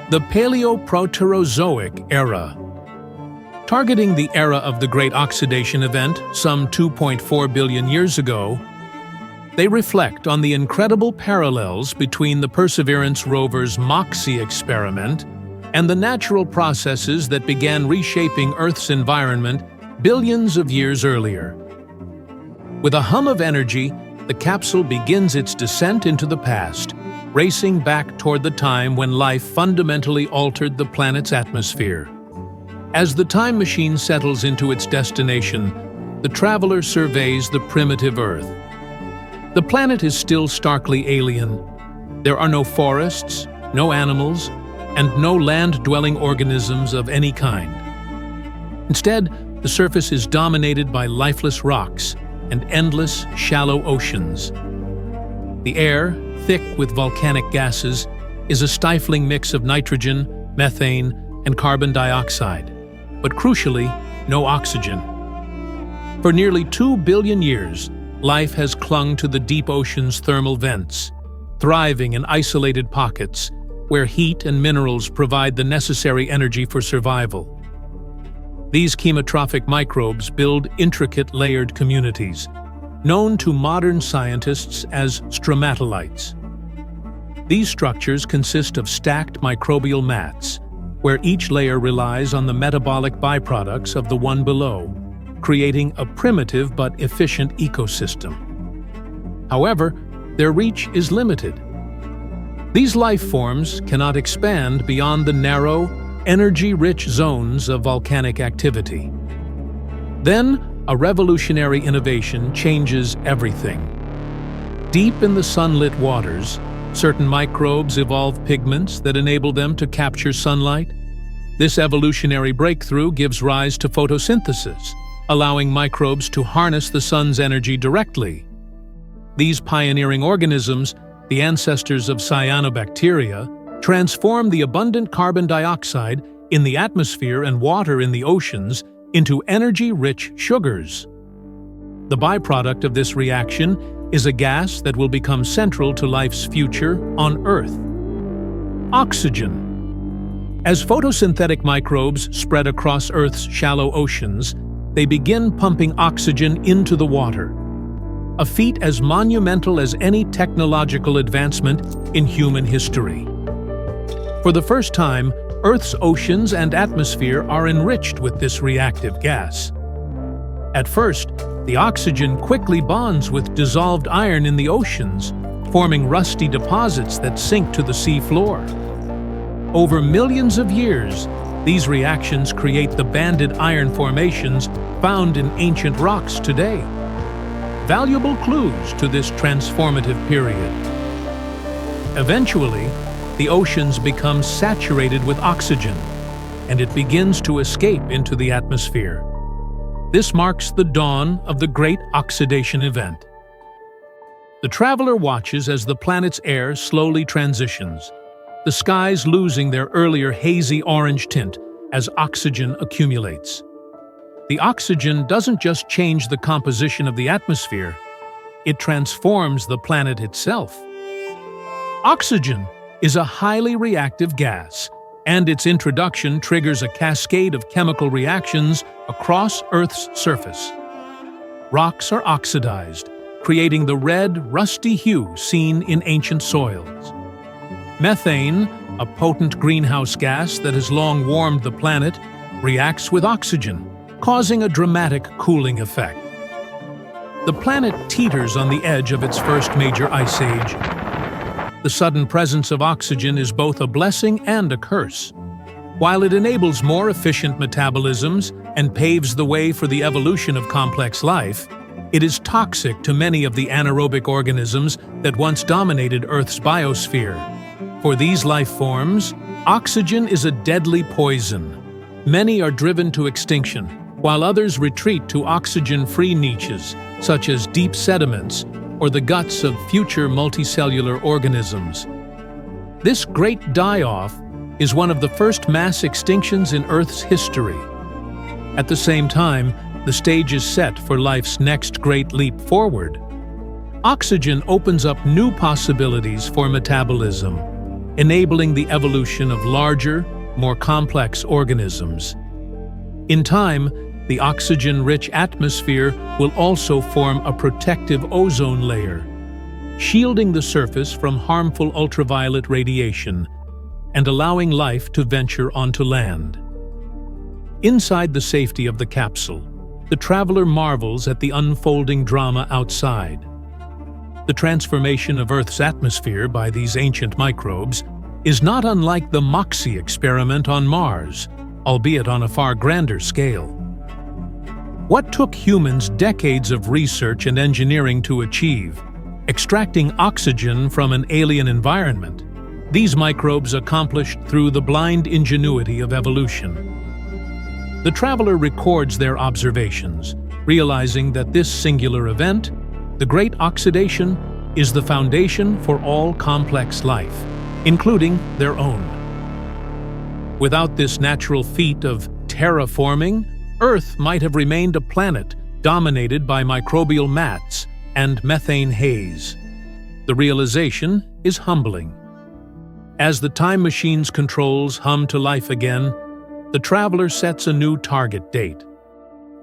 the Paleoproterozoic era. Targeting the era of the Great Oxidation Event some 2.4 billion years ago, they reflect on the incredible parallels between the Perseverance rover's MOXIE experiment and the natural processes that began reshaping Earth's environment billions of years earlier. With a hum of energy, the capsule begins its descent into the past, racing back toward the time when life fundamentally altered the planet's atmosphere. As the time machine settles into its destination, the traveler surveys the primitive Earth. The planet is still starkly alien. There are no forests, no animals, and no land-dwelling organisms of any kind. Instead, the surface is dominated by lifeless rocks and endless, shallow oceans. The air, thick with volcanic gases, is a stifling mix of nitrogen, methane, and carbon dioxide, but crucially, no oxygen. For nearly 2 billion years, life has clung to the deep ocean's thermal vents, thriving in isolated pockets where heat and minerals provide the necessary energy for survival. These chemotrophic microbes build intricate layered communities, known to modern scientists as stromatolites. These structures consist of stacked microbial mats, where each layer relies on the metabolic byproducts of the one below, creating a primitive but efficient ecosystem. However, their reach is limited. These life forms cannot expand beyond the narrow, energy-rich zones of volcanic activity. Then, a revolutionary innovation changes everything. Deep in the sunlit waters, certain microbes evolve pigments that enable them to capture sunlight. This evolutionary breakthrough gives rise to photosynthesis, allowing microbes to harness the sun's energy directly. These pioneering organisms, the ancestors of cyanobacteria, transform the abundant carbon dioxide in the atmosphere and water in the oceans into energy-rich sugars. The byproduct of this reaction is a gas that will become central to life's future on Earth: oxygen. As photosynthetic microbes spread across Earth's shallow oceans, they begin pumping oxygen into the water, a feat as monumental as any technological advancement in human history. For the first time, Earth's oceans and atmosphere are enriched with this reactive gas. At first, the oxygen quickly bonds with dissolved iron in the oceans, forming rusty deposits that sink to the sea floor. Over millions of years, these reactions create the banded iron formations found in ancient rocks today. Valuable clues to this transformative period. Eventually, the oceans become saturated with oxygen, and it begins to escape into the atmosphere. This marks the dawn of the Great Oxidation Event. The traveler watches as the planet's air slowly transitions, the skies losing their earlier hazy orange tint as oxygen accumulates. The oxygen doesn't just change the composition of the atmosphere, it transforms the planet itself. Oxygen is a highly reactive gas, and its introduction triggers a cascade of chemical reactions across Earth's surface. Rocks are oxidized, creating the red, rusty hue seen in ancient soils. Methane, a potent greenhouse gas that has long warmed the planet, reacts with oxygen, causing a dramatic cooling effect. The planet teeters on the edge of its first major ice age. The sudden presence of oxygen is both a blessing and a curse. While it enables more efficient metabolisms and paves the way for the evolution of complex life, it is toxic to many of the anaerobic organisms that once dominated Earth's biosphere. For these life forms, oxygen is a deadly poison. Many are driven to extinction, while others retreat to oxygen-free niches, such as deep sediments or the guts of future multicellular organisms. This great die-off is one of the first mass extinctions in Earth's history. At the same time, the stage is set for life's next great leap forward. Oxygen opens up new possibilities for metabolism, enabling the evolution of larger, more complex organisms. In time, the oxygen-rich atmosphere will also form a protective ozone layer, shielding the surface from harmful ultraviolet radiation and allowing life to venture onto land. Inside the safety of the capsule, the traveler marvels at the unfolding drama outside. The transformation of Earth's atmosphere by these ancient microbes is not unlike the MOXIE experiment on Mars, albeit on a far grander scale. What took humans decades of research and engineering to achieve, extracting oxygen from an alien environment, these microbes accomplished through the blind ingenuity of evolution. The traveler records their observations, realizing that this singular event, the Great Oxidation, is the foundation for all complex life, including their own. Without this natural feat of terraforming, Earth might have remained a planet dominated by microbial mats and methane haze. The realization is humbling. As the time machine's controls hum to life again, the traveler sets a new target date.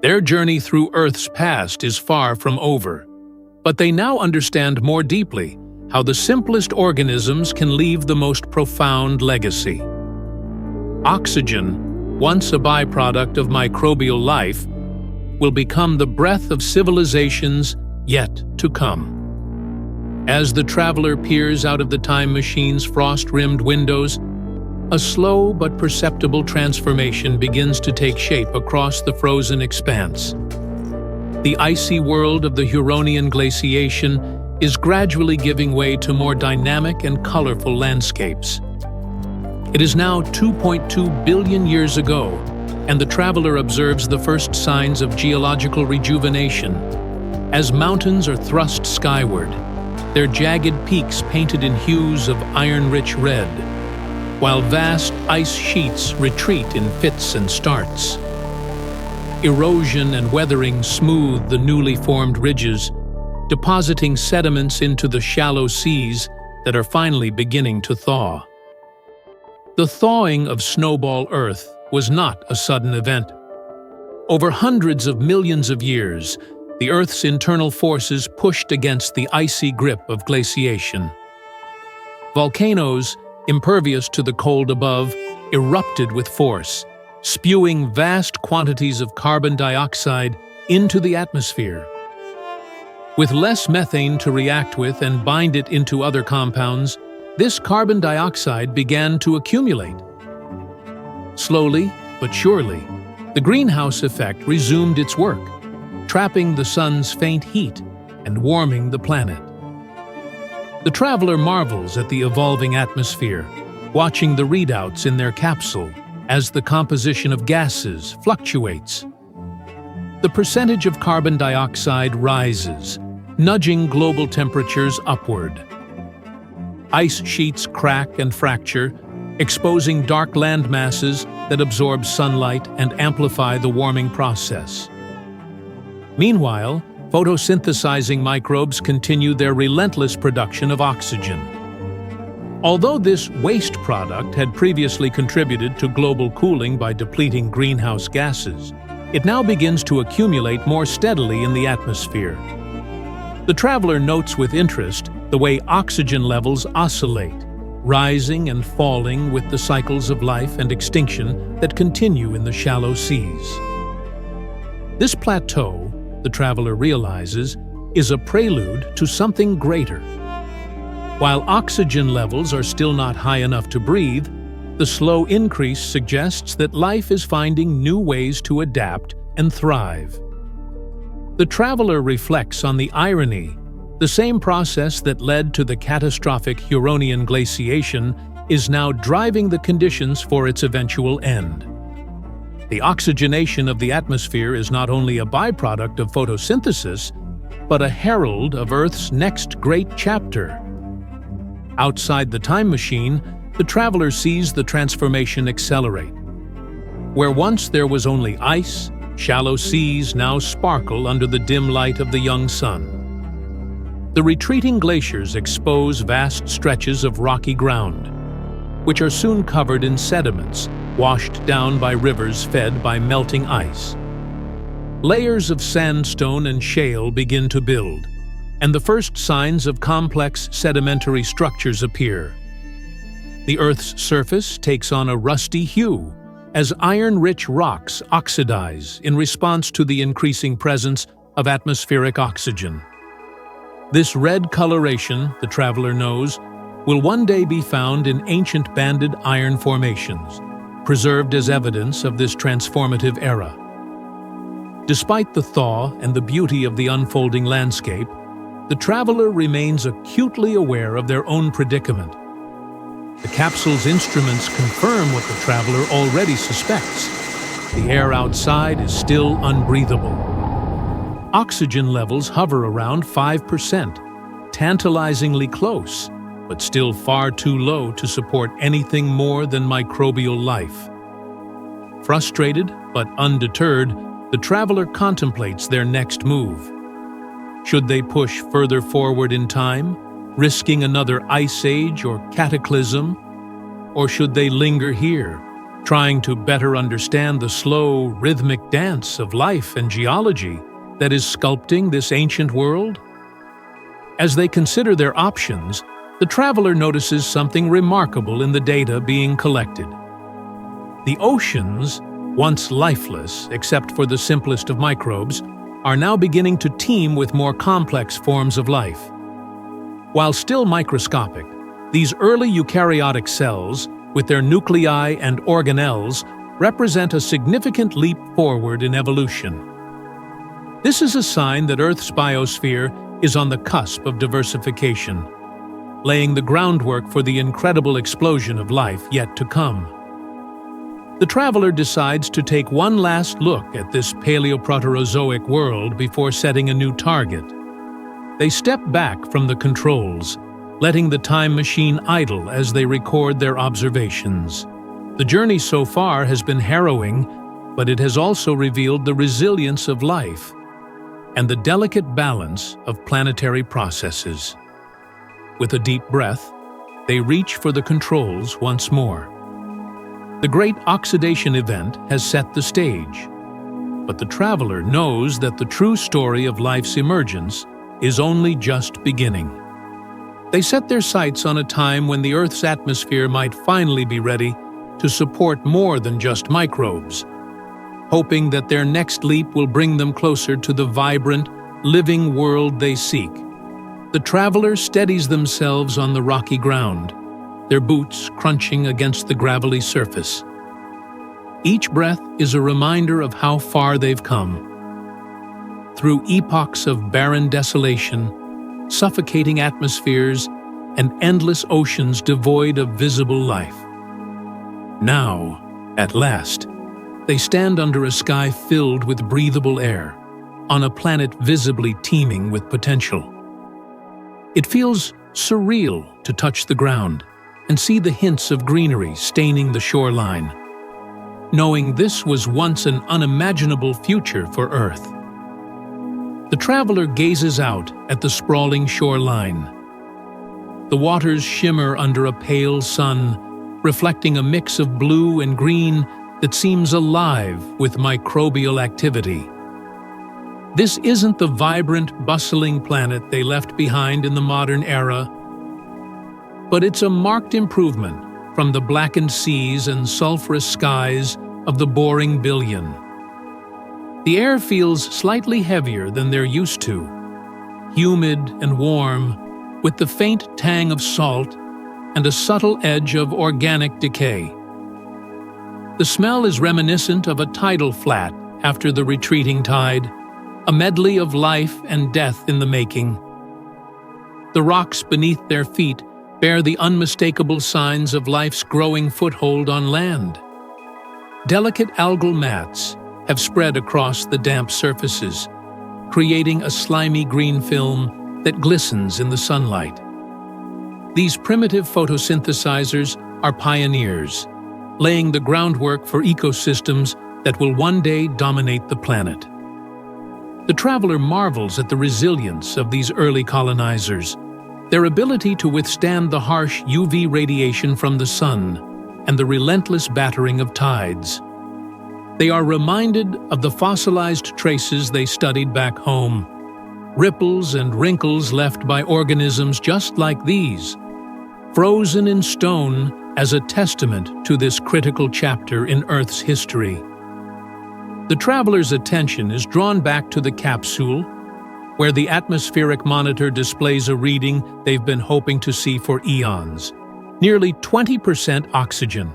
Their journey through Earth's past is far from over. But they now understand more deeply how the simplest organisms can leave the most profound legacy. Oxygen, once a byproduct of microbial life, will become the breath of civilizations yet to come. As the traveler peers out of the time machine's frost-rimmed windows, a slow but perceptible transformation begins to take shape across the frozen expanse. The icy world of the Huronian glaciation is gradually giving way to more dynamic and colorful landscapes. It is now 2.2 billion years ago, and the traveler observes the first signs of geological rejuvenation. As mountains are thrust skyward, their jagged peaks painted in hues of iron-rich red, while vast ice sheets retreat in fits and starts. Erosion and weathering smooth the newly formed ridges, depositing sediments into the shallow seas that are finally beginning to thaw. The thawing of Snowball Earth was not a sudden event. Over hundreds of millions of years, the Earth's internal forces pushed against the icy grip of glaciation. Volcanoes, impervious to the cold above, erupted with force, spewing vast quantities of carbon dioxide into the atmosphere. With less methane to react with and bind it into other compounds, this carbon dioxide began to accumulate. Slowly but surely, the greenhouse effect resumed its work, trapping the sun's faint heat and warming the planet. The traveler marvels at the evolving atmosphere, watching the readouts in their capsule as the composition of gases fluctuates. The percentage of carbon dioxide rises, nudging global temperatures upward. Ice sheets crack and fracture, exposing dark land masses that absorb sunlight and amplify the warming process. Meanwhile, photosynthesizing microbes continue their relentless production of oxygen. Although this waste product had previously contributed to global cooling by depleting greenhouse gases, it now begins to accumulate more steadily in the atmosphere. The traveler notes with interest the way oxygen levels oscillate, rising and falling with the cycles of life and extinction that continue in the shallow seas. This plateau, the traveler realizes, is a prelude to something greater. While oxygen levels are still not high enough to breathe, the slow increase suggests that life is finding new ways to adapt and thrive. The traveler reflects on the irony. The same process that led to the catastrophic Huronian glaciation is now driving the conditions for its eventual end. The oxygenation of the atmosphere is not only a byproduct of photosynthesis, but a herald of Earth's next great chapter. Outside the time machine, the traveler sees the transformation accelerate. Where once there was only ice, shallow seas now sparkle under the dim light of the young sun. The retreating glaciers expose vast stretches of rocky ground, which are soon covered in sediments, washed down by rivers fed by melting ice. Layers of sandstone and shale begin to build, and the first signs of complex sedimentary structures appear. The Earth's surface takes on a rusty hue as iron-rich rocks oxidize in response to the increasing presence of atmospheric oxygen. This red coloration, the traveler knows, will one day be found in ancient banded iron formations, preserved as evidence of this transformative era. Despite the thaw and the beauty of the unfolding landscape, the traveler remains acutely aware of their own predicament. The capsule's instruments confirm what the traveler already suspects. The air outside is still unbreathable. Oxygen levels hover around 5%, tantalizingly close, but still far too low to support anything more than microbial life. Frustrated but undeterred, the traveler contemplates their next move. Should they push further forward in time, risking another ice age or cataclysm? Or should they linger here, trying to better understand the slow, rhythmic dance of life and geology that is sculpting this ancient world? As they consider their options, the traveler notices something remarkable in the data being collected. The oceans, once lifeless except for the simplest of microbes, are now beginning to teem with more complex forms of life. While still microscopic, these early eukaryotic cells, with their nuclei and organelles, represent a significant leap forward in evolution. This is a sign that Earth's biosphere is on the cusp of diversification, laying the groundwork for the incredible explosion of life yet to come. The traveler decides to take one last look at this Paleoproterozoic world before setting a new target. They step back from the controls, letting the time machine idle as they record their observations. The journey so far has been harrowing, but it has also revealed the resilience of life and the delicate balance of planetary processes. With a deep breath, they reach for the controls once more. The great oxidation event has set the stage, but the traveler knows that the true story of life's emergence is only just beginning. They set their sights on a time when the Earth's atmosphere might finally be ready to support more than just microbes, hoping that their next leap will bring them closer to the vibrant, living world they seek. The traveler steadies themselves on the rocky ground, their boots crunching against the gravelly surface. Each breath is a reminder of how far they've come. Through epochs of barren desolation, suffocating atmospheres, and endless oceans devoid of visible life. Now, at last, they stand under a sky filled with breathable air, on a planet visibly teeming with potential. It feels surreal to touch the ground and see the hints of greenery staining the shoreline, knowing this was once an unimaginable future for Earth. The traveler gazes out at the sprawling shoreline. The waters shimmer under a pale sun, reflecting a mix of blue and green that seems alive with microbial activity. This isn't the vibrant, bustling planet they left behind in the modern era, but it's a marked improvement from the blackened seas and sulfurous skies of the boring billion. The air feels slightly heavier than they're used to, humid and warm, with the faint tang of salt and a subtle edge of organic decay. The smell is reminiscent of a tidal flat after the retreating tide, a medley of life and death in the making. The rocks beneath their feet bear the unmistakable signs of life's growing foothold on land. Delicate algal mats have spread across the damp surfaces, creating a slimy green film that glistens in the sunlight. These primitive photosynthesizers are pioneers, laying the groundwork for ecosystems that will one day dominate the planet. The traveler marvels at the resilience of these early colonizers, their ability to withstand the harsh UV radiation from the sun and the relentless battering of tides. They are reminded of the fossilized traces they studied back home, ripples and wrinkles left by organisms just like these, frozen in stone as a testament to this critical chapter in Earth's history. The traveler's attention is drawn back to the capsule, where the atmospheric monitor displays a reading they've been hoping to see for eons, nearly 20% oxygen.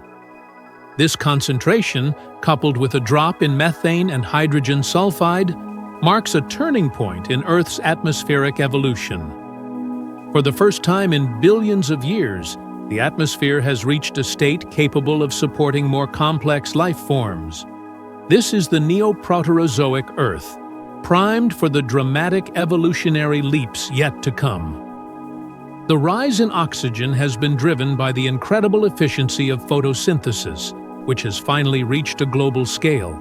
This concentration, coupled with a drop in methane and hydrogen sulfide, marks a turning point in Earth's atmospheric evolution. For the first time in billions of years, the atmosphere has reached a state capable of supporting more complex life forms. This is the Neoproterozoic Earth, primed for the dramatic evolutionary leaps yet to come. The rise in oxygen has been driven by the incredible efficiency of photosynthesis, which has finally reached a global scale.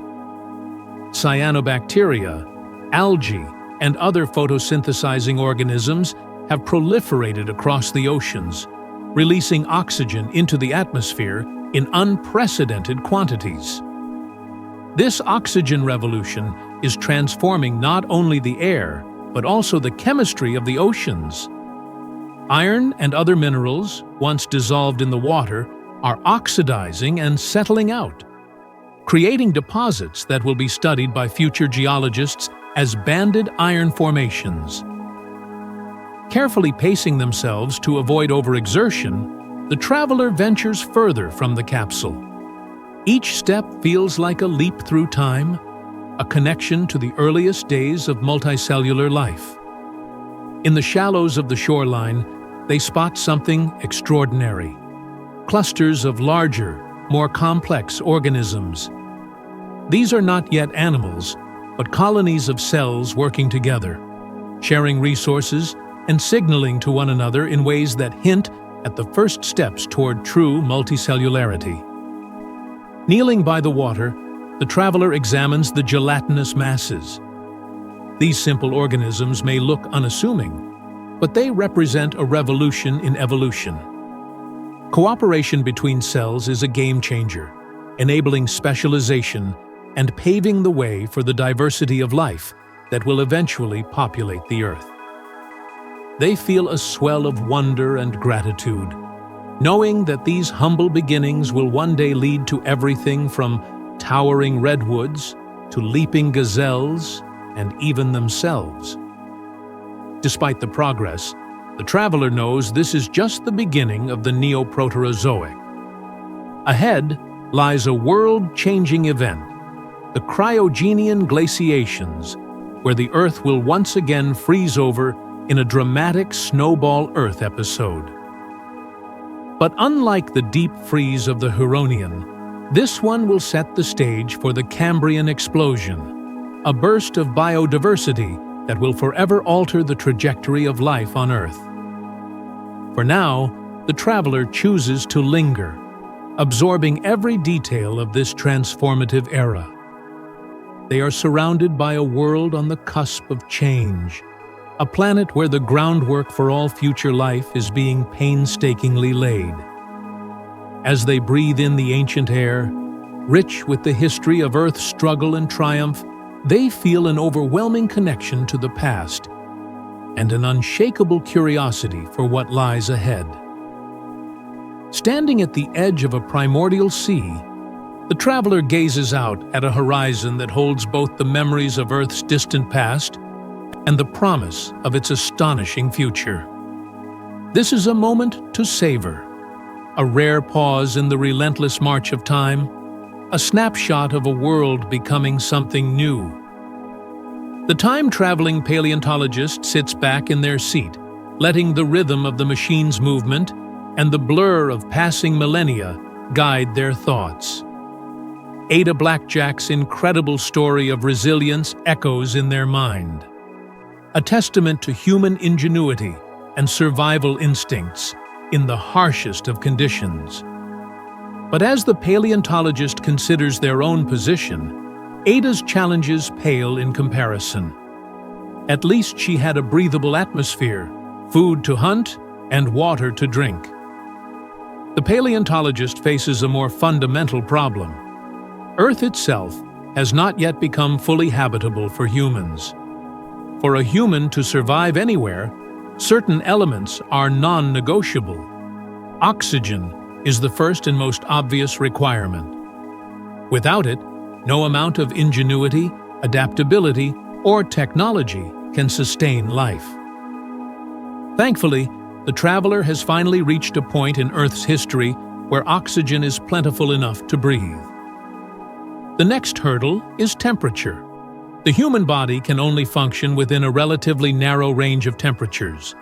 Cyanobacteria, algae, and other photosynthesizing organisms have proliferated across the oceans, releasing oxygen into the atmosphere in unprecedented quantities. This oxygen revolution is transforming not only the air, but also the chemistry of the oceans. Iron and other minerals, once dissolved in the water, are oxidizing and settling out, creating deposits that will be studied by future geologists as banded iron formations. Carefully pacing themselves to avoid overexertion, the traveler ventures further from the capsule. Each step feels like a leap through time, a connection to the earliest days of multicellular life. In the shallows of the shoreline, they spot something extraordinary: clusters of larger, more complex organisms. These are not yet animals, but colonies of cells working together, sharing resources and signaling to one another in ways that hint at the first steps toward true multicellularity. Kneeling by the water, the traveler examines the gelatinous masses. These simple organisms may look unassuming, but they represent a revolution in evolution. Cooperation between cells is a game changer, enabling specialization and paving the way for the diversity of life that will eventually populate the Earth. They feel a swell of wonder and gratitude, knowing that these humble beginnings will one day lead to everything from towering redwoods to leaping gazelles and even themselves. Despite the progress, the traveler knows this is just the beginning of the Neoproterozoic. Ahead lies a world-changing event, the Cryogenian glaciations, where the Earth will once again freeze over in a dramatic Snowball Earth episode. But unlike the deep freeze of the Huronian, this one will set the stage for the Cambrian explosion, a burst of biodiversity that will forever alter the trajectory of life on Earth. For now, the traveler chooses to linger, absorbing every detail of this transformative era. They are surrounded by a world on the cusp of change, a planet where the groundwork for all future life is being painstakingly laid. As they breathe in the ancient air, rich with the history of Earth's struggle and triumph, they feel an overwhelming connection to the past and an unshakable curiosity for what lies ahead. Standing at the edge of a primordial sea, the traveler gazes out at a horizon that holds both the memories of Earth's distant past and the promise of its astonishing future. This is a moment to savor, a rare pause in the relentless march of time, a snapshot of a world becoming something new. The time-traveling paleontologist sits back in their seat, letting the rhythm of the machine's movement and the blur of passing millennia guide their thoughts. Ada Blackjack's incredible story of resilience echoes in their mind, a testament to human ingenuity and survival instincts in the harshest of conditions. But as the paleontologist considers their own position, Ada's challenges pale in comparison. At least she had a breathable atmosphere, food to hunt, and water to drink. The paleontologist faces a more fundamental problem. Earth itself has not yet become fully habitable for humans. For a human to survive anywhere, certain elements are non-negotiable. Oxygen is the first and most obvious requirement. Without it, no amount of ingenuity, adaptability, or technology can sustain life. Thankfully, the traveler has finally reached a point in Earth's history where oxygen is plentiful enough to breathe. The next hurdle is temperature. The human body can only function within a relatively narrow range of temperatures.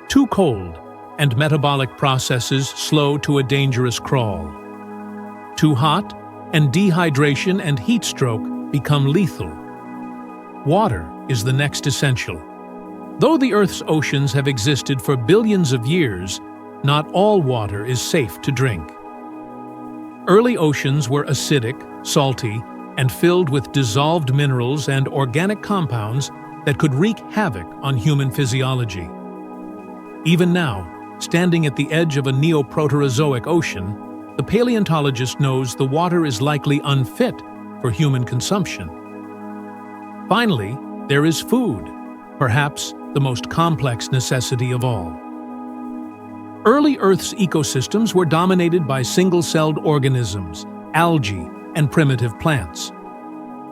Too cold, and metabolic processes slow to a dangerous crawl. Too hot, and dehydration and heat stroke become lethal. Water is the next essential. Though the Earth's oceans have existed for billions of years, not all water is safe to drink. Early oceans were acidic, salty, and filled with dissolved minerals and organic compounds that could wreak havoc on human physiology. Even now, standing at the edge of a Neoproterozoic ocean, the paleontologist knows the water is likely unfit for human consumption. Finally, there is food. perhaps the most complex necessity of all. Early Earth's ecosystems were dominated by single-celled organisms, algae, and primitive plants.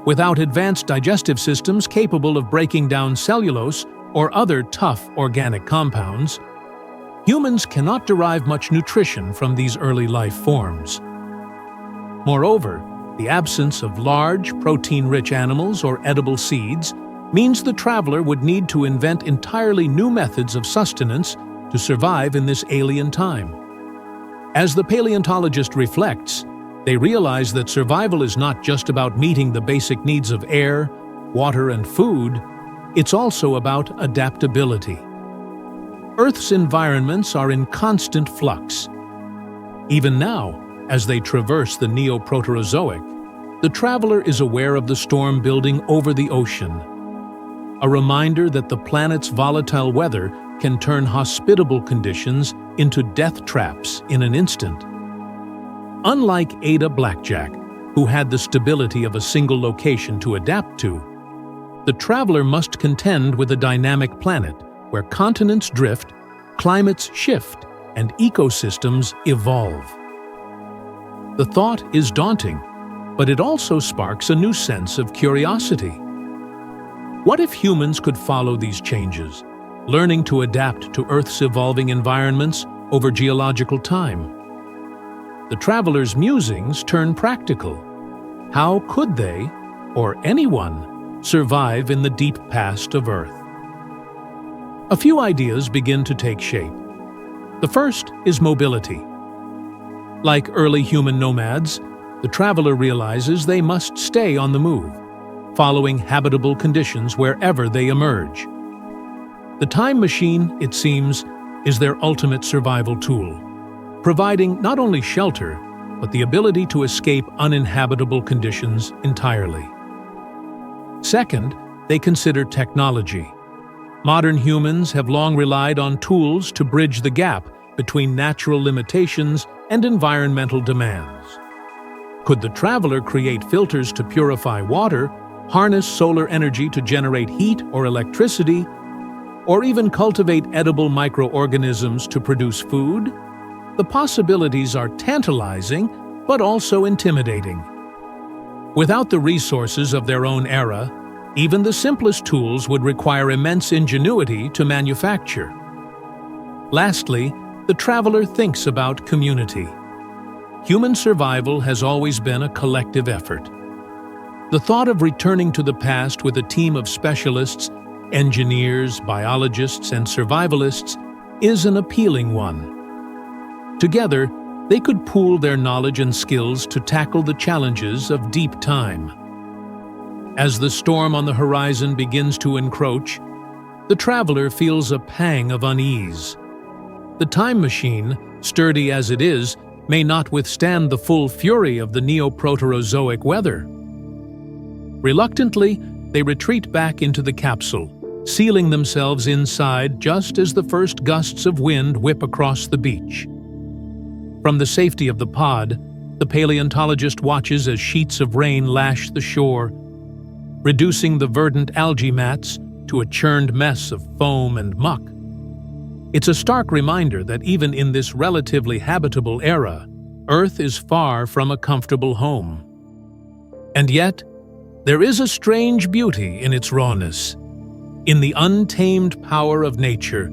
Without advanced digestive systems capable of breaking down cellulose or other tough organic compounds, humans cannot derive much nutrition from these early life forms. Moreover, the absence of large, protein-rich animals or edible seeds means the traveler would need to invent entirely new methods of sustenance to survive in this alien time. As the paleontologist reflects, they realize that survival is not just about meeting the basic needs of air, water, and food, it's also about adaptability. Earth's environments are in constant flux. Even now, as they traverse the Neoproterozoic, the traveler is aware of the storm building over the ocean, a reminder that the planet's volatile weather can turn hospitable conditions into death traps in an instant. Unlike Ada Blackjack, who had the stability of a single location to adapt to, the traveler must contend with a dynamic planet where continents drift, climates shift, and ecosystems evolve. The thought is daunting, but it also sparks a new sense of curiosity. What if humans could follow these changes, learning to adapt to Earth's evolving environments over geological time? The traveler's musings turn practical. How could they, or anyone, survive in the deep past of Earth? A few ideas begin to take shape. The first is mobility. Like early human nomads, the traveler realizes they must stay on the move, following habitable conditions wherever they emerge. The time machine, it seems, is their ultimate survival tool, providing not only shelter, but the ability to escape uninhabitable conditions entirely. Second, they consider technology. Modern humans have long relied on tools to bridge the gap between natural limitations and environmental demands. Could the traveler create filters to purify water, harness solar energy to generate heat or electricity, or even cultivate edible microorganisms to produce food? The possibilities are tantalizing, but also intimidating. Without the resources of their own era, even the simplest tools would require immense ingenuity to manufacture. Lastly, the traveler thinks about community. Human survival has always been a collective effort. The thought of returning to the past with a team of specialists, engineers, biologists, and survivalists is an appealing one. Together, they could pool their knowledge and skills to tackle the challenges of deep time. As the storm on the horizon begins to encroach, the traveler feels a pang of unease. The time machine, sturdy as it is, may not withstand the full fury of the Neoproterozoic weather. Reluctantly, they retreat back into the capsule, sealing themselves inside just as the first gusts of wind whip across the beach. From the safety of the pod, the paleontologist watches as sheets of rain lash the shore, reducing the verdant algae mats to a churned mess of foam and muck. It's a stark reminder that even in this relatively habitable era, Earth is far from a comfortable home. And yet, there is a strange beauty in its rawness, in the untamed power of nature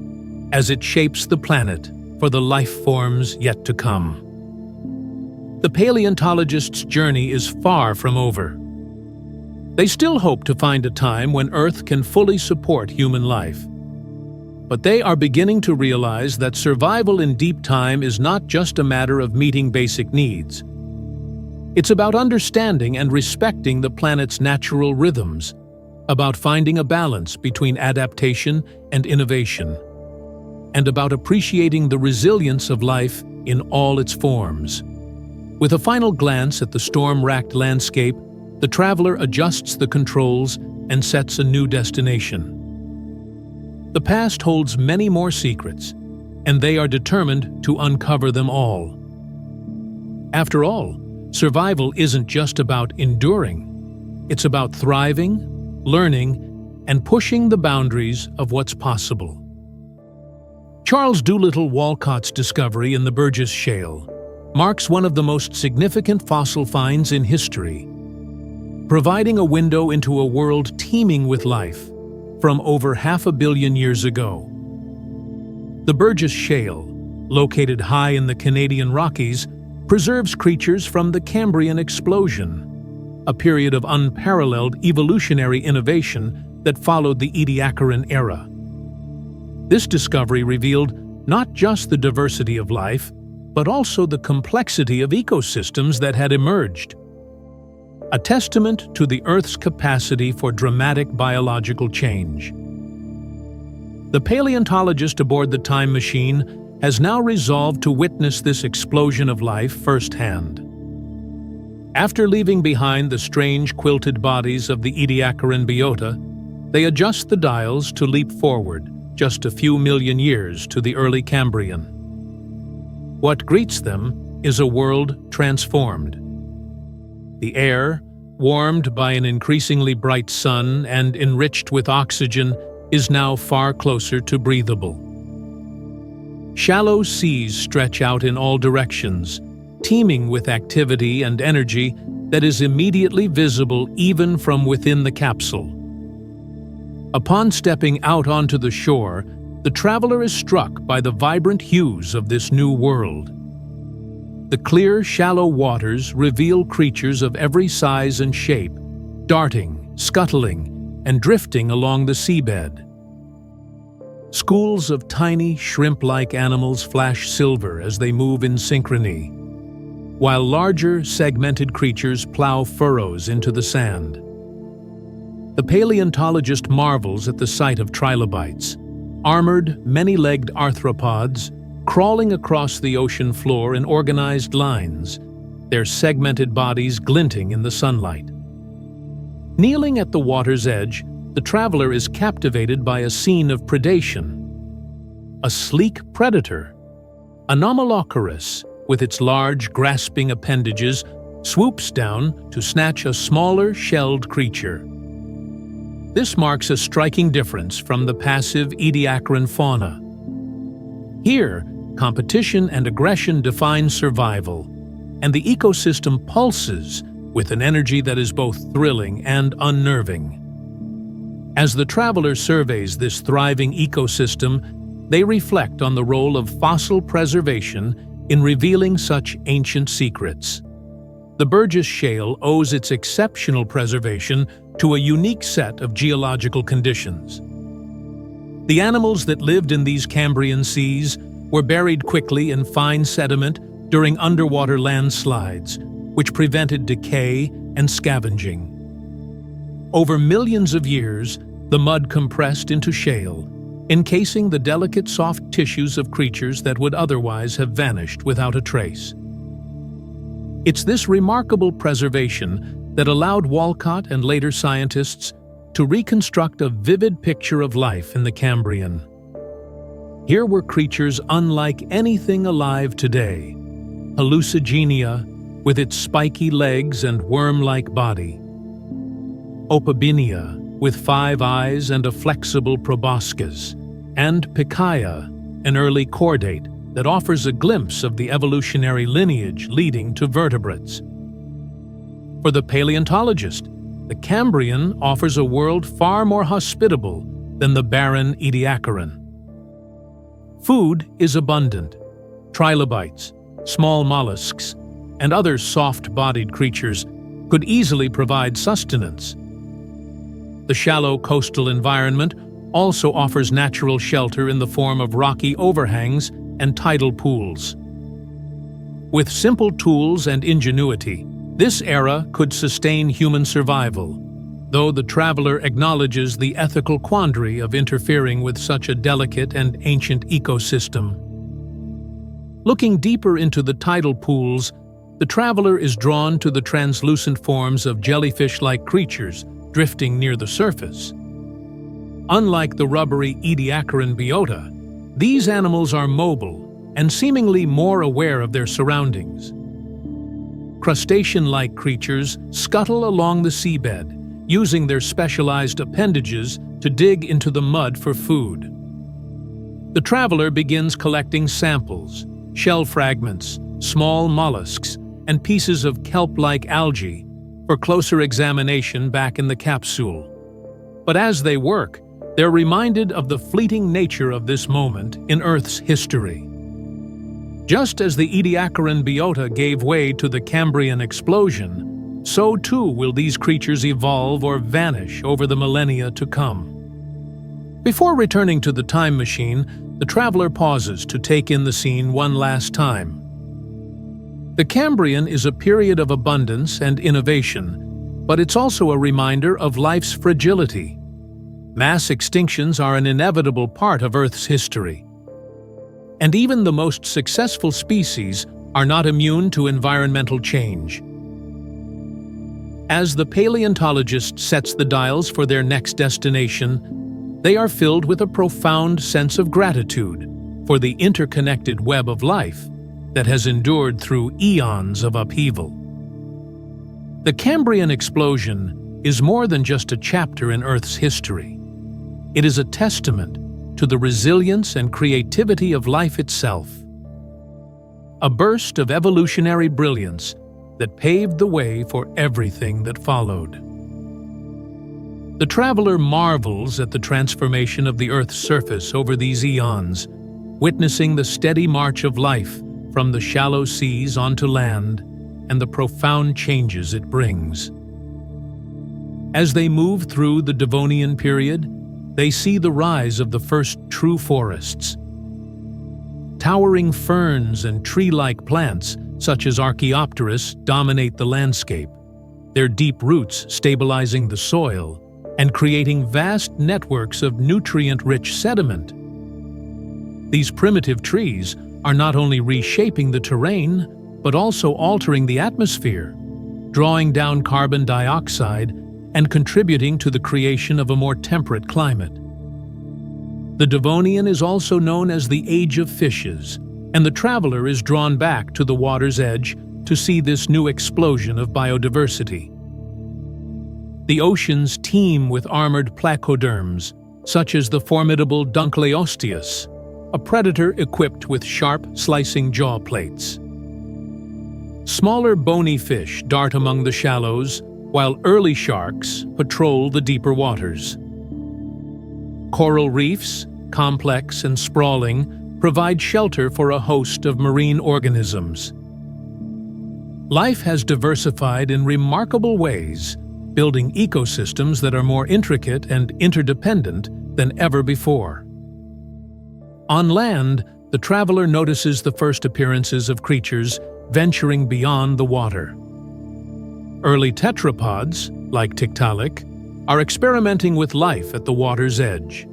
as it shapes the planet for the life forms yet to come. The paleontologist's journey is far from over. They still hope to find a time when Earth can fully support human life. But they are beginning to realize that survival in deep time is not just a matter of meeting basic needs. It's about understanding and respecting the planet's natural rhythms, about finding a balance between adaptation and innovation, and about appreciating the resilience of life in all its forms. With a final glance at the storm-racked landscape, the traveler adjusts the controls and sets a new destination. The past holds many more secrets, and they are determined to uncover them all. After all, survival isn't just about enduring. It's about thriving, learning, and pushing the boundaries of what's possible. Charles Doolittle Walcott's discovery in the Burgess Shale marks one of the most significant fossil finds in history, providing a window into a world teeming with life from over 500 million years ago. The Burgess Shale, located high in the Canadian Rockies, preserves creatures from the Cambrian explosion, a period of unparalleled evolutionary innovation that followed the Ediacaran era. This discovery revealed not just the diversity of life, but also the complexity of ecosystems that had emerged. A testament to the Earth's capacity for dramatic biological change. The paleontologist aboard the time machine has now resolved to witness this explosion of life firsthand. After leaving behind the strange quilted bodies of the Ediacaran biota, they adjust the dials to leap forward just a few million years to the early Cambrian. What greets them is a world transformed. The air, warmed by an increasingly bright sun and enriched with oxygen, is now far closer to breathable. Shallow seas stretch out in all directions, teeming with activity and energy that is immediately visible even from within the capsule. Upon stepping out onto the shore, the traveler is struck by the vibrant hues of this new world. The clear, shallow waters reveal creatures of every size and shape, darting, scuttling, and drifting along the seabed. Schools of tiny, shrimp-like animals flash silver as they move in synchrony, while larger, segmented creatures plow furrows into the sand. The paleontologist marvels at the sight of trilobites, armored, many-legged arthropods, crawling across the ocean floor in organized lines, their segmented bodies glinting in the sunlight. Kneeling at the water's edge, the traveler is captivated by a scene of predation. A sleek predator, Anomalocaris, with its large, grasping appendages, swoops down to snatch a smaller, shelled creature. This marks a striking difference from the passive Ediacaran fauna. Here, competition and aggression define survival, and the ecosystem pulses with an energy that is both thrilling and unnerving. As the traveler surveys this thriving ecosystem, they reflect on the role of fossil preservation in revealing such ancient secrets. The Burgess Shale owes its exceptional preservation to a unique set of geological conditions. The animals that lived in these Cambrian seas were buried quickly in fine sediment during underwater landslides, which prevented decay and scavenging. Over millions of years, the mud compressed into shale, encasing the delicate soft tissues of creatures that would otherwise have vanished without a trace. It's this remarkable preservation that allowed Walcott and later scientists to reconstruct a vivid picture of life in the Cambrian. Here were creatures unlike anything alive today: Hallucigenia, with its spiky legs and worm-like body; Opabinia, with 5 eyes and a flexible proboscis; and Pikaia, an early chordate that offers a glimpse of the evolutionary lineage leading to vertebrates. For the paleontologist, the Cambrian offers a world far more hospitable than the barren Ediacaran. Food is abundant. Trilobites, small mollusks, and other soft-bodied creatures could easily provide sustenance. The shallow coastal environment also offers natural shelter in the form of rocky overhangs and tidal pools. With simple tools and ingenuity, this era could sustain human survival, though the traveler acknowledges the ethical quandary of interfering with such a delicate and ancient ecosystem. Looking deeper into the tidal pools, the traveler is drawn to the translucent forms of jellyfish-like creatures drifting near the surface. Unlike the rubbery Ediacaran biota, these animals are mobile and seemingly more aware of their surroundings. Crustacean-like creatures scuttle along the seabed, using their specialized appendages to dig into the mud for food. The traveler begins collecting samples, shell fragments, small mollusks, and pieces of kelp-like algae for closer examination back in the capsule. But as they work, they're reminded of the fleeting nature of this moment in Earth's history. Just as the Ediacaran biota gave way to the Cambrian explosion, so too will these creatures evolve or vanish over the millennia to come. Before returning to the time machine, the traveler pauses to take in the scene one last time. The Cambrian is a period of abundance and innovation, but it's also a reminder of life's fragility. Mass extinctions are an inevitable part of Earth's history. And even the most successful species are not immune to environmental change. As the paleontologist sets the dials for their next destination, they are filled with a profound sense of gratitude for the interconnected web of life that has endured through eons of upheaval. The Cambrian explosion is more than just a chapter in Earth's history. It is a testament to the resilience and creativity of life itself. A burst of evolutionary brilliance that paved the way for everything that followed. The traveler marvels at the transformation of the Earth's surface over these eons, witnessing the steady march of life from the shallow seas onto land and the profound changes it brings. As they move through the Devonian period, they see the rise of the first true forests. Towering ferns and tree-like plants, such as Archaeopteris, dominate the landscape, their deep roots stabilizing the soil and creating vast networks of nutrient-rich sediment. These primitive trees are not only reshaping the terrain, but also altering the atmosphere, drawing down carbon dioxide and contributing to the creation of a more temperate climate. The Devonian is also known as the Age of Fishes, and the traveler is drawn back to the water's edge to see this new explosion of biodiversity. The oceans teem with armored placoderms, such as the formidable Dunkleosteus, a predator equipped with sharp, slicing jaw plates. Smaller bony fish dart among the shallows, while early sharks patrol the deeper waters. Coral reefs, complex and sprawling, provide shelter for a host of marine organisms. Life has diversified in remarkable ways, building ecosystems that are more intricate and interdependent than ever before. On land, the traveler notices the first appearances of creatures venturing beyond the water. Early tetrapods, like Tiktaalik, are experimenting with life at the water's edge.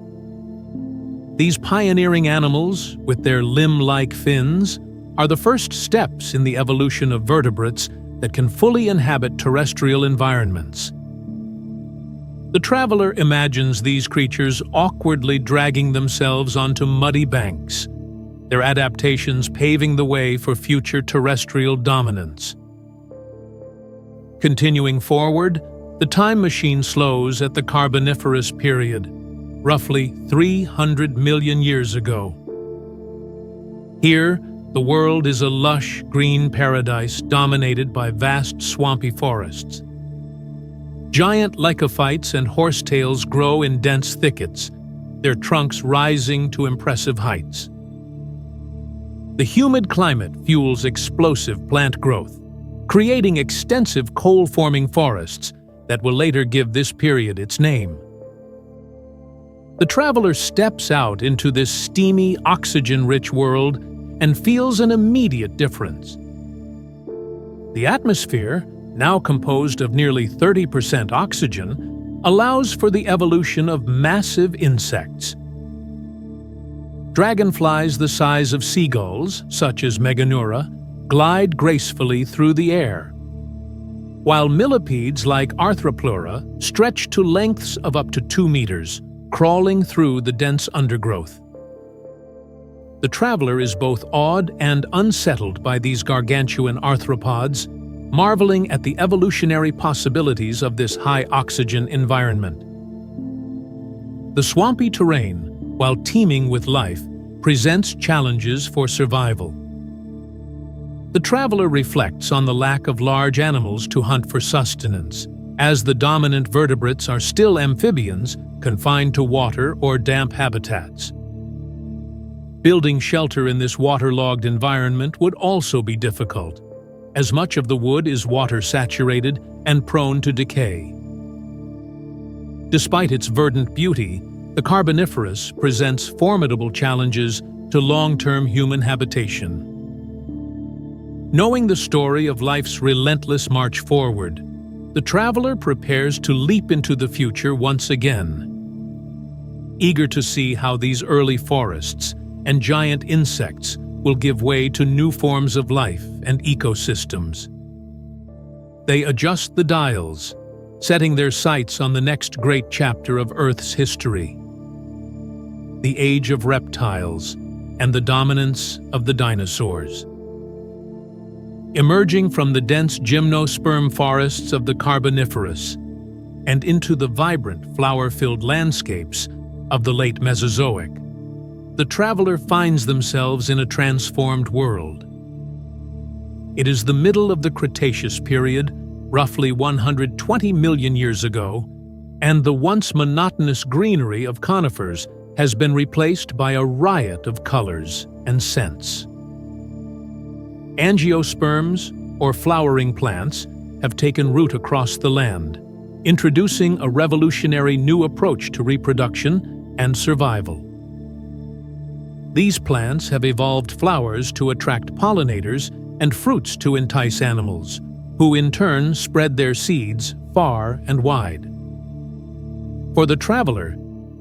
These pioneering animals, with their limb-like fins, are the first steps in the evolution of vertebrates that can fully inhabit terrestrial environments. The traveler imagines these creatures awkwardly dragging themselves onto muddy banks, their adaptations paving the way for future terrestrial dominance. Continuing forward, the time machine slows at the Carboniferous period, roughly 300 million years ago. Here, the world is a lush green paradise dominated by vast swampy forests. Giant lycophytes and horsetails grow in dense thickets, their trunks rising to impressive heights. The humid climate fuels explosive plant growth, creating extensive coal-forming forests that will later give this period its name. The traveler steps out into this steamy, oxygen-rich world and feels an immediate difference. The atmosphere, now composed of nearly 30% oxygen, allows for the evolution of massive insects. Dragonflies the size of seagulls, such as Meganeura, glide gracefully through the air, while millipedes like Arthropleura stretch to lengths of up to 2 meters, crawling through the dense undergrowth. The traveler is both awed and unsettled by these gargantuan arthropods, marveling at the evolutionary possibilities of this high-oxygen environment. The swampy terrain, while teeming with life, presents challenges for survival. The traveler reflects on the lack of large animals to hunt for sustenance, as the dominant vertebrates are still amphibians confined to water or damp habitats. Building shelter in this waterlogged environment would also be difficult, as much of the wood is water-saturated and prone to decay. Despite its verdant beauty, the Carboniferous presents formidable challenges to long-term human habitation. Knowing the story of life's relentless march forward, the traveler prepares to leap into the future once again. Eager to see how these early forests and giant insects will give way to new forms of life and ecosystems. They adjust the dials, setting their sights on the next great chapter of Earth's history: the age of reptiles and the dominance of the dinosaurs. Emerging from the dense gymnosperm forests of the Carboniferous and into the vibrant, flower-filled landscapes of the late Mesozoic, the traveler finds themselves in a transformed world. It is the middle of the Cretaceous period, roughly 120 million years ago, and the once monotonous greenery of conifers has been replaced by a riot of colors and scents. Angiosperms, or flowering plants, have taken root across the land, introducing a revolutionary new approach to reproduction and survival. These plants have evolved flowers to attract pollinators and fruits to entice animals, who in turn spread their seeds far and wide. For the traveler,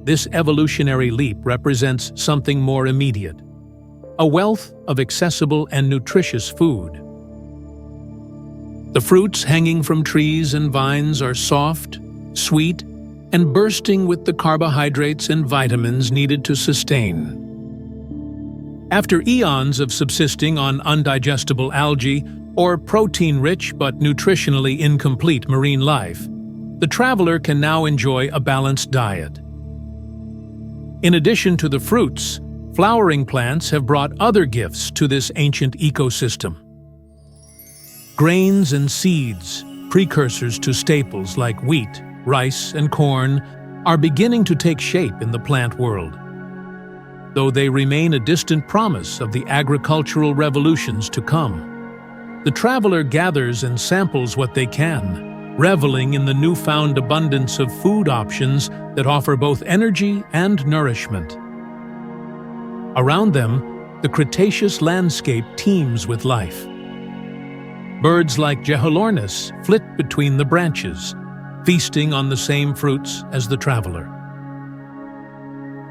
this evolutionary leap represents something more immediate: a wealth of accessible and nutritious food. The fruits hanging from trees and vines are soft, sweet, and bursting with the carbohydrates and vitamins needed to sustain. After eons of subsisting on undigestible algae or protein-rich but nutritionally incomplete marine life, the traveler can now enjoy a balanced diet. In addition to the fruits, flowering plants have brought other gifts to this ancient ecosystem. Grains and seeds, precursors to staples like wheat, rice, and corn, are beginning to take shape in the plant world, though they remain a distant promise of the agricultural revolutions to come. The traveler gathers and samples what they can, reveling in the newfound abundance of food options that offer both energy and nourishment. Around them, the Cretaceous landscape teems with life. Birds like Jeholornis flit between the branches, feasting on the same fruits as the traveler.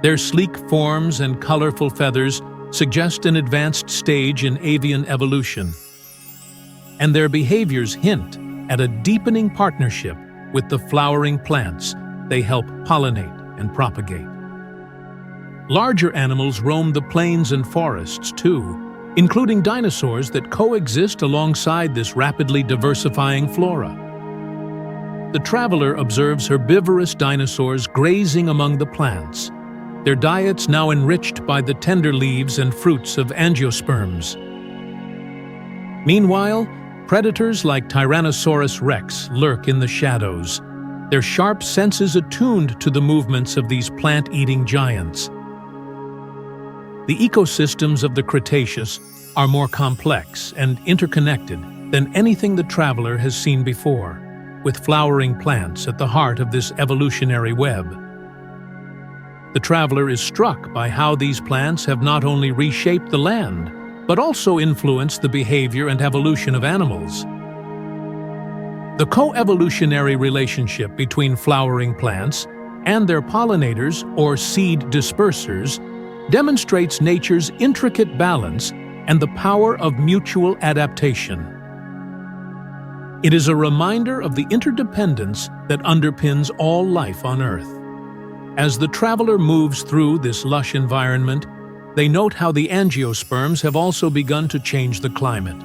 Their sleek forms and colorful feathers suggest an advanced stage in avian evolution, and their behaviors hint at a deepening partnership with the flowering plants they help pollinate and propagate. Larger animals roam the plains and forests too, including dinosaurs that coexist alongside this rapidly diversifying flora. The traveler observes herbivorous dinosaurs grazing among the plants, their diets now enriched by the tender leaves and fruits of angiosperms. Meanwhile, predators like Tyrannosaurus rex lurk in the shadows, their sharp senses attuned to the movements of these plant-eating giants. The ecosystems of the Cretaceous are more complex and interconnected than anything the traveler has seen before, with flowering plants at the heart of this evolutionary web. The traveler is struck by how these plants have not only reshaped the land, but also influenced the behavior and evolution of animals. The co-evolutionary relationship between flowering plants and their pollinators, or seed dispersers, demonstrates nature's intricate balance and the power of mutual adaptation. It is a reminder of the interdependence that underpins all life on Earth. As the traveler moves through this lush environment, they note how the angiosperms have also begun to change the climate.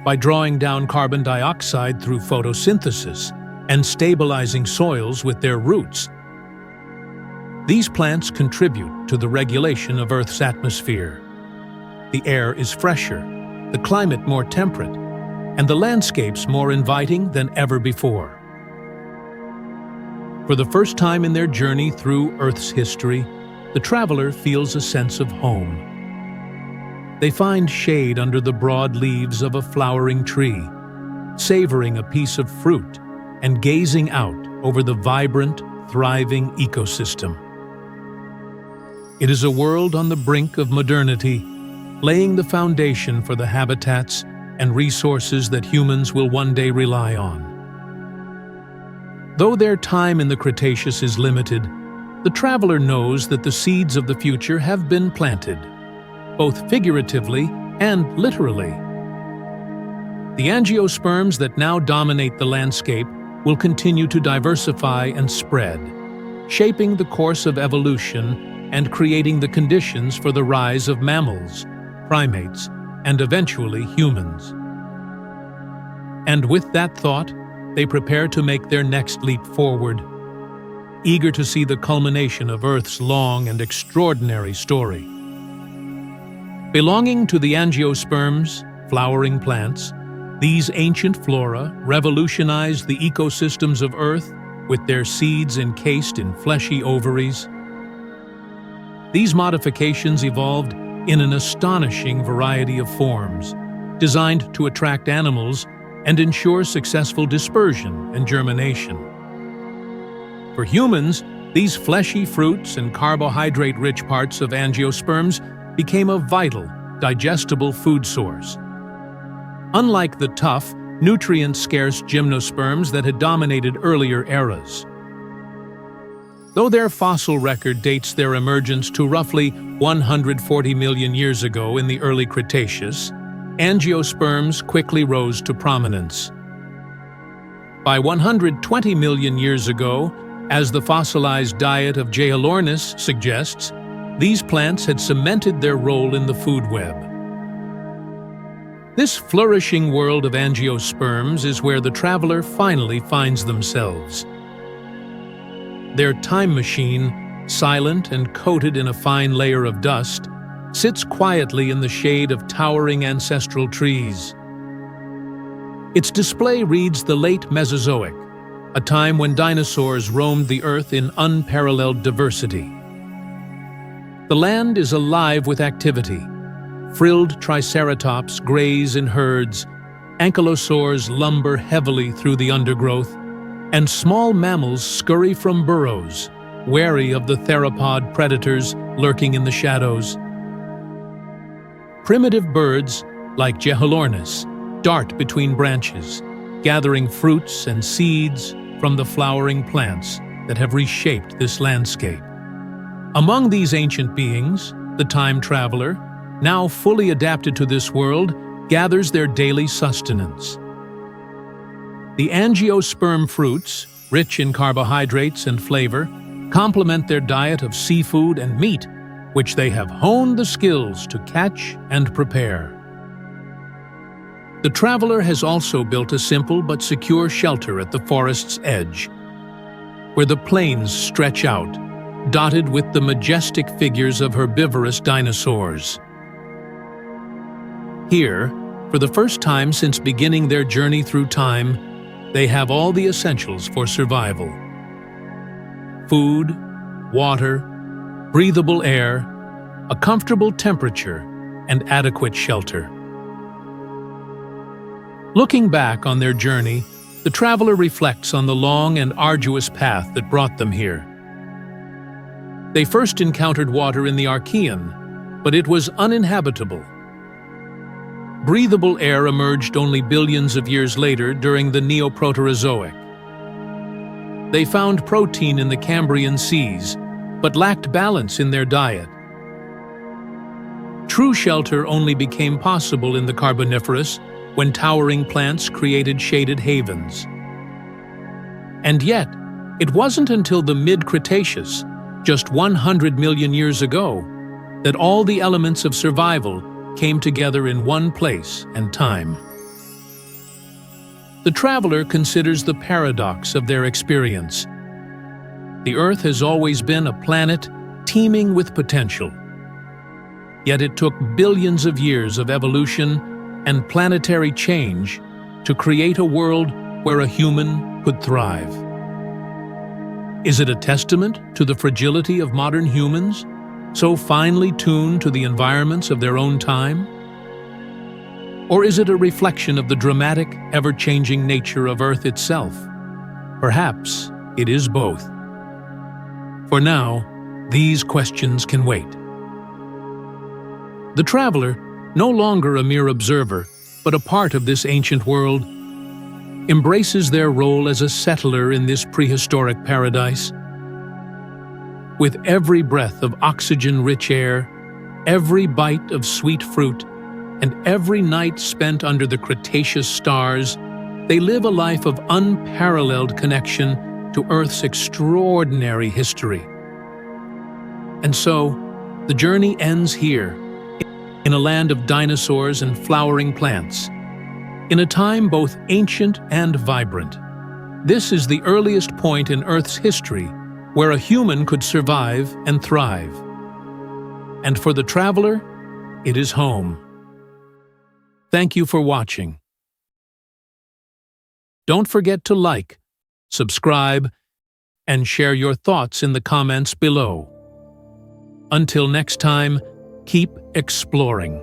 by drawing down carbon dioxide through photosynthesis and stabilizing soils with their roots. These plants contribute to the regulation of Earth's atmosphere. The air is fresher, the climate more temperate, and the landscapes more inviting than ever before. For the first time in their journey through Earth's history, the traveler feels a sense of home. They find shade under the broad leaves of a flowering tree, savoring a piece of fruit and gazing out over the vibrant, thriving ecosystem. It is a world on the brink of modernity, laying the foundation for the habitats and resources that humans will one day rely on. Though their time in the Cretaceous is limited, the traveler knows that the seeds of the future have been planted, both figuratively and literally. The angiosperms that now dominate the landscape will continue to diversify and spread, shaping the course of evolution and creating the conditions for the rise of mammals, primates, and eventually humans. And with that thought, they prepare to make their next leap forward, eager to see the culmination of Earth's long and extraordinary story. Belonging to the angiosperms, flowering plants, these ancient flora revolutionized the ecosystems of Earth with their seeds encased in fleshy ovaries. These modifications evolved in an astonishing variety of forms, designed to attract animals and ensure successful dispersion and germination. For humans, these fleshy fruits and carbohydrate-rich parts of angiosperms became a vital, digestible food source. Unlike the tough, nutrient-scarce gymnosperms that had dominated earlier eras. Though their fossil record dates their emergence to roughly 140 million years ago in the early Cretaceous, angiosperms quickly rose to prominence. By 120 million years ago, as the fossilized diet of J. suggests, these plants had cemented their role in the food web. This flourishing world of angiosperms is where the traveler finally finds themselves. Their time machine, silent and coated in a fine layer of dust, sits quietly in the shade of towering ancestral trees. Its display reads the late Mesozoic, a time when dinosaurs roamed the Earth in unparalleled diversity. The land is alive with activity. Frilled triceratops graze in herds, ankylosaurs lumber heavily through the undergrowth, and small mammals scurry from burrows, wary of the theropod predators lurking in the shadows. Primitive birds, like Jeholornis, dart between branches, gathering fruits and seeds from the flowering plants that have reshaped this landscape. Among these ancient beings, the time traveler, now fully adapted to this world, gathers their daily sustenance. The angiosperm fruits, rich in carbohydrates and flavor, complement their diet of seafood and meat, which they have honed the skills to catch and prepare. The traveler has also built a simple but secure shelter at the forest's edge, where the plains stretch out, dotted with the majestic figures of herbivorous dinosaurs. Here, for the first time since beginning their journey through time, they have all the essentials for survival: food, water, breathable air, a comfortable temperature, and adequate shelter. Looking back on their journey, the traveler reflects on the long and arduous path that brought them here. They first encountered water in the Archean, but it was uninhabitable. Breathable air emerged only billions of years later during the Neoproterozoic. They found protein in the Cambrian seas, but lacked balance in their diet. True shelter only became possible in the Carboniferous, when towering plants created shaded havens. And yet, it wasn't until the mid-Cretaceous, just 100 million years ago, that all the elements of survival came together in one place and time. The traveler considers the paradox of their experience. The Earth has always been a planet teeming with potential. Yet it took billions of years of evolution and planetary change to create a world where a human could thrive. Is it a testament to the fragility of modern humans, so finely tuned to the environments of their own time? Or is it a reflection of the dramatic, ever-changing nature of Earth itself? Perhaps it is both. For now, these questions can wait. The traveler, no longer a mere observer, but a part of this ancient world, embraces their role as a settler in this prehistoric paradise. With every breath of oxygen-rich air, every bite of sweet fruit, and every night spent under the Cretaceous stars, they live a life of unparalleled connection to Earth's extraordinary history. And so, the journey ends here, in a land of dinosaurs and flowering plants, in a time both ancient and vibrant. This is the earliest point in Earth's history where a human could survive and thrive. And for the traveler, it is home. Thank you for watching. Don't forget to like, subscribe, and share your thoughts in the comments below. Until next time, keep exploring.